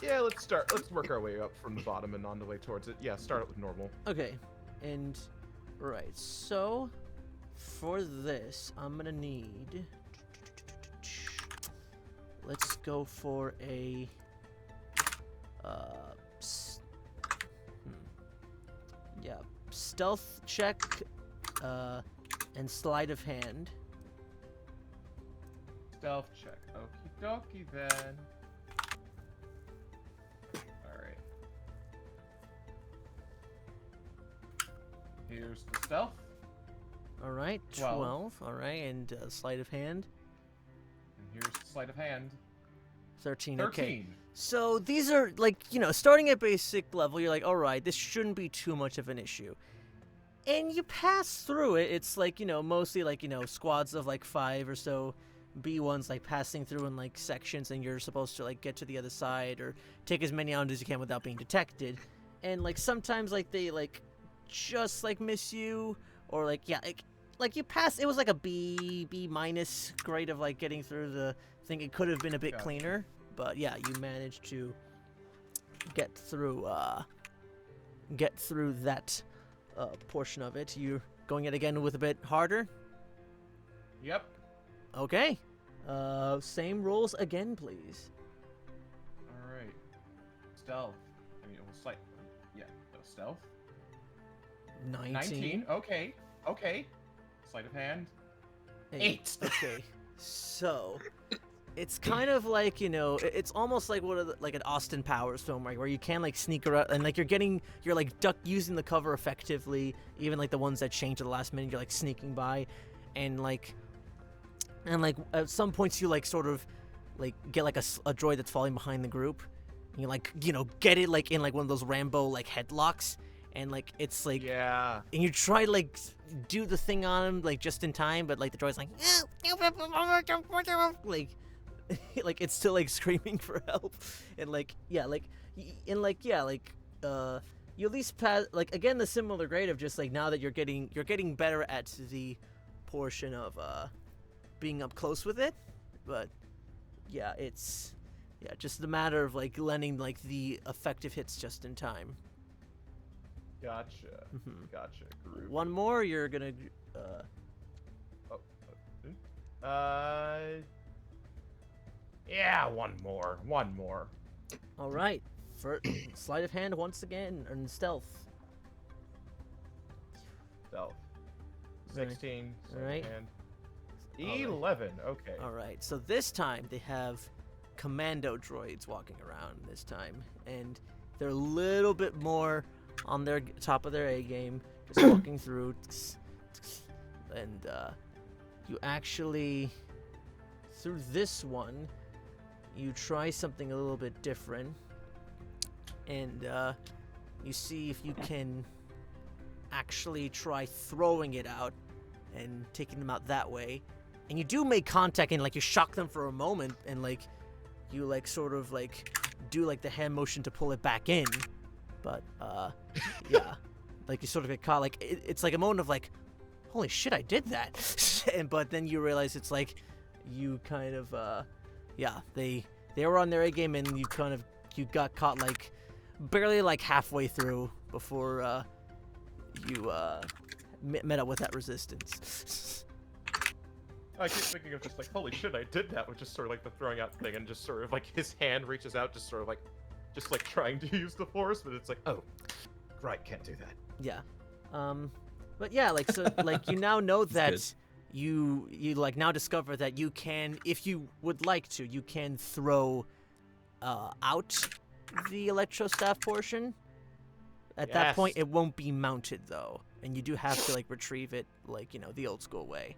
Yeah, let's work our way up from the bottom and on the way towards it. Yeah, start it with normal. Okay, and right, so for this, I'm gonna need. Let's go for a. Yeah, stealth check, and sleight of hand. Stealth check. Okie dokie then. Alright. Here's the stealth. All right, 12. 12. All right, and sleight of hand. And here's the sleight of hand. 13. 13. Okay. So these are like, starting at basic level, you're like, all right, this shouldn't be too much of an issue. And you pass through it. It's like, mostly like, squads of like 5 or so B1s like passing through in like sections, and you're supposed to like get to the other side or take as many on as you can without being detected. And like sometimes like they like just like miss you, or like like you passed. It was like a B minus grade of like getting through the thing. It could have been a bit Gotcha. cleaner, but yeah, you managed to get through that portion of it. You're going it again with a bit harder. Yep. Okay. Same rules again, please. All right. Stealth. I mean, it was like, yeah, stealth. 19. Okay. Okay. Sleight of hand. 8. Okay. So, it's kind of like, you know, it's almost like like an Austin Powers film, right, where you can like sneak around and like you're like using the cover effectively, even like the ones that change at the last minute, you're like sneaking by, and like at some points you like sort of like get like a droid that's falling behind the group, and you like, you know, get it like in like one of those Rambo like headlocks, and like it's like, Yeah. and you try to like do the thing on him like just in time, but like the droid's like like like it's still like screaming for help, and like yeah, like and like yeah, like you at least pass, like again the similar grade of just like now that you're getting better at the portion of being up close with it, but yeah, it's just a matter of like landing like the effective hits just in time. Gotcha. Mhm. Gotcha. Groovy. One more, you're gonna Yeah, one more. all right, for sleight of hand once again, and stealth. Stealth. Alright. 16. Alright. And Alright. 11. Okay. All right, so this time they have commando droids walking around this time, and they're a little bit more on their top of their A game, just walking through, and you actually, through this one, you try something a little bit different, and you see if you can actually try throwing it out and taking them out that way. And you do make contact, and like you shock them for a moment, and like you like sort of like do like the hand motion to pull it back in, but yeah, like you sort of get caught. Like it's like a moment of like, holy shit, I did that, and but then you realize it's like you kind of yeah, they were on their A game, and you got caught like barely like halfway through before you met up with that resistance. I keep thinking of just like, holy shit, I did that, with just sort of like the throwing out thing, and just sort of like his hand reaches out, just sort of like, trying to use the force, but it's like, oh, right, can't do that. Yeah. But yeah, like, so like you now know that good. you like now discover that you can, if you would like to, you can throw out the electrostaff portion. At that Yes. point, it won't be mounted though, and you do have to like retrieve it, like, you know, the old school way.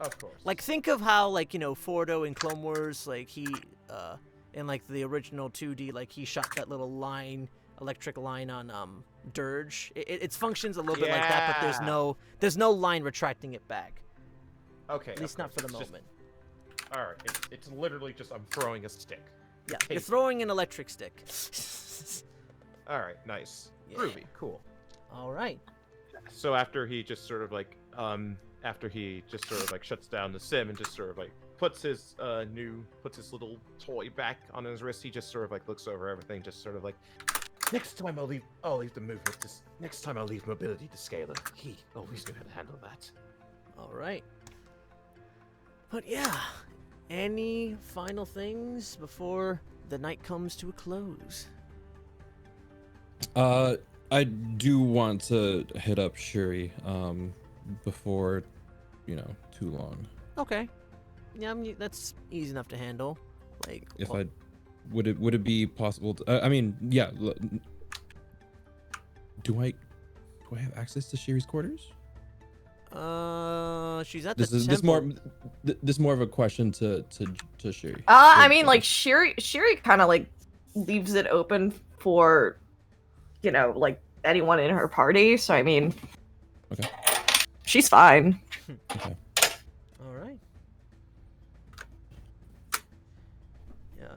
Of course. Like, think of how, like, you know, Fordo in Clone Wars, like, he, in, like, the original 2D, like, he shot that little line, electric line on, Dirge. It functions a little bit like that, but there's no line retracting it back. Okay. At least not for the it's just- moment. all right. It's literally just I'm throwing a stick. Yeah, you're Hey. throwing an electric stick. All right. Nice. Yeah. Groovy. Cool. All right. So after he just sort of like shuts down the sim and just sort of like puts his little toy back on his wrist, he just sort of like looks over everything, just sort of like, next time I'll leave the movement next time I'll leave mobility to Scalar. He always knew how to handle that. All right. But yeah, any final things before the night comes to a close? I do want to hit up Shuri before, you know, too long. Okay. Yeah, I mean, that's easy enough to handle. Like, If well, I would it be possible to, I mean, yeah, do I have access to Shuri's quarters? she's at the This temple. is more of a question to Shuri. I mean, like Shiri kind of like leaves it open for, you know, like anyone in her party. So I mean, Okay. she's fine. Okay. All right. Yeah,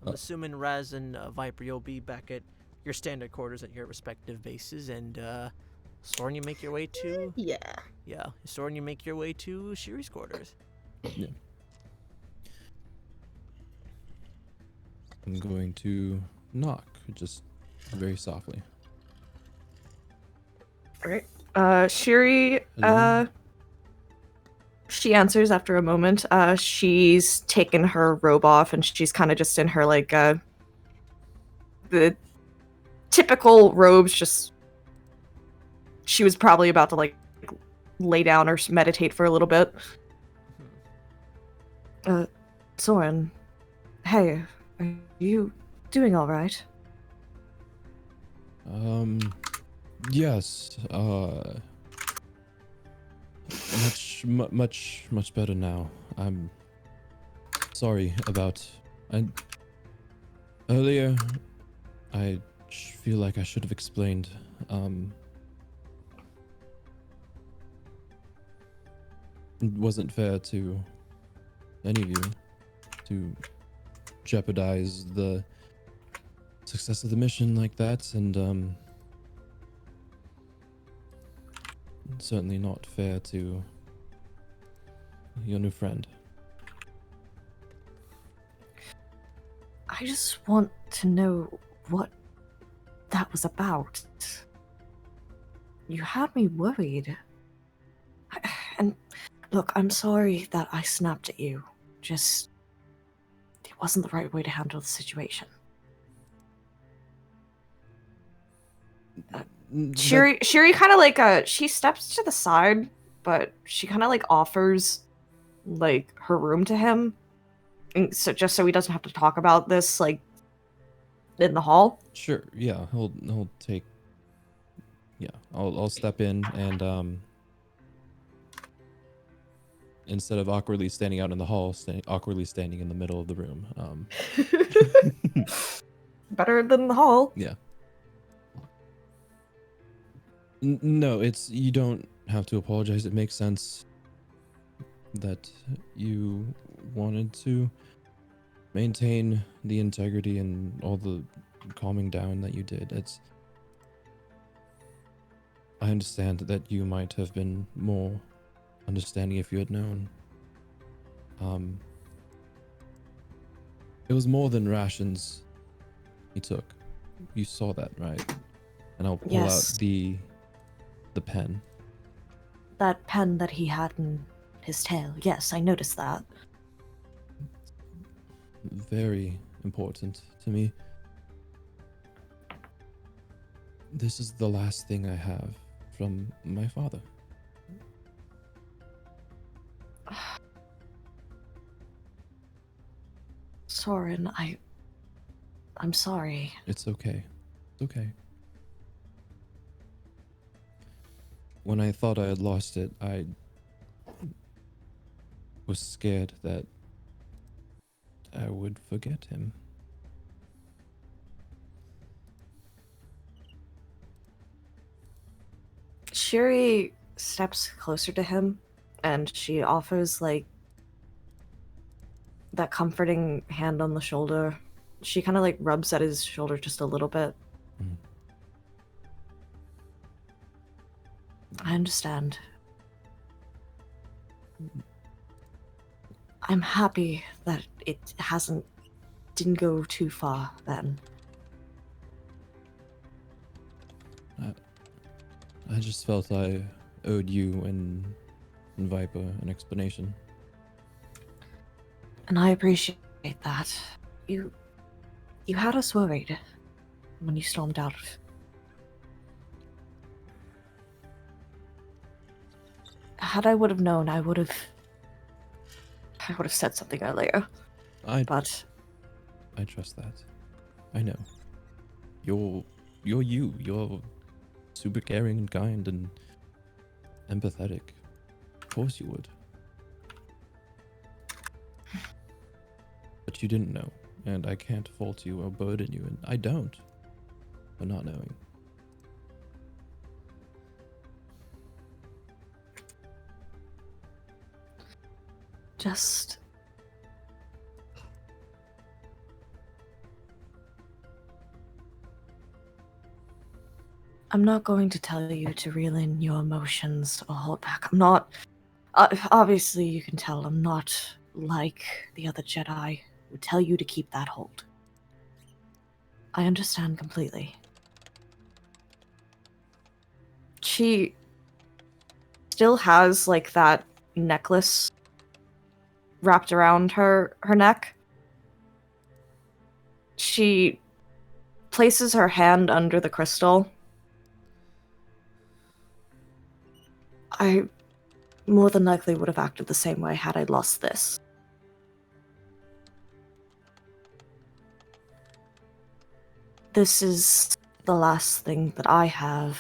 I'm assuming Raz and Viper, you'll be back at your standard quarters at your respective bases, and Soren, you make your way to Yeah. Yeah, Soren, you make your way to Shiri's quarters. Yeah. I'm going to knock, just very softly. Alright. Shiri, Hello? she answers after a moment. She's taken her robe off and she's kind of just in her, like, the typical robes, just... She was probably about to, like, lay down or meditate for a little bit. Soren, hey, are you doing alright? Yes, much better now. I'm sorry about... Earlier, I feel like I should have explained, it wasn't fair to any of you to jeopardize the success of the mission like that, and certainly not fair to your new friend. I just want to know what that was about. You had me worried. And look, I'm sorry that I snapped at you. Just, it wasn't the right way to handle the situation. Shiri kind of like, she steps to the side, but she kind of like offers like her room to him. And so just so he doesn't have to talk about this like in the hall. Sure, yeah, he'll take... Yeah, I'll step in and instead of awkwardly standing out in the hall, awkwardly standing in the middle of the room. Better than the hall. Yeah. No, you don't have to apologize. It makes sense that you wanted to maintain the integrity and all the calming down that you did. I understand that you might have been more understanding if you had known. It was more than rations he took. You saw that, right? And I'll pull Yes. out the pen. That pen that he had in his tail. Yes, I noticed that. Very important to me. This is the last thing I have from my father. Soren, I'm sorry. It's okay. It's okay. When I thought I had lost it, I was scared that I would forget him. Shiri steps closer to him and she offers like that comforting hand on the shoulder. She kind of like rubs at his shoulder just a little bit. Mm. I understand. I'm happy that it didn't go too far then. I just felt I owed you and Viper an explanation. And I appreciate that. You had us worried when you stormed out. Had I would have known, I would have said something earlier. But I trust that. I know. You're you. You're super caring and kind and empathetic. Of course you would. But you didn't know, and I can't fault you or burden you, and I don't for not knowing. just I'm not going to tell you to reel in your emotions or hold back. I'm not. Obviously, you can tell I'm not like the other Jedi who would tell you to keep that hold. I understand completely. She still has, like, that necklace wrapped around her neck. She places her hand under the crystal. I more than likely would have acted the same way had I lost this. This is the last thing that I have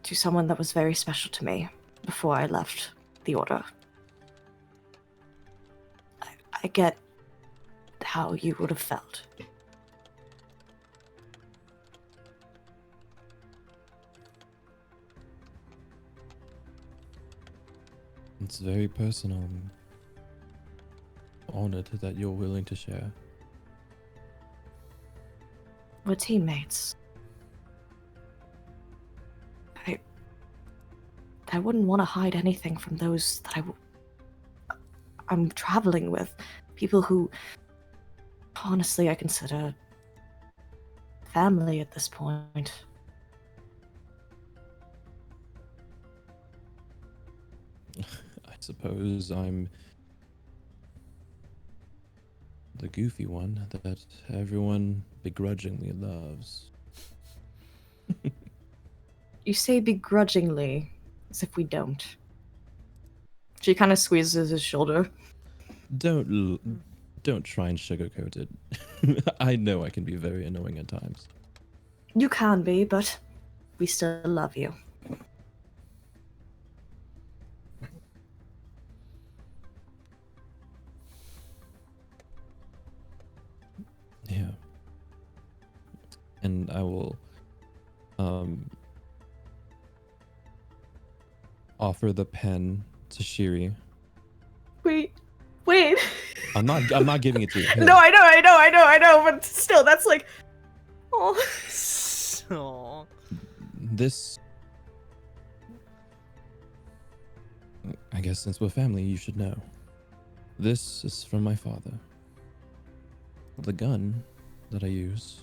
to someone that was very special to me before I left the Order. I get how you would have felt. It's very personal. I'm honored that you're willing to share. We're teammates. I wouldn't want to hide anything from those that I'm traveling with. People who, honestly, I consider family at this point. I suppose I'm the goofy one that everyone begrudgingly loves. You say begrudgingly, as if we don't. She kind of squeezes his shoulder. Don't try and sugarcoat it. I know I can be very annoying at times. You can be, but we still love you. Yeah. And I will offer the pen to Shiri. Wait. I'm not giving it to you. Here. No, I know, but still, that's like, oh. Aw. This, I guess since we're family, you should know. This is from my father. The gun that I use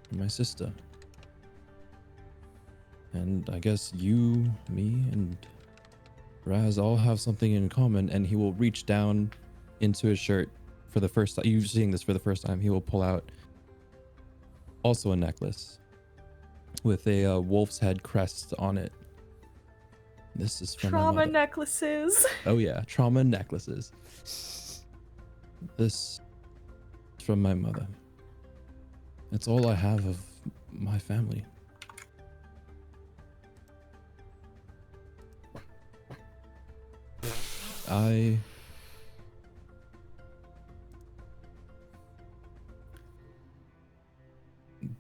from my sister. And I guess you, me, and Raz all have something in common, and he will reach down into his shirt for the first time. You're seeing this for the first time. He will pull out also a necklace with a wolf's head crest on it. This is from my Trauma mother. necklaces. Oh yeah, trauma necklaces. This is from my mother. It's all I have of my family.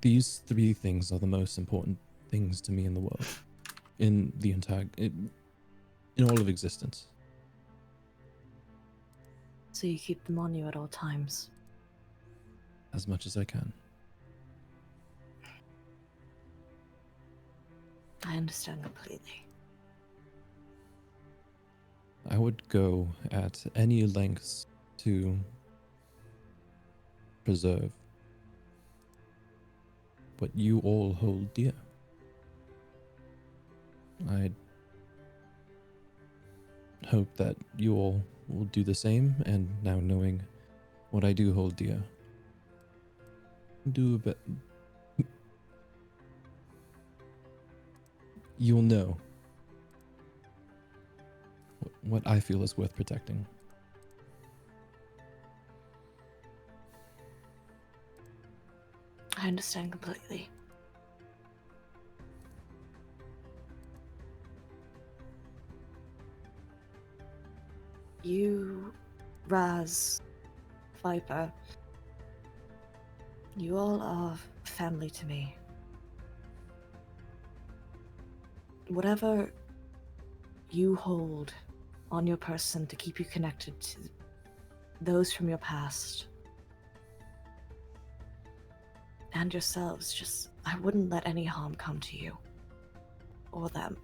These three things are the most important things to me in the world. In the entire... in all of existence. So you keep them on you at all times. As much as I can. I understand completely. I would go at any lengths to preserve what you all hold dear. I hope that you all will do the same, and now knowing what I do hold dear, do a bit. You'll know what I feel is worth protecting. I understand completely. You, Raz, Viper, you all are family to me. Whatever you hold on your person to keep you connected to those from your past, and yourselves. Just, I wouldn't let any harm come to you. Or them.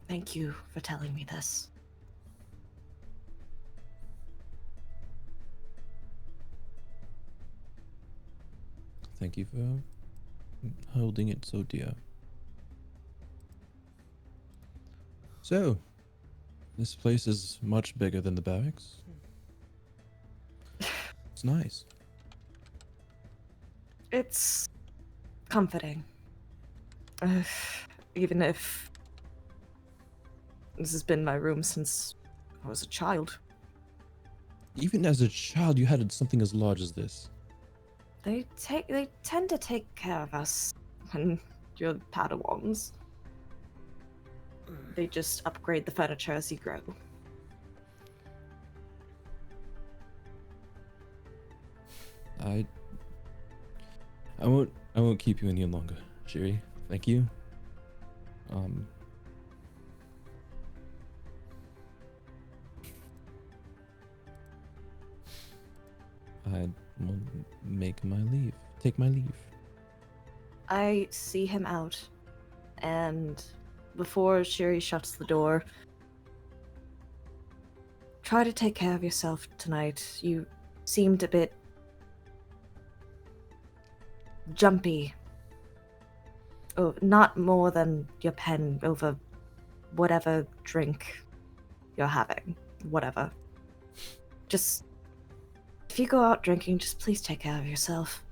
Thank you for telling me this. Thank you for holding it so dear. So, this place is much bigger than the barracks. It's nice. It's comforting. Even if this has been my room since I was a child. Even as a child, you had something as large as this. They tend to take care of us when you're Padawans. They just upgrade the furniture as you grow. I won't keep you any longer, Shiri. Thank you. I will take my leave. I see him out, and before Shiri shuts the door, try to take care of yourself tonight. You seemed a bit jumpy. Oh, not more than your pen over whatever drink you're having. Whatever. Just, if you go out drinking, just please take care of yourself.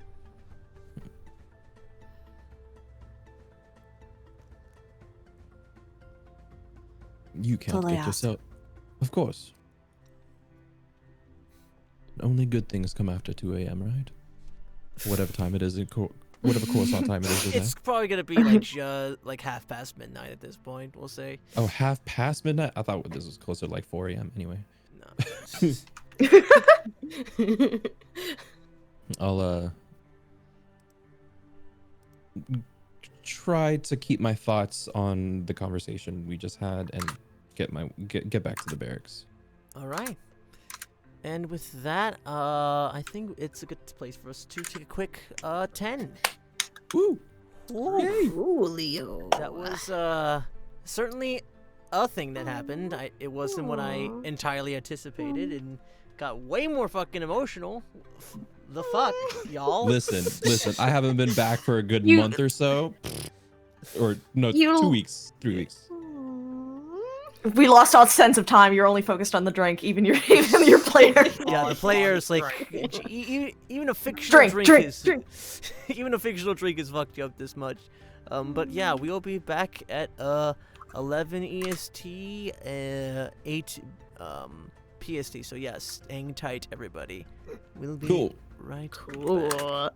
You can't all I get ask. yourself. Of course. Only good things come after 2 a.m., right? Whatever time it is whatever Coruscant time it is today. It's probably gonna be like like half past midnight at this point. We'll say. Oh, half past midnight? I thought this was closer to like 4 a.m. anyway. No. I'll try to keep my thoughts on the conversation we just had and get back to the barracks. All right. And with that, I think it's a good place for us to take a quick 10. Woo! Ooh, Leo. That was certainly a thing that happened. It wasn't what I entirely anticipated, and got way more fucking emotional. The fuck, y'all? Listen. I haven't been back for a good month or so. Or no, 2 weeks, 3 weeks. We lost all sense of time. You're only focused on the drink, even your player. Yeah, the players like even a fictional drink even a fictional drink is fucked you up this much. But yeah, we'll be back at 11 EST, 8 PST. So yes, hang tight, everybody. We'll be right back.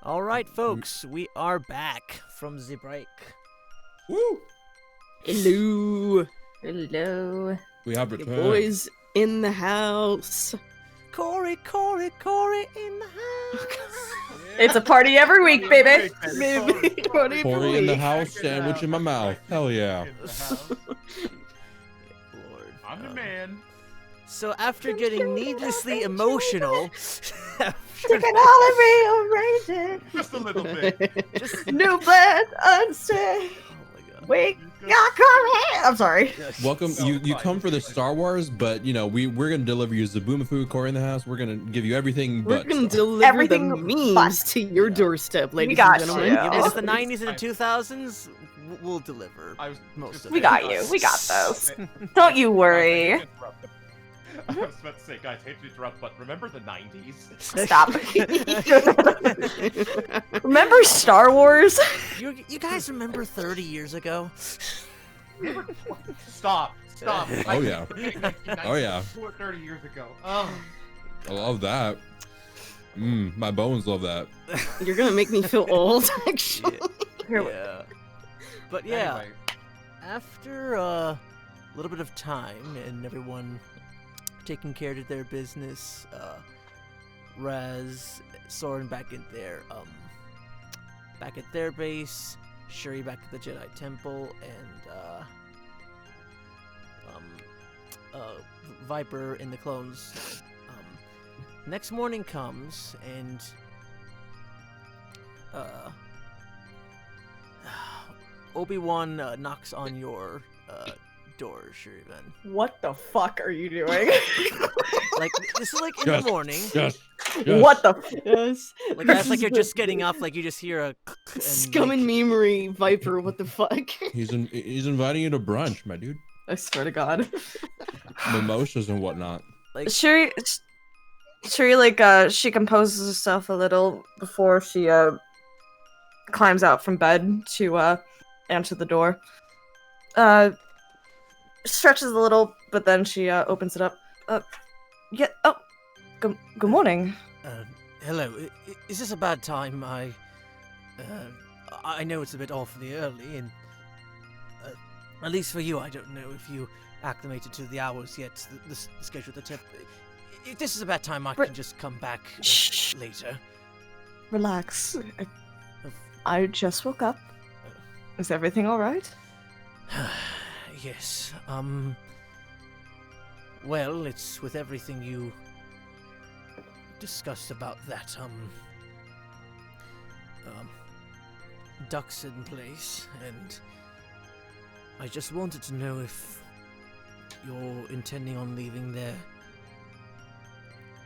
All right, folks, we are back from the break. Woo! Hello. Hello. We have Your returned. boys in the house. Corey in the house. It's a party every week, baby. Baby. Corey in the house, sandwich in my mouth. Hell yeah. Lord. I'm the man. So after getting needlessly emotional, Rearranging. Just a little bit. just New blood unsafe. oh my god. We got come here. I'm sorry. Welcome. So You fine. come for the Star Wars, but you know we're gonna deliver you Zaboomafoo, Corey in the house. We're gonna give you everything We're but gonna deliver Everything the but. memes to your doorstep, ladies got and you. gentlemen. If it's the Yeah. 90s and the 2000s, we'll deliver. I was Most just of We it. got you. We got those. Don't you worry. I was about to say, guys, hate to interrupt, but remember the 90s? Stop. Remember Star Wars? You guys remember 30 years ago? Stop. Oh, yeah. Oh, yeah. 30 years ago. Oh. I love that. My bones love that. You're gonna make me feel old, actually. Yeah. But yeah, Anyway, after a little bit of time and everyone taking care of their business, Soren back at their base, Shuri back at the Jedi Temple, and Viper in the clones. Next morning comes and Obi-Wan knocks on your door, Shir'iven. What the fuck are you doing? Like this is like in Yes. the morning. Yes. What the Yes. Like that's like you're just getting up, like you just hear a and Scum like, and memery, Viper, what the fuck? He's inviting you to brunch, my dude. I swear to God. Mimosas and whatnot. like Shuri, she composes herself a little before she, climbs out from bed to, answer the door. Stretches a little, but then she, opens it up. Good morning. hello. Is this a bad time? I know it's a bit awfully early, and at least for you, I don't know if you acclimated to the hours yet. The schedule of the tip. If this is a bad time, I can just come back Shh. later. Relax. I just woke up. Is everything alright? Yes. Well, it's with everything you discussed about that, ducks in place, and I just wanted to know if you're intending on leaving there.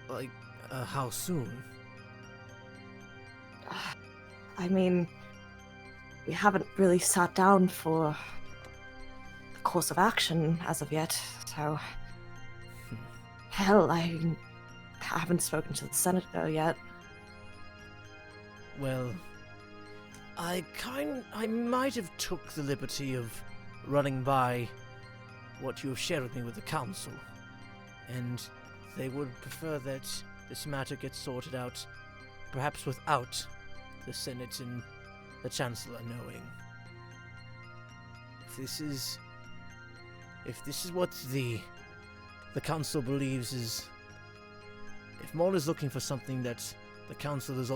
Like, how soon? I mean, we haven't really sat down for a course of action as of yet, so... Hell, I haven't spoken to the senator yet. Well, I might have took the liberty of running by what you have shared with me with the council, and they would prefer that this matter gets sorted out, perhaps without the Senate and the Chancellor knowing. If this is what the council believes is, if Maul is looking for something that the council is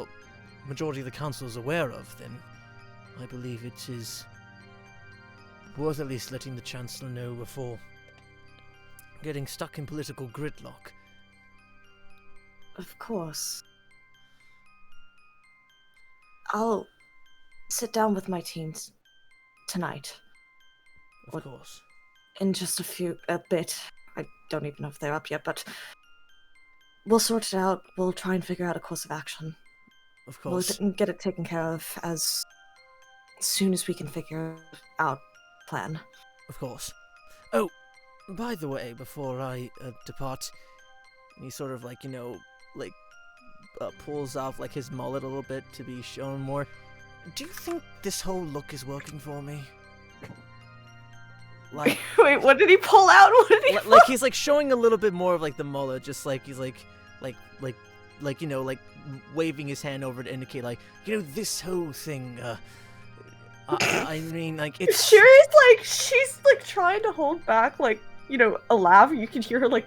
majority of the council is aware of, then I believe it is worth at least letting the Chancellor know before getting stuck in political gridlock. Of course. I'll sit down with my teams tonight. Of course. In just a bit. I don't even know if they're up yet, but we'll sort it out. We'll try and figure out a course of action. Of course. We'll get it taken care of as soon as we can figure out a plan. Of course. Oh, by the way, before I depart, he sort of pulls off like his mullet a little bit to be shown more. Do you think this whole look is working for me? Like, Wait, what did he pull out? What did he like he's like showing a little bit more of like the mullet, just like he's like like, you know, like waving his hand over to indicate, like, you know, this whole thing. I mean, like, it's. She's like trying to hold back, like, you know, a laugh. You can hear her like.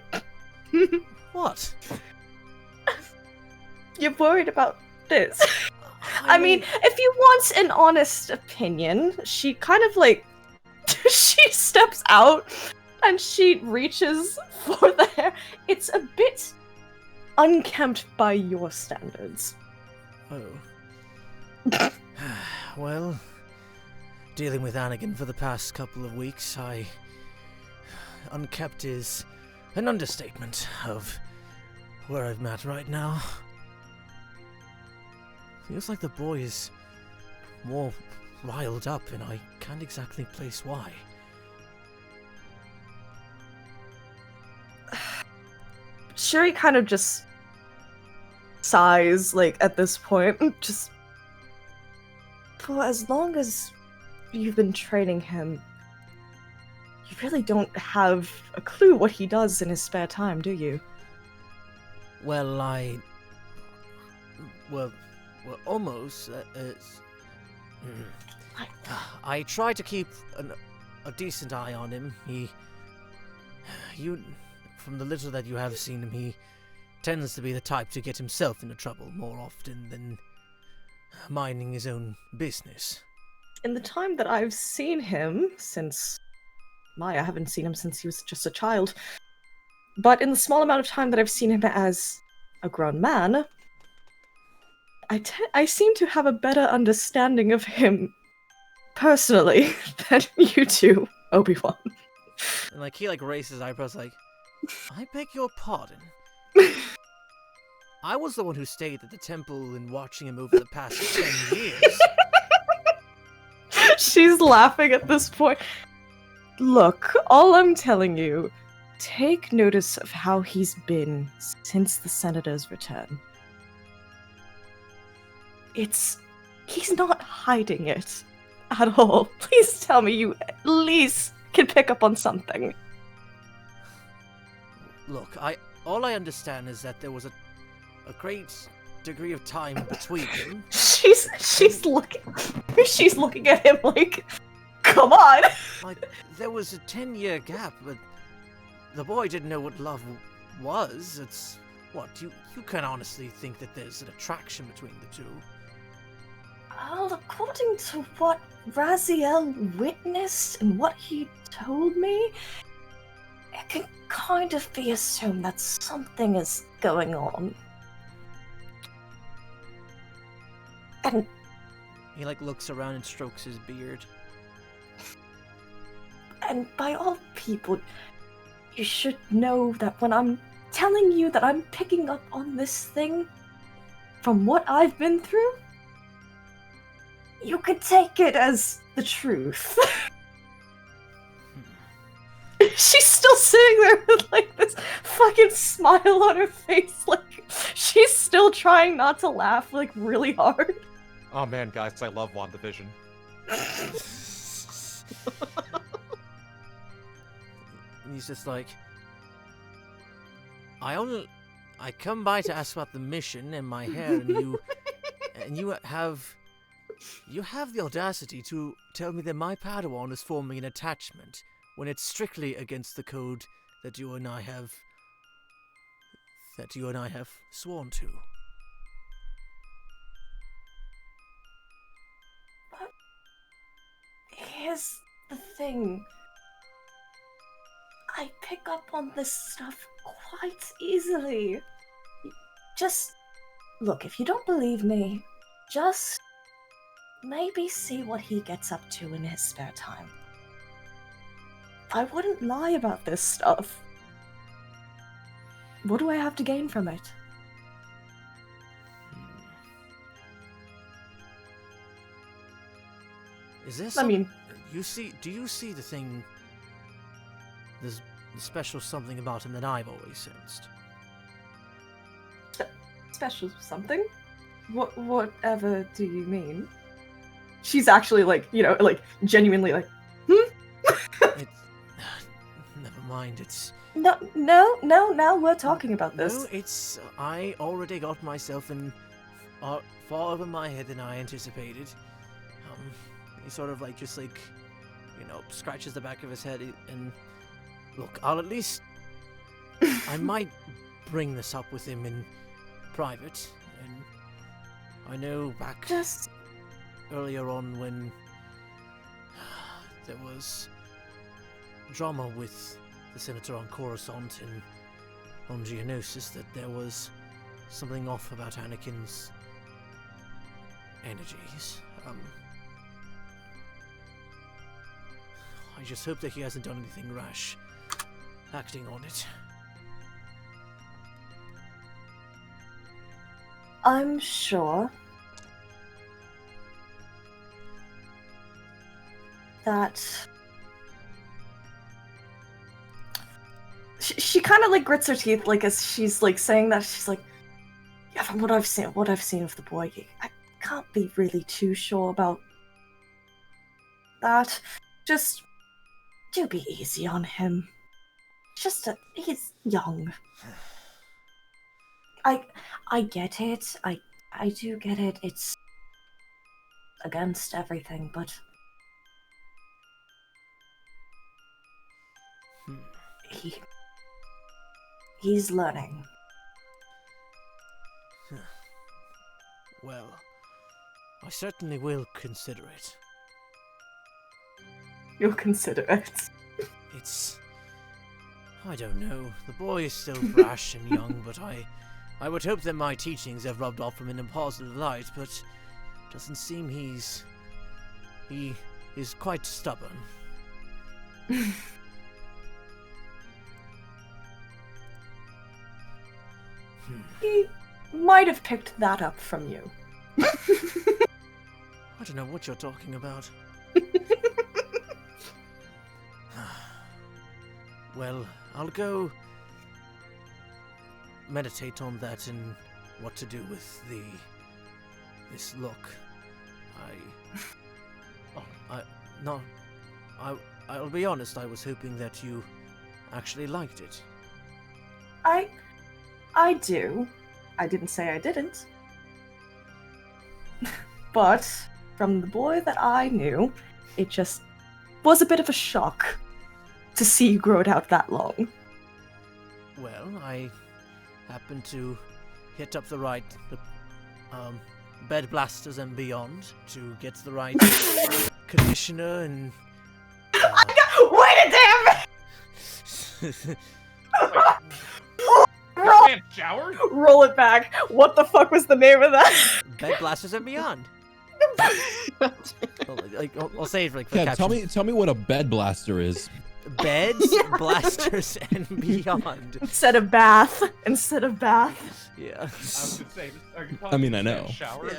What? You're worried about this. I mean, if you want an honest opinion, she kind of like she steps out and she reaches for the hair. It's a bit unkempt by your standards. Oh. Well, dealing with Anakin for the past couple of weeks, unkept is an understatement of where I'm at right now. Feels like the boy is more riled up, and I can't exactly place why. Shuri kind of just sighs, like, at this point. Just, for as long as you've been training him, you really don't have a clue what he does in his spare time, do you? Well, almost. I try to keep a decent eye on him. From the little that you have seen him, he tends to be the type to get himself into trouble more often than minding his own business. In the time that I've seen him I haven't seen him since he was just a child. But in the small amount of time that I've seen him as a grown man, I seem to have a better understanding of him personally than you do, Obi-Wan. And like he raises his eyebrows like, I beg your pardon. I was the one who stayed at the temple and watching him over the past 10 years. She's laughing at this point. Look, all I'm telling you, take notice of how he's been since the Senator's return. He's not hiding it at all. Please tell me you at least can pick up on something. Look, all I understand is that there was a great degree of time between them. She's looking at him like, come on. Like, there was a 10-year gap, but the boy didn't know what love was. It's what you can honestly think that there's an attraction between the two. Well, according to what Raziel witnessed and what he told me, it can kind of be assumed that something is going on. And he looks around and strokes his beard. And by all people, you should know that when I'm telling you that I'm picking up on this thing from what I've been through, you could take it as the truth. She's still sitting there with this fucking smile on her face, she's still trying not to laugh really hard. Oh man, guys, I love WandaVision. He's just like, I come by to ask about the mission and my hair, and you have the audacity to tell me that my Padawan is forming an attachment when it's strictly against the code that you and I have sworn to. But here's the thing. I pick up on this stuff quite easily. Just look, if you don't believe me, just maybe see what he gets up to in his spare time. I wouldn't lie about this stuff. What do I have to gain from it? Is this? I mean, do you see the thing? There's a special something about him that I've always sensed. Special something? Whatever do you mean? She's actually genuinely Never don't mind. It's No, now we're talking about this. no, it's I already got myself in far over my head than I anticipated. He sort of like just like, scratches the back of his head and look, I'll at least I might bring this up with him in private, and I know back Just earlier on when there was drama with the senator on Coruscant and on Geonosis, that there was something off about Anakin's energies. I just hope that he hasn't done anything rash acting on it. I'm sure that she kind of like grits her teeth, like as she's like saying that. She's like, yeah, from what I've seen of the boy, I can't be really too sure about that. Just do be easy on him. He's young. I get it. I do get it. It's against everything, but he's learning. Well, I certainly will consider it. You'll consider it. I don't know. The boy is still brash and young, but I would hope that my teachings have rubbed off from him in a positive light, but it doesn't seem he is quite stubborn. He might have picked that up from you. I don't know what you're talking about. Well, I'll go meditate on that and what to do with this look. I'll be honest, I was hoping that you actually liked it. I do. I didn't say I didn't. But from the boy that I knew, it just was a bit of a shock to see you grow it out that long. Well, I happened to hit up the right bed blasters and beyond to get the right conditioner and Wait a damn! Man, shower? Roll it back. What the fuck was the name of that? bed blasters and beyond. I'll say it for Yeah, caption. tell me what a bed blaster is. Beds, blasters, and beyond. Instead of bath. Yeah. I was gonna say, are you I mean, calling I this man know. Shower?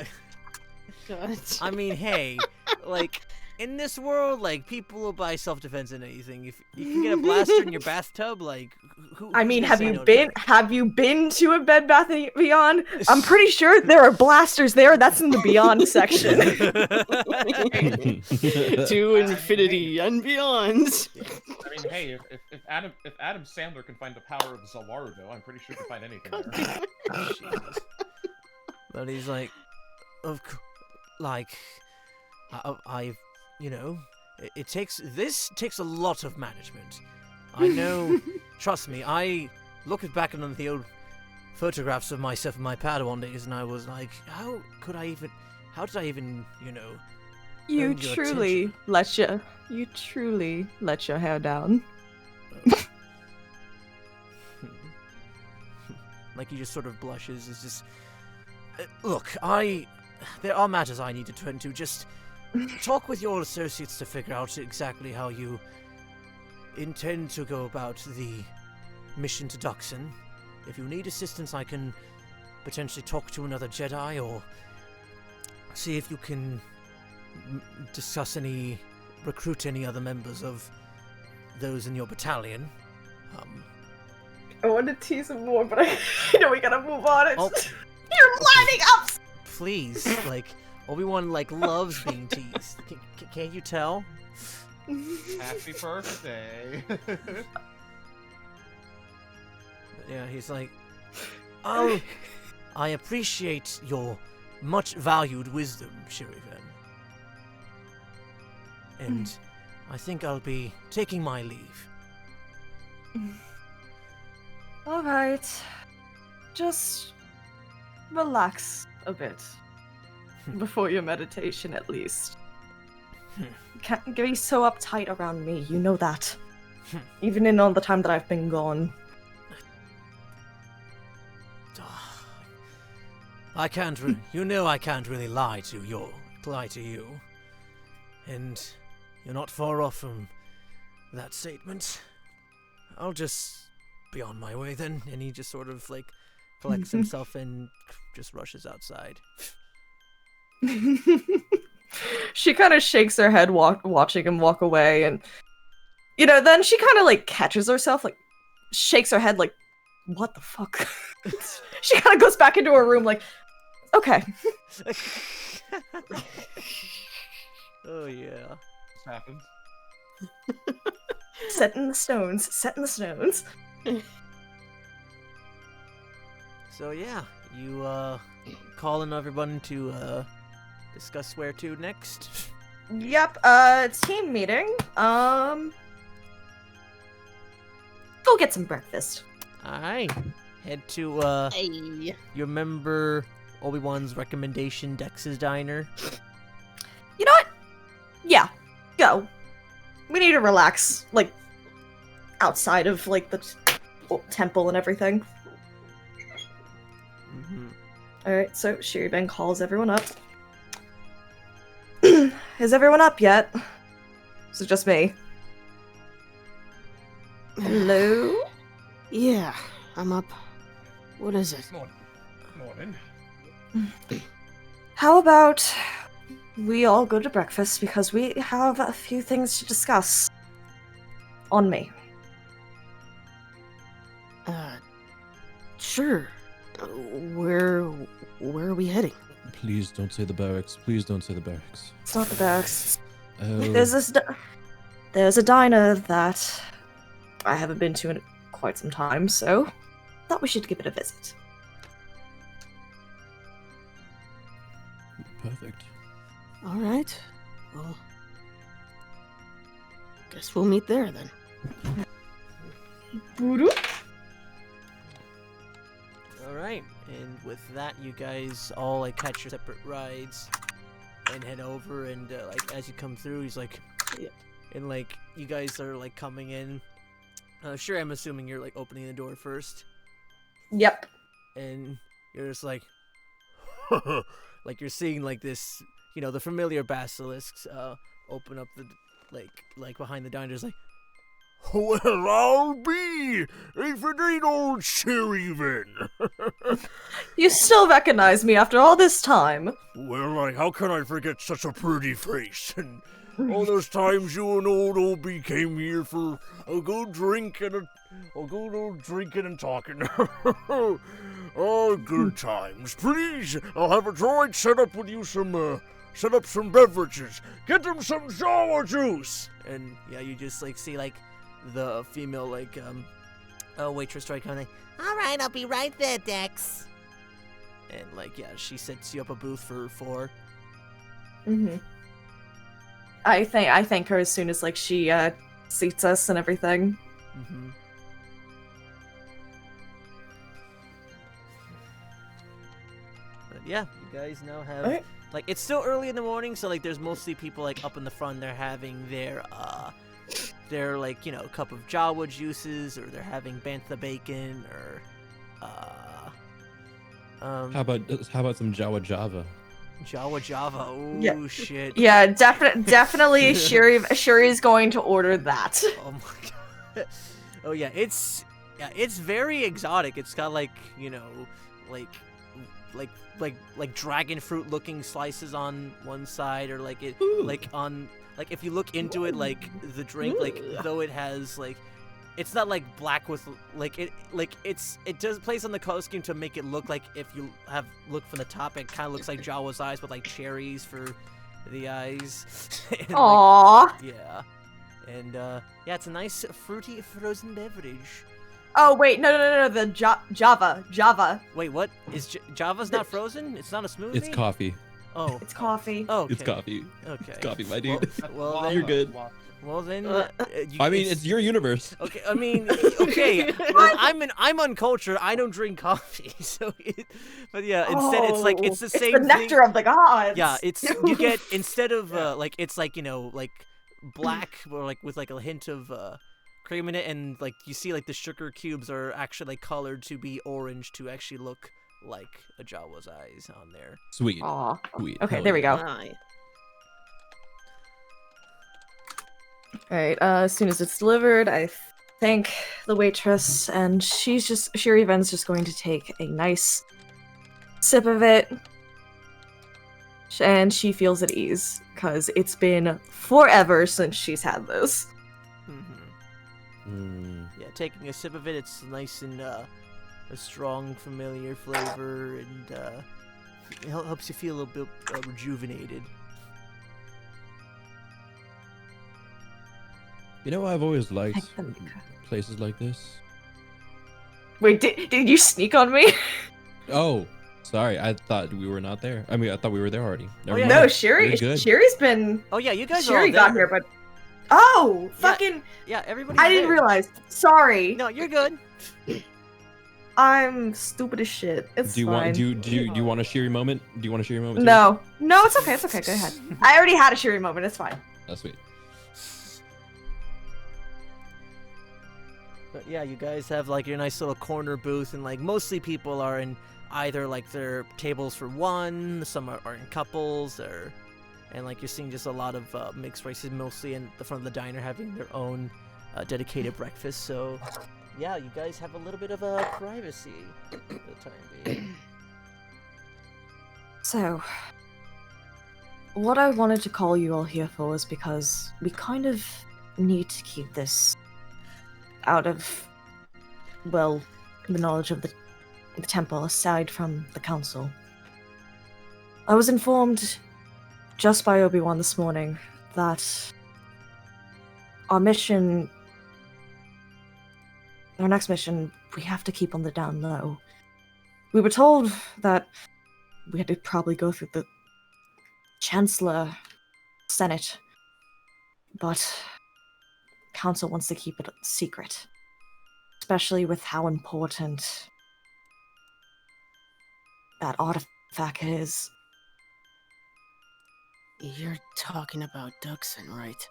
Yeah. I mean, hey, like, in this world, like, people will buy self-defense in anything. If you can get a blaster in your bathtub, like, who? I mean, who's have gonna you say no been to it? have you been to a Bed Bath & Beyond? I'm pretty sure there are blasters there. That's in the Beyond section. To infinity and beyond. I mean, hey, if Adam Sandler can find the power of Zalardo, I'm pretty sure he can find anything there. Jesus. But he's like, I've, this takes a lot of management. I know, trust me, I look back on the old photographs of myself in my Padawan days, and I was like, how did I even, You earned your truly let your hair down. Like, he just sort of blushes. It's just, look, there are matters I need to turn to. Just talk with your associates to figure out exactly how you intend to go about the mission to Duxon. If you need assistance, I can potentially talk to another Jedi, or see if you can recruit any other members of those in your battalion. I want to tease him more, but I know we gotta move on. Oh. You're lining up. Please, like, Obi-Wan, like, loves being teased. Can't you tell? Happy birthday. Yeah, he's like, I appreciate your much valued wisdom, Shir'iven. And I think I'll be taking my leave. All right. Just relax a bit before your meditation, at least. Can't be so uptight around me, you know that. Even in all the time that I've been gone. I can't, you know I can't really lie to you. And you're not far off from that statement. I'll just be on my way then. And he just sort of like collects himself and just rushes outside. She kind of shakes her head watching him walk away, and then she kind of like catches herself, like shakes her head like, what the fuck? She kind of goes back into her room like, okay. Oh yeah. This happens. Set in the stones. So yeah, you calling everyone to discuss where to next? Yep, team meeting. Go get some breakfast. Alright. Head to Hey. you remember Obi-Wan's recommendation, Dex's Diner? You know what? Yeah, go. We need to relax, like, outside of, like, the temple and everything. Mm-hmm. Alright, so Shir'iven calls everyone up. Is everyone up yet? Is it just me? Hello? Yeah, I'm up. What is it? Morning. How about we all go to breakfast because we have a few things to discuss. On me. Sure. Where are we heading? Please don't say the barracks. Please don't say the barracks. It's not the barracks. Oh, There's a diner that I haven't been to in quite some time, so thought we should give it a visit. perfect. All right. Well, guess we'll meet there then. Alright, and with that, you guys all like catch your separate rides and head over, and like as you come through, he's like, Yeah. and like you guys are like coming in. Sure, I'm assuming you're like opening the door first, Yep. and you're just like, like you're seeing like this, you know, the familiar basilisks open up the like behind the diners, like, well, I'll be if it ain't old Shir'iven. You still recognize me after all this time. Well, like, how can I forget such a pretty face? And all those times you and old Obi came here for a good drink and a good old drinking and talking. Oh, good times. Please, I'll have a droid set up with you set up some beverages. Get them some Jawa juice. And yeah, you just like see like the female like waitress droid coming like, all right, I'll be right there, Dex. And like, yeah, she sets you up a booth for 4. Mm-hmm. I thank her as soon as like she seats us and everything. Mm-hmm. But yeah, you guys now have Alright. like, it's still early in the morning, so like there's mostly people like up in the front. They're having their like, you know, a cup of Jawa juices, or they're having bantha bacon, or How about some Java? Java. Ooh, Yeah. shit. Yeah, definitely Shuri's going to order that. Oh my god. Oh yeah, it's very exotic. It's got like, you know, like dragon fruit looking slices on one side, or like it Ooh. like on like if you look into it, like the drink, like though it has like, it's not like black with like it does plays on the color scheme to make it look like, if you look from the top, it kind of looks like Jawa's eyes with like cherries for the eyes. And, like, Aww. yeah. And yeah, it's a nice fruity frozen beverage. Oh wait, no, the Java. Wait, what? Is Java's not frozen? It's not a smoothie? It's coffee. Oh. It's coffee. Oh, okay. It's coffee. Okay. It's coffee, my dude. Well, then, You're good. Well then, I mean, it's your universe. okay. I mean, okay. Well, I'm uncultured. I don't drink coffee, so. But yeah, instead it's like it's the same. It's the nectar of the gods. Yeah, it's you get instead of like it's like like black or like with like a hint of cream in it, and like you see like the sugar cubes are actually like colored to be orange to actually look like a Jawa's eyes on there. Sweet. Aw. Sweet. Okay, Hell there we yeah. go. Hi. Alright, as soon as it's delivered, I thank the waitress, and Shir'iven's just going to take a nice sip of it, and she feels at ease, because it's been forever since she's had this. Yeah, taking a sip of it, it's nice and a strong, familiar flavor, and it helps you feel a bit rejuvenated. You know, I've always liked Thank them. places like this. Wait, did you sneak on me? Oh, sorry. I thought we were not there. I mean, I thought we were there already. Never yeah. mind. No, Sherry. You're good. Sherry's been. Oh yeah, you guys are all Sherry there. got here, but. Oh, fucking! Yeah, everybody. I didn't realize. Sorry. No, you're good. I'm stupid as shit. It's Do you fine. want? Do you want a Shiri moment? Do you want a Shiri moment? too? No, it's okay. It's okay. Go ahead. I already had a Sherry moment. It's fine. That's sweet. But yeah, you guys have like your nice little corner booth, and like mostly people are in either like their tables for one, some are in couples, and like you're seeing just a lot of mixed races, mostly in the front of the diner, having their own dedicated breakfast. So yeah, you guys have a little bit of privacy for the time being. So, what I wanted to call you all here for is because we kind of need to keep this out of, well, the knowledge of the temple, aside from the council. I was informed just by Obi-Wan this morning that our next mission, we have to keep on the down low. We were told that we had to probably go through the Chancellor, Senate, but Council wants to keep it secret, especially with how important that artifact is. You're talking about Duxon, right?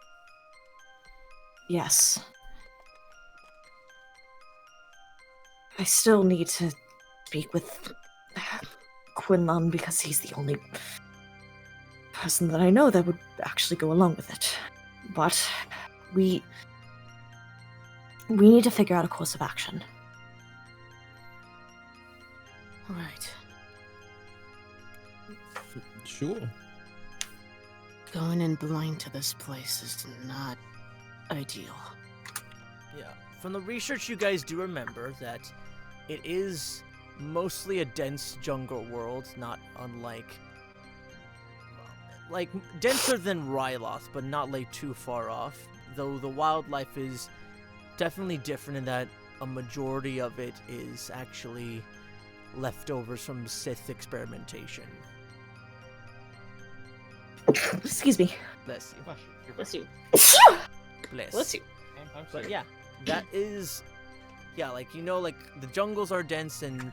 Yes. I still need to speak with Quinlan because he's the only person that I know that would actually go along with it. But we need to figure out a course of action. Right. Sure. Going in blind to this place is not ideal. Yeah, from the research you guys do remember that it is mostly a dense jungle world, not unlike, like, denser than Ryloth, but not like too far off. Though the wildlife is definitely different in that a majority of it is actually leftovers from Sith experimentation. Excuse me. Bless you. Bless you. Bless. Bless you. But yeah, that is, yeah, like, you know, like, the jungles are dense and,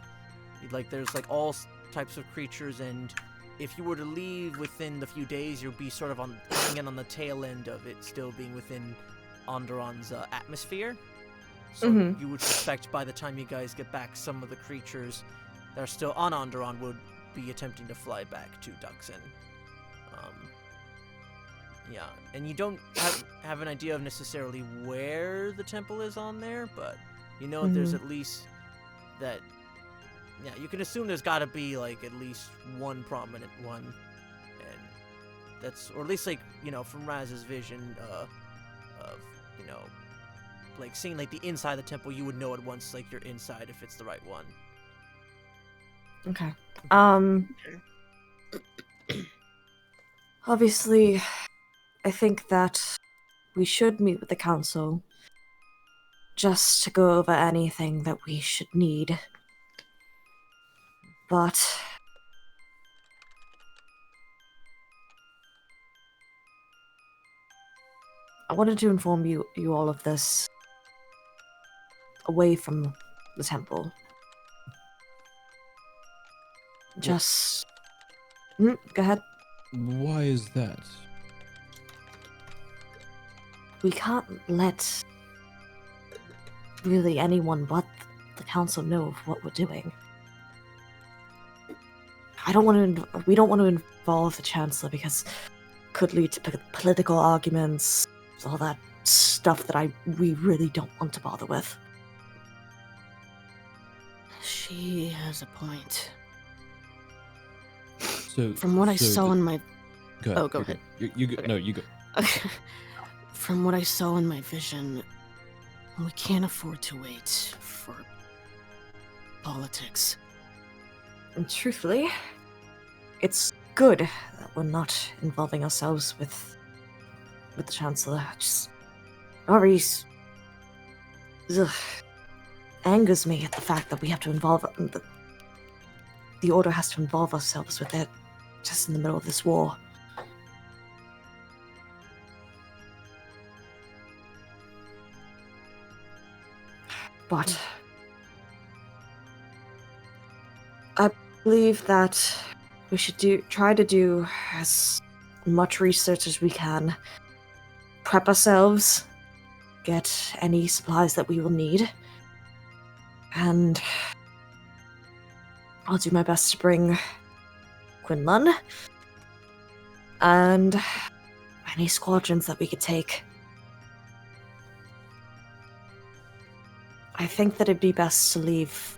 like, there's, like, all types of creatures, and if you were to leave within the few days, you'll be sort of hanging on the tail end of it, still being within Onderon's atmosphere. So you would suspect by the time you guys get back, some of the creatures that are still on Onderon would be attempting to fly back to Duxon. Yeah, and you don't have an idea of necessarily where the temple is on there, but you know there's at least that. Yeah, you can assume there's got to be like at least one prominent one, and that's, or at least, like, you know, from Raz's vision of, you know, like seeing like the inside of the temple, you would know at once like you're inside if it's the right one. Okay. Obviously, I think that we should meet with the council just to go over anything that we should need. But I wanted to inform you all of this away from the temple. Just... go ahead. Why is that? We can't let really anyone but the council know of what we're doing. We don't want to involve the chancellor because it could lead to political arguments, all that stuff that we really don't want to bother with. She has a point. So From what I saw in my... Go ahead. Oh, go ahead. You go. Okay. No, you go. From what I saw in my vision, we can't afford to wait for politics. And truthfully, it's good that we're not involving ourselves with the chancellor. Just always angers me at the fact that we have to involve the order has to involve ourselves with it just in the middle of this war. But I believe that we should try to do as much research as we can, prep ourselves, get any supplies that we will need, and I'll do my best to bring Quinlan and any squadrons that we could take. I think that it'd be best to leave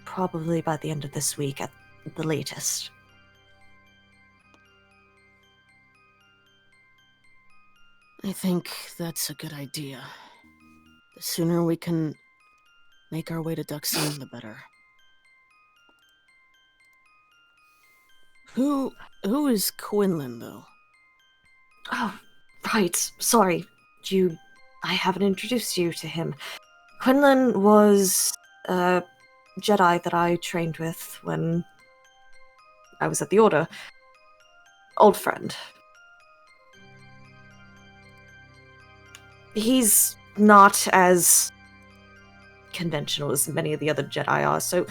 probably by the end of this week at the latest. I think that's a good idea. The sooner we can make our way to Duxine, the better. Who is Quinlan, though? Oh, right. Sorry. I haven't introduced you to him. Quinlan was a Jedi that I trained with when I was at the Order. Old friend. He's not as conventional as many of the other Jedi are, so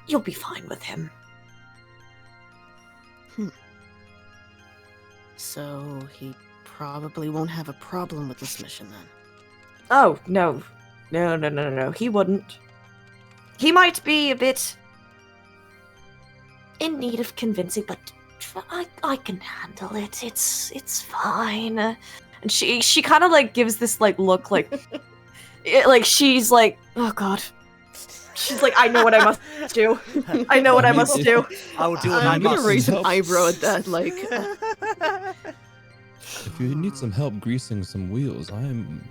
you'll be fine with him. So he probably won't have a problem with this mission then. Oh, no. No. He wouldn't. He might be a bit in need of convincing, but I can handle it. It's fine. And she kind of like gives this like look like like she's like, oh god. She's like, I know what I must do. I know what I must do. I'll do what I I'm gonna must. raise an eyebrow at that, like. If you need some help greasing some wheels, I am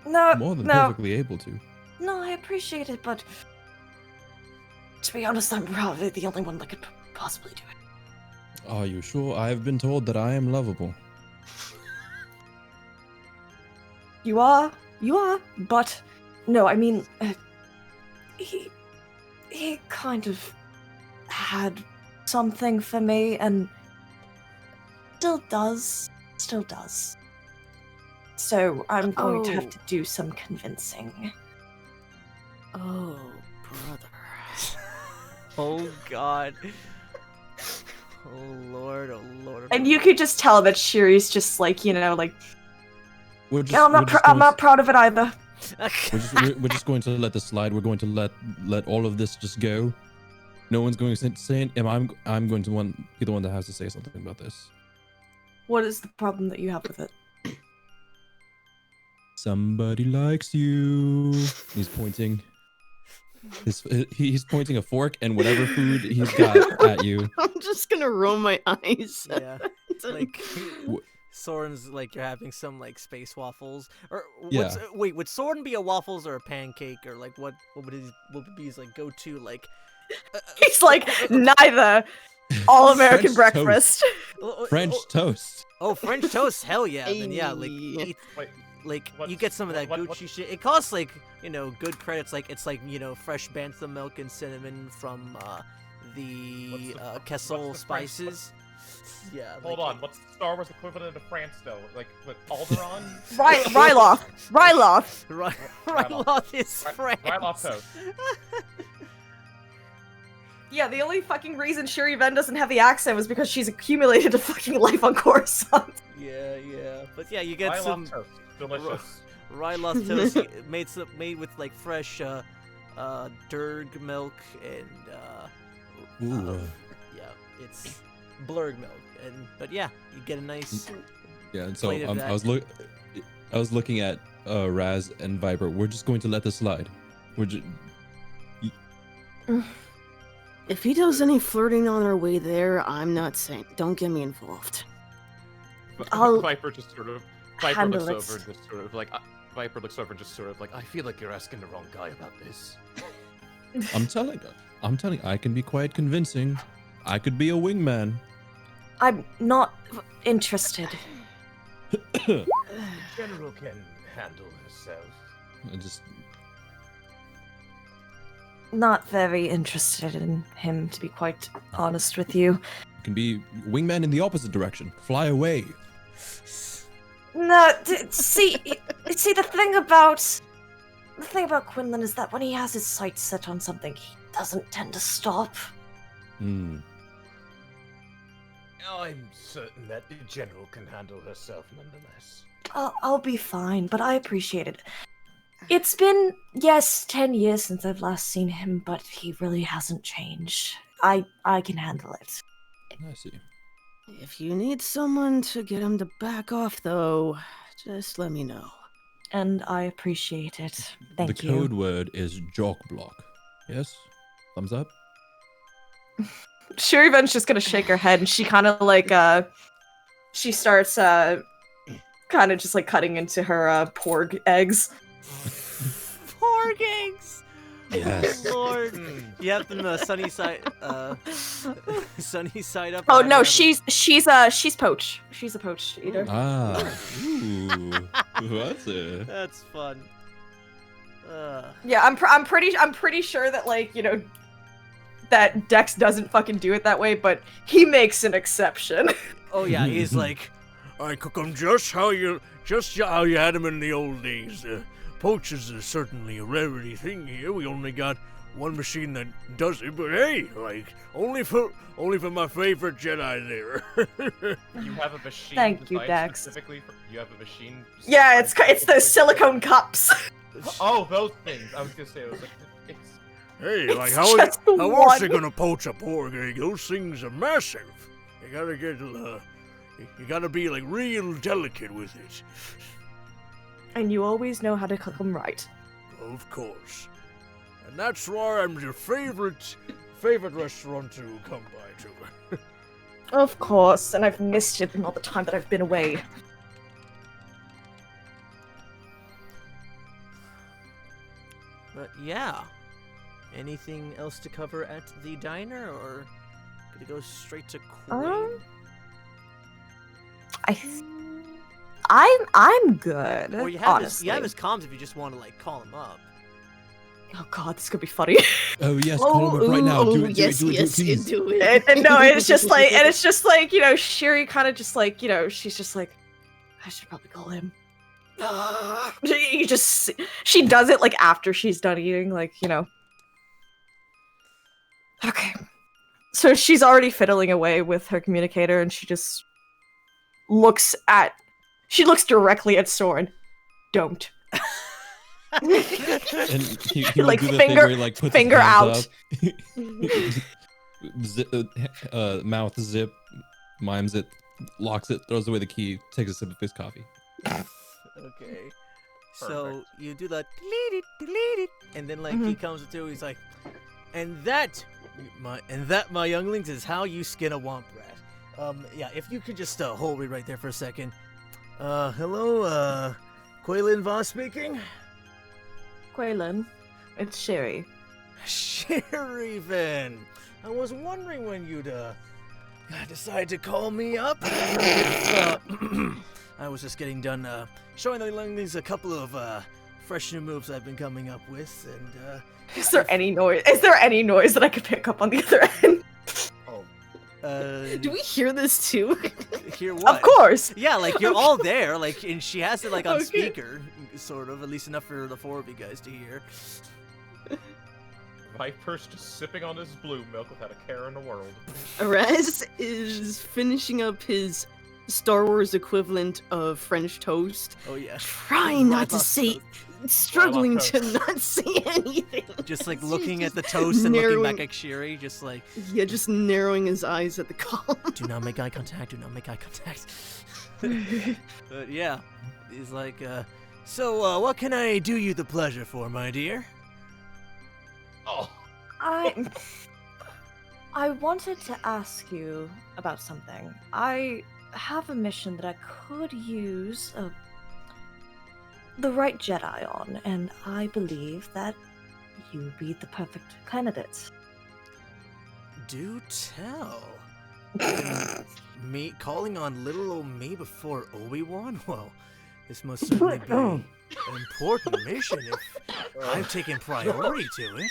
No, more than no. perfectly able to. No, I appreciate it, but to be honest, I'm probably the only one that could possibly do it. Are you sure? I have been told that I am lovable. You are, but no, I mean, he kind of had something for me, and still does. So I'm going to have to do some convincing. Oh, brother. Oh god. Oh lord. And you could just tell that Shiri's just like, like, We're just, no, I'm not proud of it either. we're just going to let this slide. We're going to let all of this just go. No one's going to say it. I'm going to be the one that has to say something about this. What is the problem that you have with it? Somebody likes you. He's pointing. He's pointing a fork and whatever food he's got at you. I'm just gonna roll my eyes. Yeah. Like Soren's like you're having some like space waffles. Or Yeah. Wait, would Soren be a waffles or a pancake, or like what would be his like go to like He's like, neither. All American French breakfast. French toast. Oh, French toast, hell yeah. Then yeah, like Ayy. eat, Wait, like you What's- get some of that what- Gucci shit. It costs like good credits. Like it's like fresh bantha milk and cinnamon from the Kessel what's the French- spices. Yeah. Hold like, on, what's the Star Wars equivalent of France though? Like with Alderaan? Ryloth. Ryloth is France. Ryloth toast. Yeah, the only fucking reason Shir'iven doesn't have the accent was because she's accumulated a fucking life on Coruscant. Yeah. But yeah, you get Ryloth some toast. Delicious. Ryloth toast made with like fresh Durg milk and Ooh. yeah, it's blurg milk, but yeah, you get a nice. Yeah, and so Plate of I was looking at Raz and Viper. We're just going to let this slide. We're just If he does any flirting on our way there, I'm not saying. Don't get me involved. I'll Viper just sort of. Viper handle looks it. over and just sort of like. Viper looks over and just sort of like. I feel like you're asking the wrong guy about this. I'm telling I can be quite convincing. I could be a wingman. I'm not interested. General can handle herself. I just Not very interested in him, to be quite honest with you. can be wingman in the opposite direction. Fly away. No, see, the thing about Quinlan is that when he has his sights set on something, he doesn't tend to stop. Hmm. I'm certain that the General can handle herself nonetheless. I'll be fine, but I appreciate it. It's been, yes, 10 years since I've last seen him, but he really hasn't changed. I can handle it. I see. If you need someone to get him to back off, though, just let me know. And I appreciate it. Thank the you. code word is jock block. Yes? Thumbs up? Shir'iven's just gonna shake her head, and she kind of like, she starts, kind of just like cutting into her, porg eggs. Porg eggs. Yes. Lord. Yep, and the sunny side up. Oh right no, around she's poach. She's a poach eater. Ah. Ooh. What's it? That's fun. Yeah, I'm pretty sure that like that Dex doesn't fucking do it that way, but he makes an exception. Oh yeah, he's like, I cook 'em just how you had 'em in the old days. Poachers is certainly a rarity thing here. We only got one machine that does it, but hey, like only for my favorite Jedi there. You have a machine. Thank you, designed Dax. Specifically for, you have a machine. Yeah, designed it's those silicone cups. Oh, those things. I was gonna say it was like. It's, Hey, like It's how just else one. they gonna poach a pork egg? Those things are massive. You gotta get you gotta be like real delicate with it. And you always know how to cook them right. Of course. And that's why I'm your favorite restaurant to come by to. Of course, and I've missed it in all the time that I've been away. but yeah. Anything else to cover at the diner, or gonna go straight to Queen? I'm good. Or you have honestly. his comms if you just want to like call him up. Oh god, this could be funny. Oh yes, call him up right now. Do it, yes, do it, yes, please. do it. and no, it's just like, Shiri kind of just like, she's just like, I should probably call him. She does it like after she's done eating, like, Okay. So she's already fiddling away with her communicator, and she just looks directly at Soren. Don't. And he will Like, do the finger- thing where he like puts finger his hands out. up, mouth zip, mimes it, locks it, throws away the key, takes a sip of his coffee. Okay. So Perfect. you do the delete it, and then like he comes to, he's like, and that, my younglings, is how you skin a womp rat. Yeah, if you could just hold me right there for a second. Hello, Quaylin Voss speaking. Quaylin, it's Shiri. Shir'iven. I was wondering when you'd decide to call me up. If, I was just getting done showing the younglings a couple of fresh new moves I've been coming up with, and Is there any noise? Is there any noise that I could pick up on the other end? Do we hear this too? hear what? Of course. Yeah, like you're all there, like, and she has it like on Okay. speaker, sort of, at least enough for the four of you guys to hear. Viper's just sipping on his blue milk without a care in the world. Raz is finishing up his Star Wars equivalent of French toast, Oh yeah. trying not to Ryloth say, toast. struggling Ryloth to toast. not say anything. Just like She's looking at just the toast and looking narrowing- back at Shiri, just like, Yeah, just narrowing his eyes at the column. do not make eye contact, do not make eye contact. But yeah, he's like, so what can I do you the pleasure for, my dear? Oh, I wanted to ask you about something. I have a mission that I could use the right Jedi on, and I believe that you would be the perfect candidate. Do tell. Me calling on little old me before Obi-Wan? Well, this must certainly be an important mission if I've taken priority to it.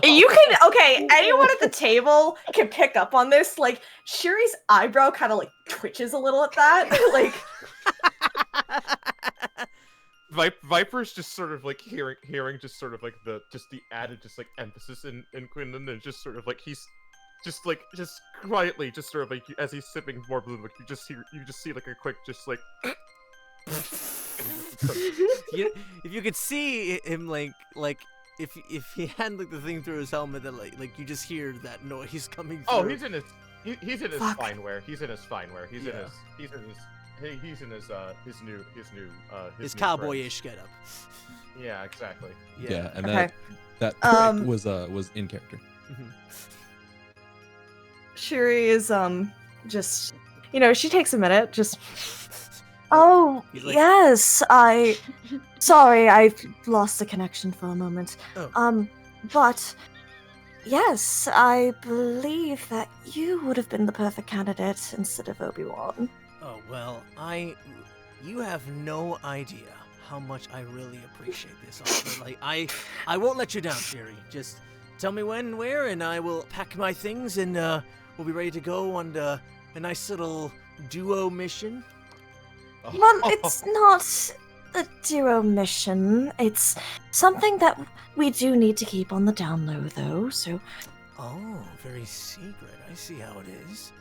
You can, okay, anyone at the table can pick up on this. Like, Shiri's eyebrow kind of like twitches a little at that. Like, Viper's just sort of like hearing just sort of like the added just like emphasis in Quinlan, and just sort of like he's just quietly just sort of like as he's sipping more blue milk, you just see like a quick just like If you could see him like if he had like the thing through his helmet, that like you just hear that noise coming through. oh, he's in his Fuck. fine wear. He's in his fine wear. He's Yeah. he's in his new his new cowboyish getup. friends. Yeah, exactly. Yeah, and Okay. that Um, prick was in character. Mhm. Shiri is, just, she takes a minute, just, oh, He's like- yes, sorry, I lost the connection for a moment. Oh. But, yes, I believe that you would have been the perfect candidate instead of Obi-Wan. Oh well, you have no idea how much I really appreciate this offer. Like I won't let you down, Shiri. Just tell me when and where, and I will pack my things, and we'll be ready to go on a nice little duo mission. Well, it's not a duo mission. It's something that we do need to keep on the down low, though, so... Oh, very secret. I see how it is.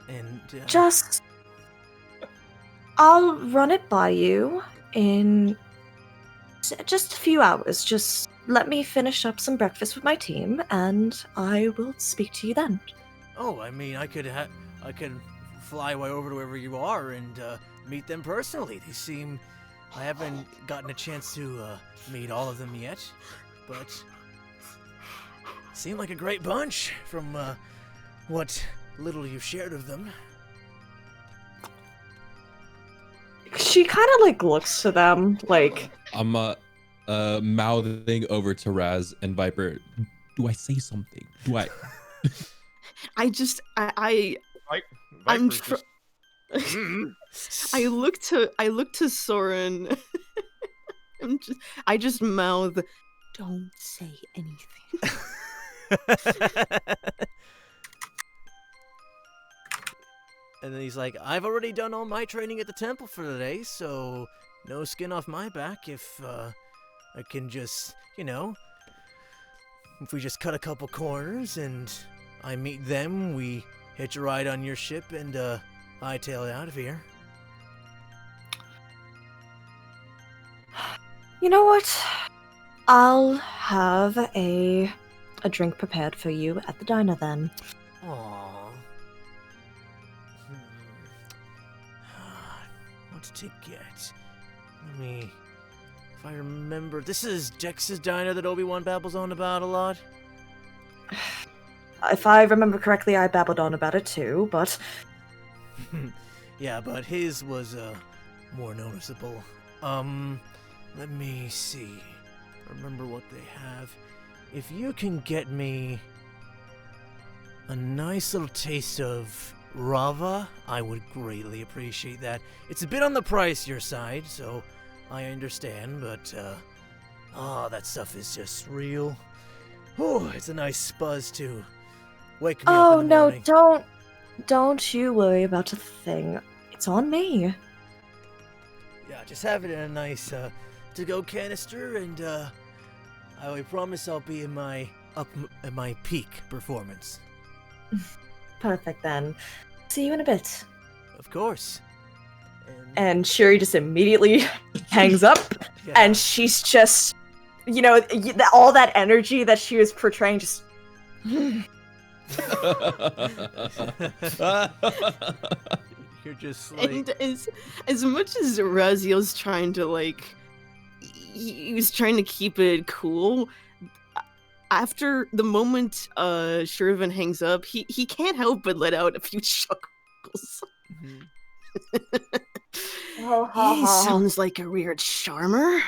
And Just... I'll run it by you in just a few hours. Just let me finish up some breakfast with my team, and I will speak to you then. oh, I mean, I could fly way over to wherever you are and meet them personally. They seem. I haven't gotten a chance to meet all of them yet, but seem like a great bunch from what little you've shared of them. She kind of, looks to them, I'm mouthing over to Raz and Viper. Do I say something? Do I? I'm Viper's tr- just I look to Soren. I just mouth, don't say anything. And then he's like, I've already done all my training at the temple for the day, so no skin off my back if I can just, if we just cut a couple corners and I meet them, we hitch a ride on your ship and hightail it out of here. You know what? I'll have a drink prepared for you at the diner then. Aww. What to get? Let me... If I remember... This is Dex's diner that Obi-Wan babbles on about a lot? If I remember correctly, I babbled on about it too, but Yeah, but his was more noticeable. Let me see. Remember what they have. If you can get me a nice little taste of Rava, I would greatly appreciate that. It's a bit on the pricier side, so I understand, but, that stuff is just real. Oh, it's a nice buzz to wake me up Oh in the no, morning. don't you worry about a thing. It's on me. Yeah, just have it in a nice, to-go canister, and, I promise I'll be in my peak performance. Perfect then. See you in a bit. Of course. And Shuri just immediately hangs up, Yeah. and she's just, all that energy that she was portraying just. You're just like... And as much as Raziel's trying to he was trying to keep it cool. After the moment Shir'iven hangs up, he can't help but let out a few chuckles. He sounds like a weird charmer.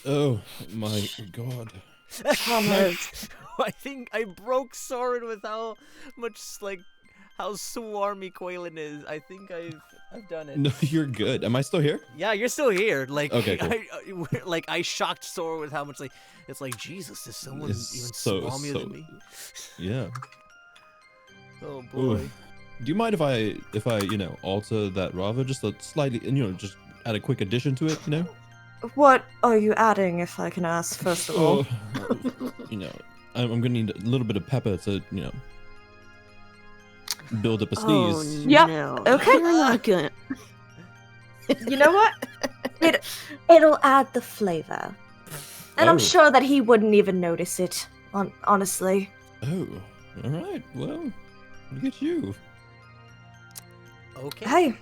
Oh my god. I think I broke Soren with how much, how swarmy Quaylen is. I think I've done it. No, you're good. Am I still here? Yeah, you're still here. Okay, cool. I shocked Soren with how much, it's like, Jesus, is someone It's even so- swammier so- than me? Yeah. Oh, Ooh. boy. Do you mind if I alter that Rava just a slightly, just add a quick addition to it, What are you adding, if I can ask, first of all? I'm gonna need a little bit of pepper to, build up a Oh, sneeze. Yep, no. okay. You're not gonna. You know what? It'll add the flavor. And Oh. I'm sure that he wouldn't even notice it, honestly. Oh, all right. Well, look at you. Okay. Hey,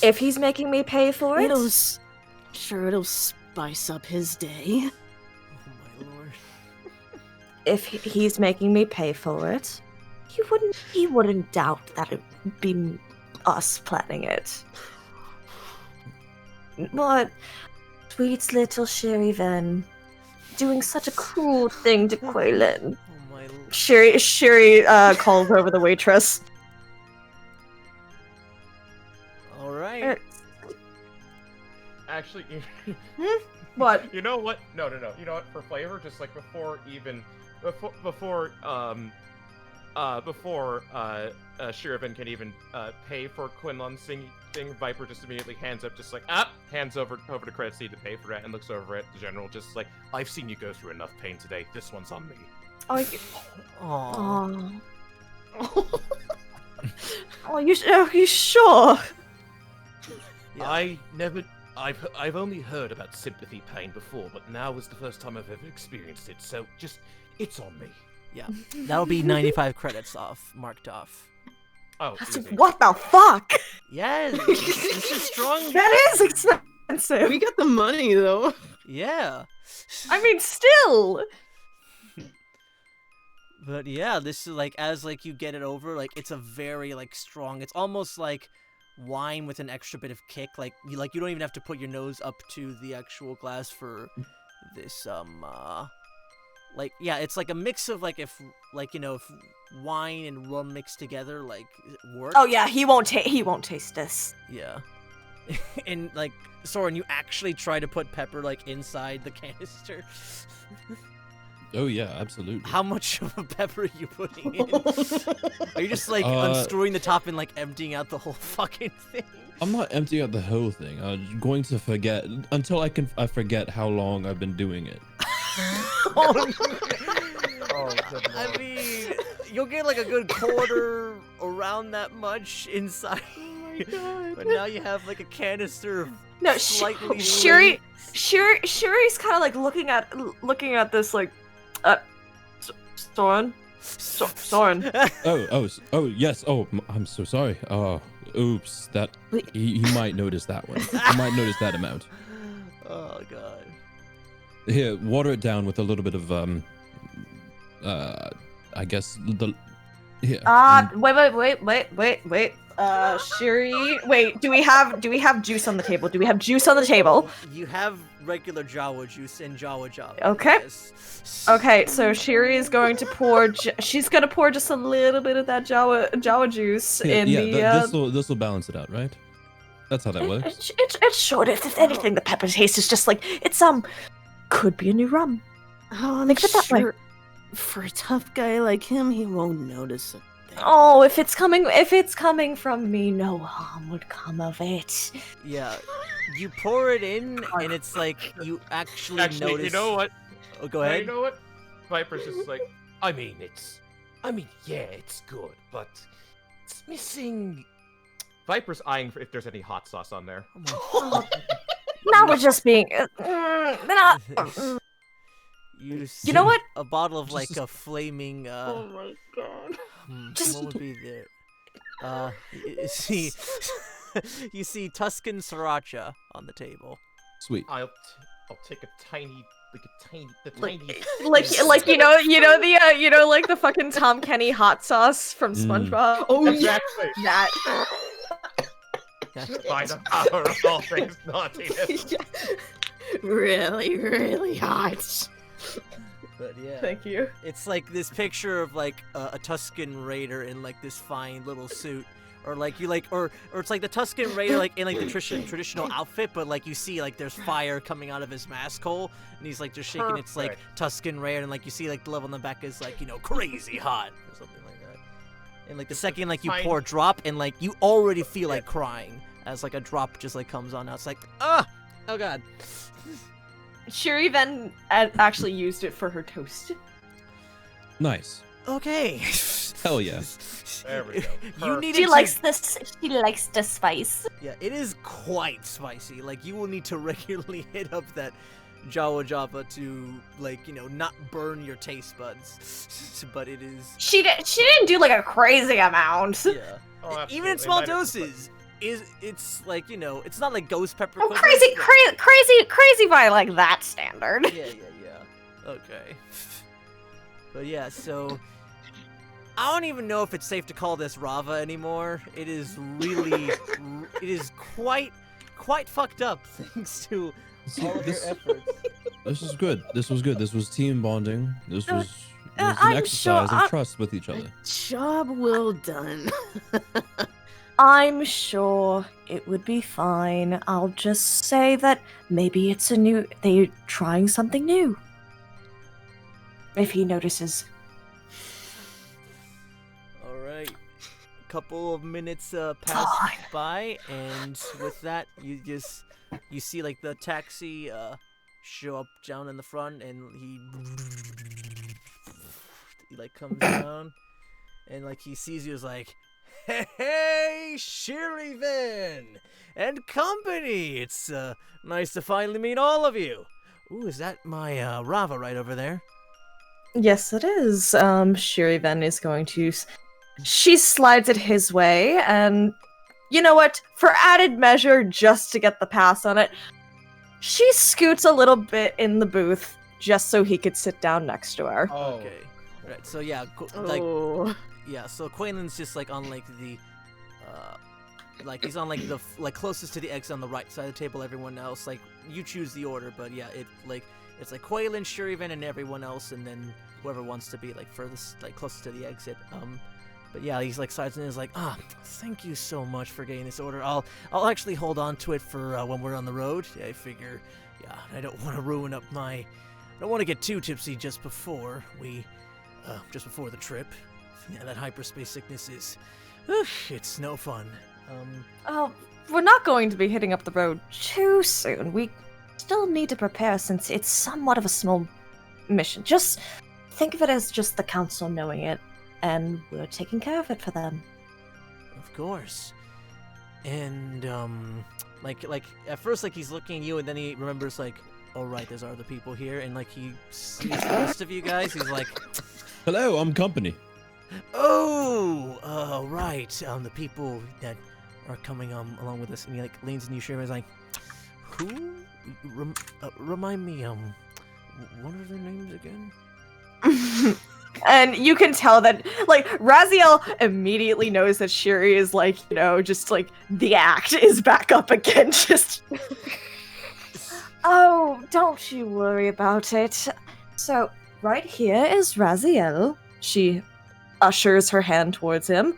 if he's making me pay for it, It'll spice up his day. Oh, my lord. if he's making me pay for it, he wouldn't doubt that it would be us planning it. What? Sweet little Shir'iven, doing such a cruel thing to Quaylen. Oh, my lord. Shuri calls over the waitress. All right. Actually, What? you know what? No. You know what? For flavor, just before Shir'iven can even pay for Quinlan's thing, Viper just immediately hands up, hands over to credit seat to pay for that, and looks over at the general, just like, I've seen you go through enough pain today. This one's on me. Aw. Oh, you sure? Yeah. I've only heard about sympathy pain before, but now was the first time I've ever experienced it, so it's on me. Yeah. That'll be 95 credits marked off. Oh, That's, easy. what the fuck? Yes! This is strong. That is expensive. We got the money though. Yeah. I mean, still. But yeah, this is as you get it over, it's a very strong. It's almost like wine with an extra bit of kick. You don't even have to put your nose up to the actual glass for this it's like a mix of if wine and rum mixed together work. Oh yeah, he won't taste this. Yeah. And Soren, you actually try to put pepper inside the canister. Oh yeah, absolutely. How much of a pepper are you putting in? Are you just unscrewing the top and emptying out the whole fucking thing? I'm not emptying out the whole thing. I'm going to forget until I forget how long I've been doing it. Oh, good I lord. mean, you'll get a good quarter around that much inside. Oh my god. But now you have a canister of No, slightly Shuri's kind of looking at this Soren. Soren. Oh yes. Oh, I'm so sorry. Oops. That he might notice that one. He might notice that amount. Oh god. Here, water it down with a little bit of I guess Yeah. Wait. Shiri, wait. Do we have juice on the table? Do we have juice on the table? You have regular Jawa juice and Jawa Java. Okay. Yes. Okay, so Shiri is going to pour. She's gonna pour just a little bit of that Jawa juice in the. This will balance it out, right? That's how that works. It's short. If anything, the pepper taste is just like it's could be a new rum. Oh, I'm Think of it that way. sure for a tough guy like him, he won't notice it. Oh, if it's coming from me, no harm would come of it. Yeah. You pour it in, and it's like you actually notice. You know what? Oh, go ahead. You know what? Viper's just like, yeah, it's good, but it's missing. Viper's eyeing for if there's any hot sauce on there. Now we're just being. You know what? A bottle of like a flaming. Oh my god. What would be there? You see Tuscan sriracha on the table. Sweet. I'll take a tiny. Like you know like the fucking Tom Kenny hot sauce from SpongeBob. Oh Exactly. yeah, By the power of all things naughtiness. Really, really hot. But yeah. Thank you. It's like this picture of like a Tuscan raider in like this fine little suit, or like you like, or it's like the Tuscan raider like in like the traditional outfit, but like you see like there's fire coming out of his mask hole, and he's like just shaking. It's like Tuscan raider, and like you see like the level on the back is like crazy hot or something like that. And like the second like you pour a drop, and like you already feel like crying as like a drop just like comes on. Now it's like oh god. Shir'iven actually used it for her toast. Nice. Okay. Hell yeah. There we go. You need She likes the spice. Yeah, it is quite spicy. Like you will need to regularly hit up that Jawa Java to like not burn your taste buds. But it is. She didn't do like a crazy amount. Yeah. Oh, Even in small doses. It's like it's not like ghost pepper. Oh, crazy by like that standard. Yeah. Okay. But yeah, so I don't even know if it's safe to call this Rava anymore. It is really, it is quite fucked up thanks to all of your efforts. This is good. This was good. This was team bonding. This was an I'm exercise sure of trust with each other. Job well done. I'm sure it would be fine. I'll just say that maybe they're trying something new. If he notices. All right. A couple of minutes pass by, and with that, you see like the taxi show up down in the front, and he like comes down, and like he sees you as like. Hey, Shir'iven and company! It's nice to finally meet all of you. Ooh, is that my Rava right over there? Yes, it is. Shir'iven is going to. She slides it his way, and you know what? For added measure, just to get the pass on it, she scoots a little bit in the booth just so he could sit down next to her. Oh. Okay. Right. So yeah, Yeah, so Quaylen's just like on like the, like he's on like the closest to the exit on the right side of the table. Everyone else, like you choose the order, but yeah, it's like Quaylen, Shir'iven, and everyone else, and then whoever wants to be like furthest, like closest to the exit. But yeah, he's like sides and is like, thank you so much for getting this order. I'll actually hold on to it for when we're on the road. I figure, yeah, I don't want to ruin up I don't want to get too tipsy just before the trip. Yeah, that hyperspace sickness is, it's no fun. We're not going to be hitting up the road too soon. We still need to prepare since it's somewhat of a small mission. Just think of it as just the council knowing it, and we're taking care of it for them. Of course. And, like at first, like, he's looking at you, and then he remembers, like, oh, right, there's other people here, and, like, he sees the rest of you guys, he's like, hello, I'm company. Oh, right. The people that are coming along with us, and he like leans into you, Shir'iven, is like, who? Remind me, what are their names again? And you can tell that, like, Raziel immediately knows that Shiri is, like, you know, just, like, the act is back up again, just... Oh, don't you worry about it. So, right here is Raziel. She ushers her hand towards him.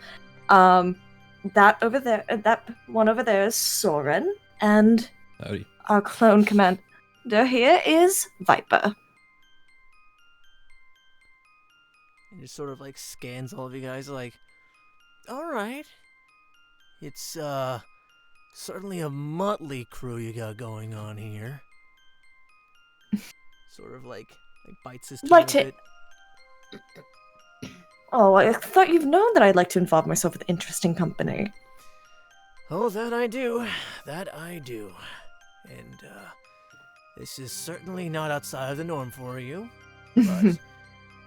That over there, that one over there is Soren, and Howdy. our clone commander here is Viper. And just sort of like scans all of you guys like, alright. It's certainly a motley crew you got going on here. Sort of like bites his tongue Like a to- bit. Oh, I thought you've known that I'd like to involve myself with interesting company. Oh, that I do. That I do. And this is certainly not outside of the norm for you. But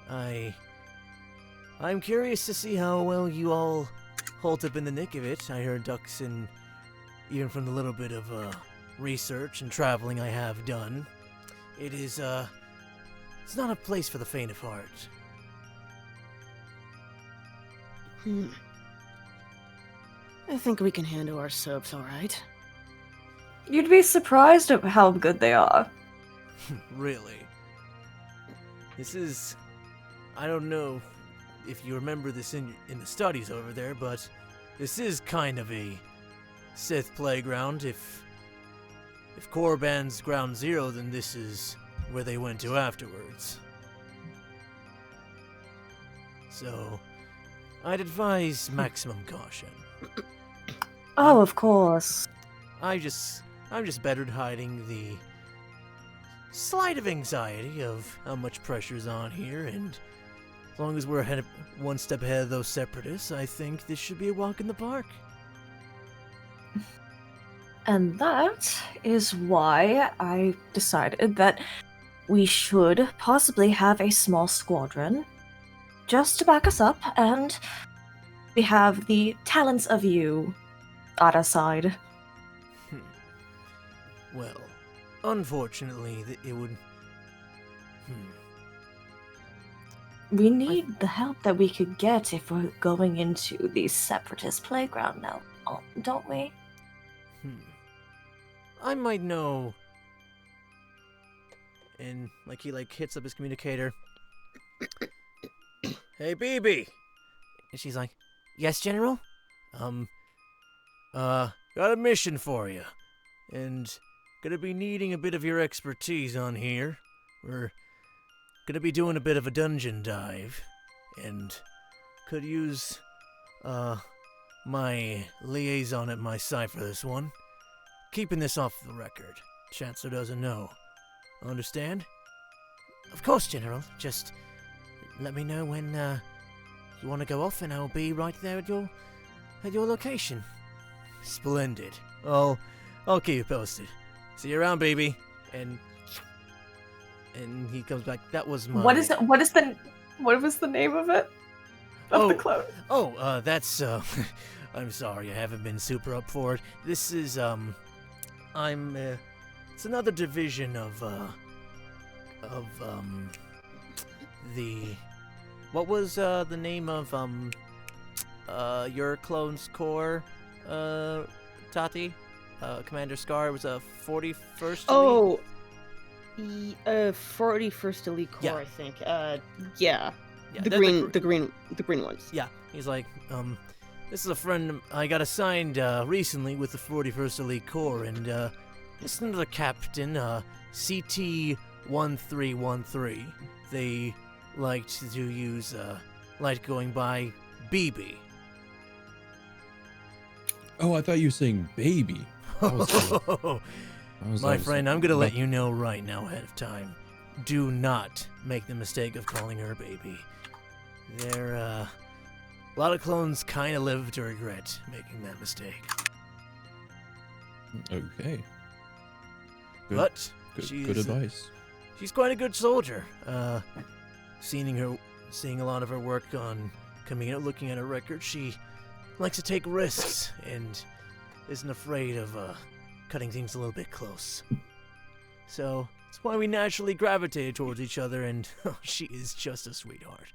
I'm curious to see how well you all hold up in the nick of it. I heard ducks, and even from the little bit of research and traveling I have done, it is it's not a place for the faint of heart. I think we can handle our subs all right. You'd be surprised at how good they are. Really? This is... I don't know if you remember this in the studies over there, but this is kind of a Sith playground. If Korriban's ground zero, then this is where they went to afterwards. So, I'd advise maximum caution. Oh, of course. I'm just better at hiding the slight of anxiety of how much pressure's on here, and as long as we're one step ahead of those separatists, I think this should be a walk in the park. And that is why I decided that we should possibly have a small squadron just to back us up, and we have the talents of you at our side. Well, unfortunately, it would... We need the help that we could get if we're going into the separatist playground now, don't we? I might know... And, he hits up his communicator. Hey, BB! And she's like, yes, General? Got a mission for you. And gonna be needing a bit of your expertise on here. We're gonna be doing a bit of a dungeon dive. And could use, my liaison at my side for this one. Keeping this off the record. Chancellor doesn't know. Understand? Of course, General. Just let me know when you want to go off, and I'll be right there at your location. Splendid. I'll keep you posted. See you around, baby. And he comes back. That was my. What was the name of it? Of the clone? Oh, that's I'm sorry, I haven't been super up for it. This is it's another division of the... What was the name of your clone's corps, Tati? Commander Scar? It was a 41st Elite? 41st Elite Corps, Yeah. I think. Yeah. Yeah, The they're green ones. Yeah, he's like, this is a friend I got assigned recently with the 41st Elite Corps, and this is another captain, CT-1313. They liked to use, like going by BB. Oh, I thought you were saying baby. My friend, I'm gonna let you know right now ahead of time. Do not make the mistake of calling her baby. A lot of clones kind of live to regret making that mistake. Okay. Good, But good advice. she's quite a good soldier. Seeing a lot of her work on coming out, looking at her record, she likes to take risks and isn't afraid of cutting things a little bit close. So that's why we naturally gravitated towards each other, and she is just a sweetheart.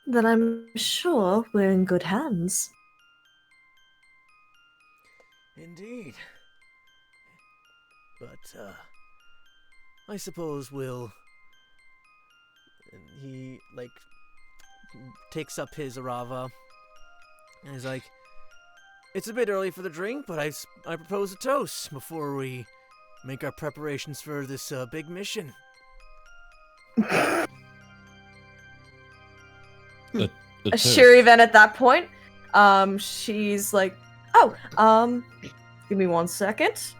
Then I'm sure we're in good hands. Indeed. But, I suppose we'll... And he, like, takes up his Arava, and he's like, it's a bit early for the drink, but I propose a toast before we make our preparations for this, big mission. Shir'iven at that point, she's like, give me 1 second.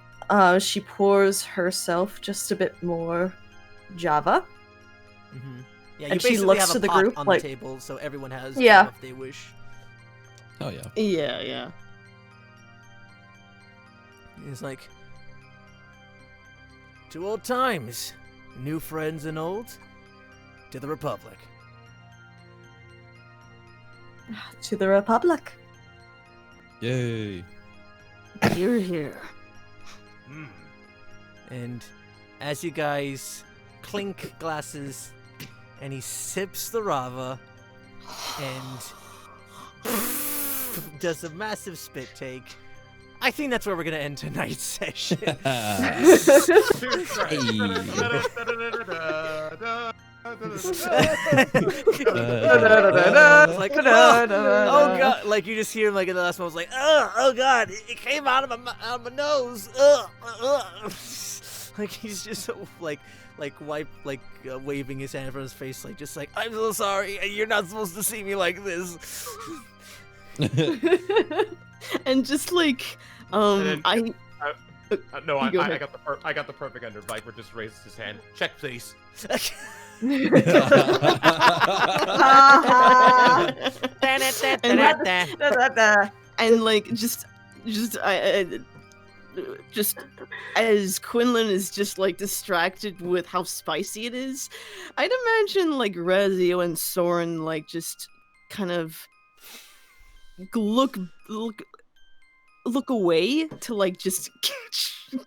She pours herself just a bit more Java. Mm-hmm. Yeah, And you she basically looks have to a the pot group, on like- the table, so everyone has Yeah. if they wish. Oh yeah. Yeah. He's like, to old times, new friends and old, to the Republic. To the Republic. Yay. You're here. And as you guys clink glasses, and he sips the Rava, and does a massive spit take, I think that's where we're gonna end tonight's session. Like, oh god! Like you just hear him like in the last moment, like, oh god, it came out of my nose. Like he's just so, like waving his hand in front of his face, like just like, I'm so sorry. You're not supposed to see me like this. And just like, then- I No, I Go ahead. got the perfect under. Viper just raises his hand. Check, please. and like just as Quinlan is just like distracted with how spicy it is, I'd imagine like Raziel and Soren like just kind of look away to like just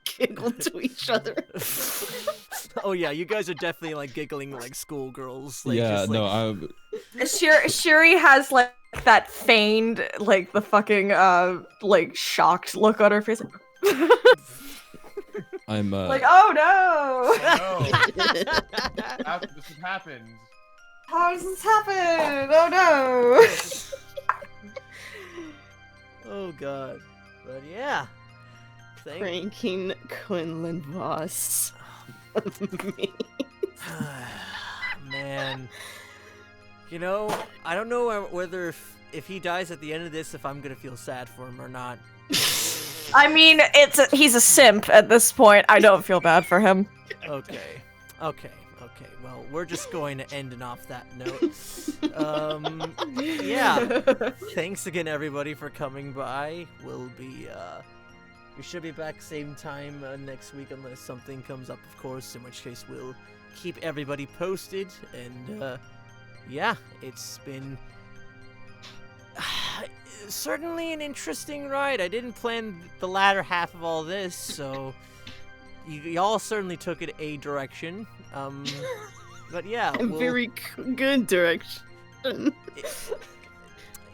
giggle to each other. Oh yeah, you guys are definitely like giggling like schoolgirls. Like, Yeah, just, like, no, Shuri has like that feigned, like the fucking like shocked look on her face. I'm Like, oh no! No. After this has happened. How does this happen? Oh no! Oh god. But yeah. Pranking Quinlan boss. Me. Man. You know, I don't know whether if he dies at the end of this, if I'm gonna feel sad for him or not. I mean, he's a simp at this point. I don't feel bad for him. Okay. Well, we're just going to end it off that note. Yeah. Thanks again, everybody, for coming by. We should be back same time next week unless something comes up, of course, in which case we'll keep everybody posted. And, yeah, it's been certainly an interesting ride. I didn't plan the latter half of all this, so y'all certainly took it a direction. But yeah, A very good direction.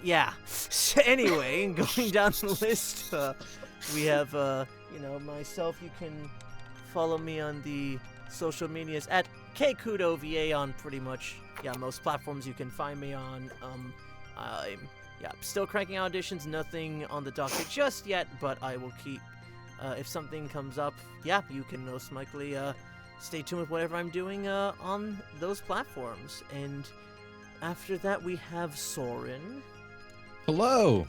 Yeah. So anyway, going down the list, we have, myself. You can follow me on the social medias at KCoutoVA on pretty much, most platforms you can find me on. I'm still cranking out auditions, nothing on the docket just yet, but I will keep, if something comes up, you can most likely, stay tuned with whatever I'm doing, on those platforms. And after that, we have Soren. hello.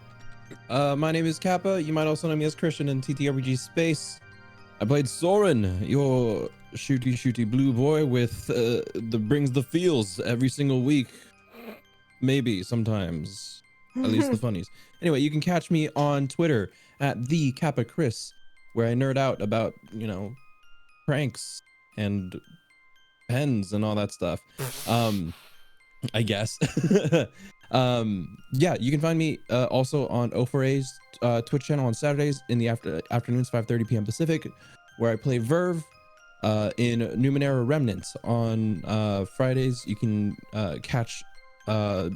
My name is Kappa. You might also know me as Christian in TTRPG space. I played Soren, your shooty blue boy with brings the feels every single week. Maybe sometimes, at least the funnies. Anyway, you can catch me on Twitter at the Kappa Chris, where I nerd out about pranks and pens and all that stuff. I guess. You can find me also on O4A's Twitch channel on Saturdays in the afternoons, 5:30 p.m. Pacific, where I play Verve. in Numenera Remnant. On Fridays, you can catch the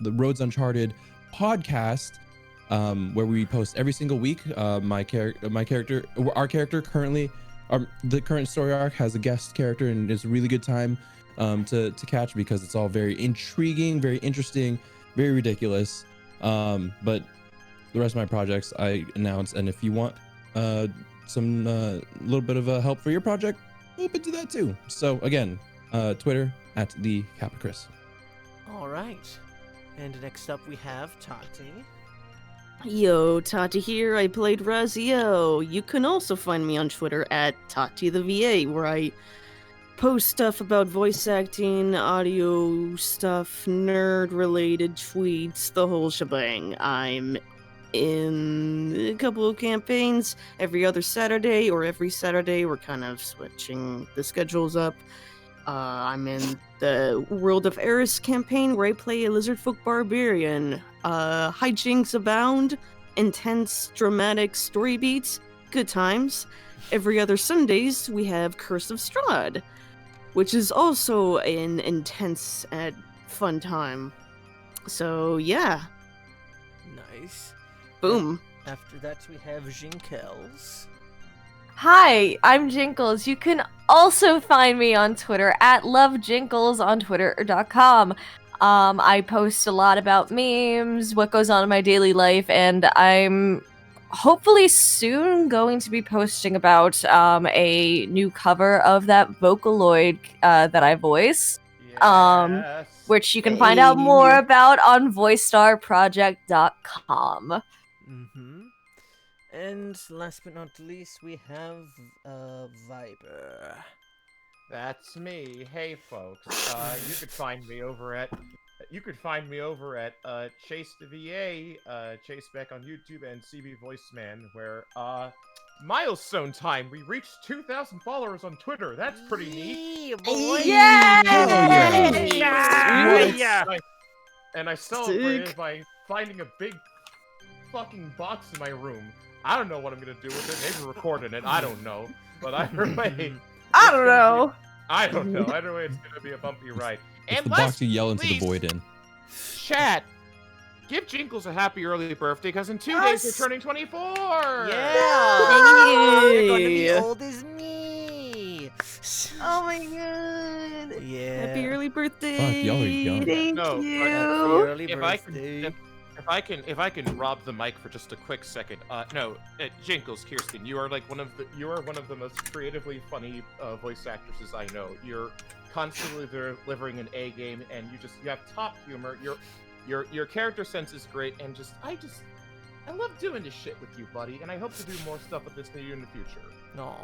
Roads Uncharted podcast, where we post every single week. Our character currently, the current story arc has a guest character, and it's a really good time to catch because it's all very intriguing, very interesting, very ridiculous. But the rest of my projects I announce, and if you want some little bit of help for your project, open to that too. So again, Twitter at the Capachris. All right. And next up we have Tati. Yo, Tati here. I played Raziel. You can also find me on Twitter at Tati the VA, where I post stuff about voice acting, audio stuff, nerd-related tweets, the whole shebang. I'm in a couple of campaigns every other Saturday, or every Saturday. We're kind of switching the schedules up. I'm in the World of Eris campaign, where I play a lizardfolk barbarian. Hijinks abound, intense, dramatic story beats, good times. Every other Sundays, we have Curse of Strahd, which is also an intense and fun time. So, yeah. Nice. Boom. After that we have Jinkles. Hi, I'm Jinkles. You can also find me on Twitter at lovejinkles on twitter.com. I post a lot about memes, what goes on in my daily life, and I'm hopefully soon going to be posting about a new cover of that Vocaloid that I voice, Yes. which you can find out more about on voicestarproject.com. Mm-hmm. And last but not least, we have Viper. That's me. Hey, folks. You could find me over at Chase the VA, Chase Beck on YouTube, and CB Voiceman, where milestone time. We reached 2,000 followers on Twitter. That's pretty neat. Yeah, boy. Yeah. And I celebrated by finding a big fucking box in my room. I don't know what I'm gonna do with it. Maybe recording it. I don't know. But either way, I don't know. Either way, it's gonna be a bumpy ride. It's And the last box you yell into the please, void in. Chat, give Jinkles a happy early birthday, because in 2 days we're turning 24! Yeah! You're going to be old as me! Oh my god. Yeah. Happy early birthday. Fuck, y'all are young. Thank No, you. Early If birthday. I can rob the mic for just a quick second. Jinkles, Kirsten, you are one of the most creatively funny voice actresses I know. You're constantly delivering an A game, and you have top humor. Your character sense is great, and I love doing this shit with you, buddy. And I hope to do more stuff with this to you in the future. Aww.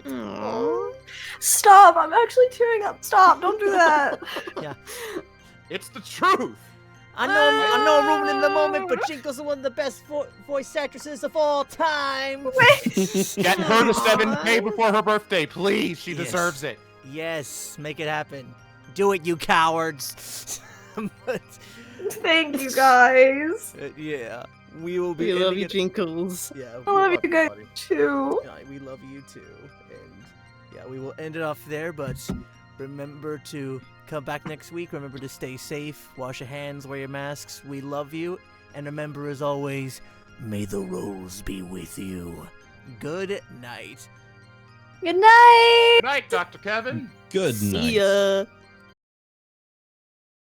Aww. Stop! I'm actually tearing up. Stop! Don't do that. Yeah. It's the truth. I know I'm ruining the moment, but Jinkles is one of the best voice actresses of all time. Get her to 7K before her birthday, please. She deserves it. Yes, make it happen. Do it, you cowards. But, Thank you guys. yeah, we will be. We love you, ending it- Jinkles. Yeah, I love you guys buddy. too. Yeah, we love you too. And yeah, we will end it off there, but remember to come back next week. Remember to stay safe, wash your hands, wear your masks. We love you. And remember, as always, may the rolls be with you. Good night. Good night. Good night, Dr. Kevin. Good night. See ya.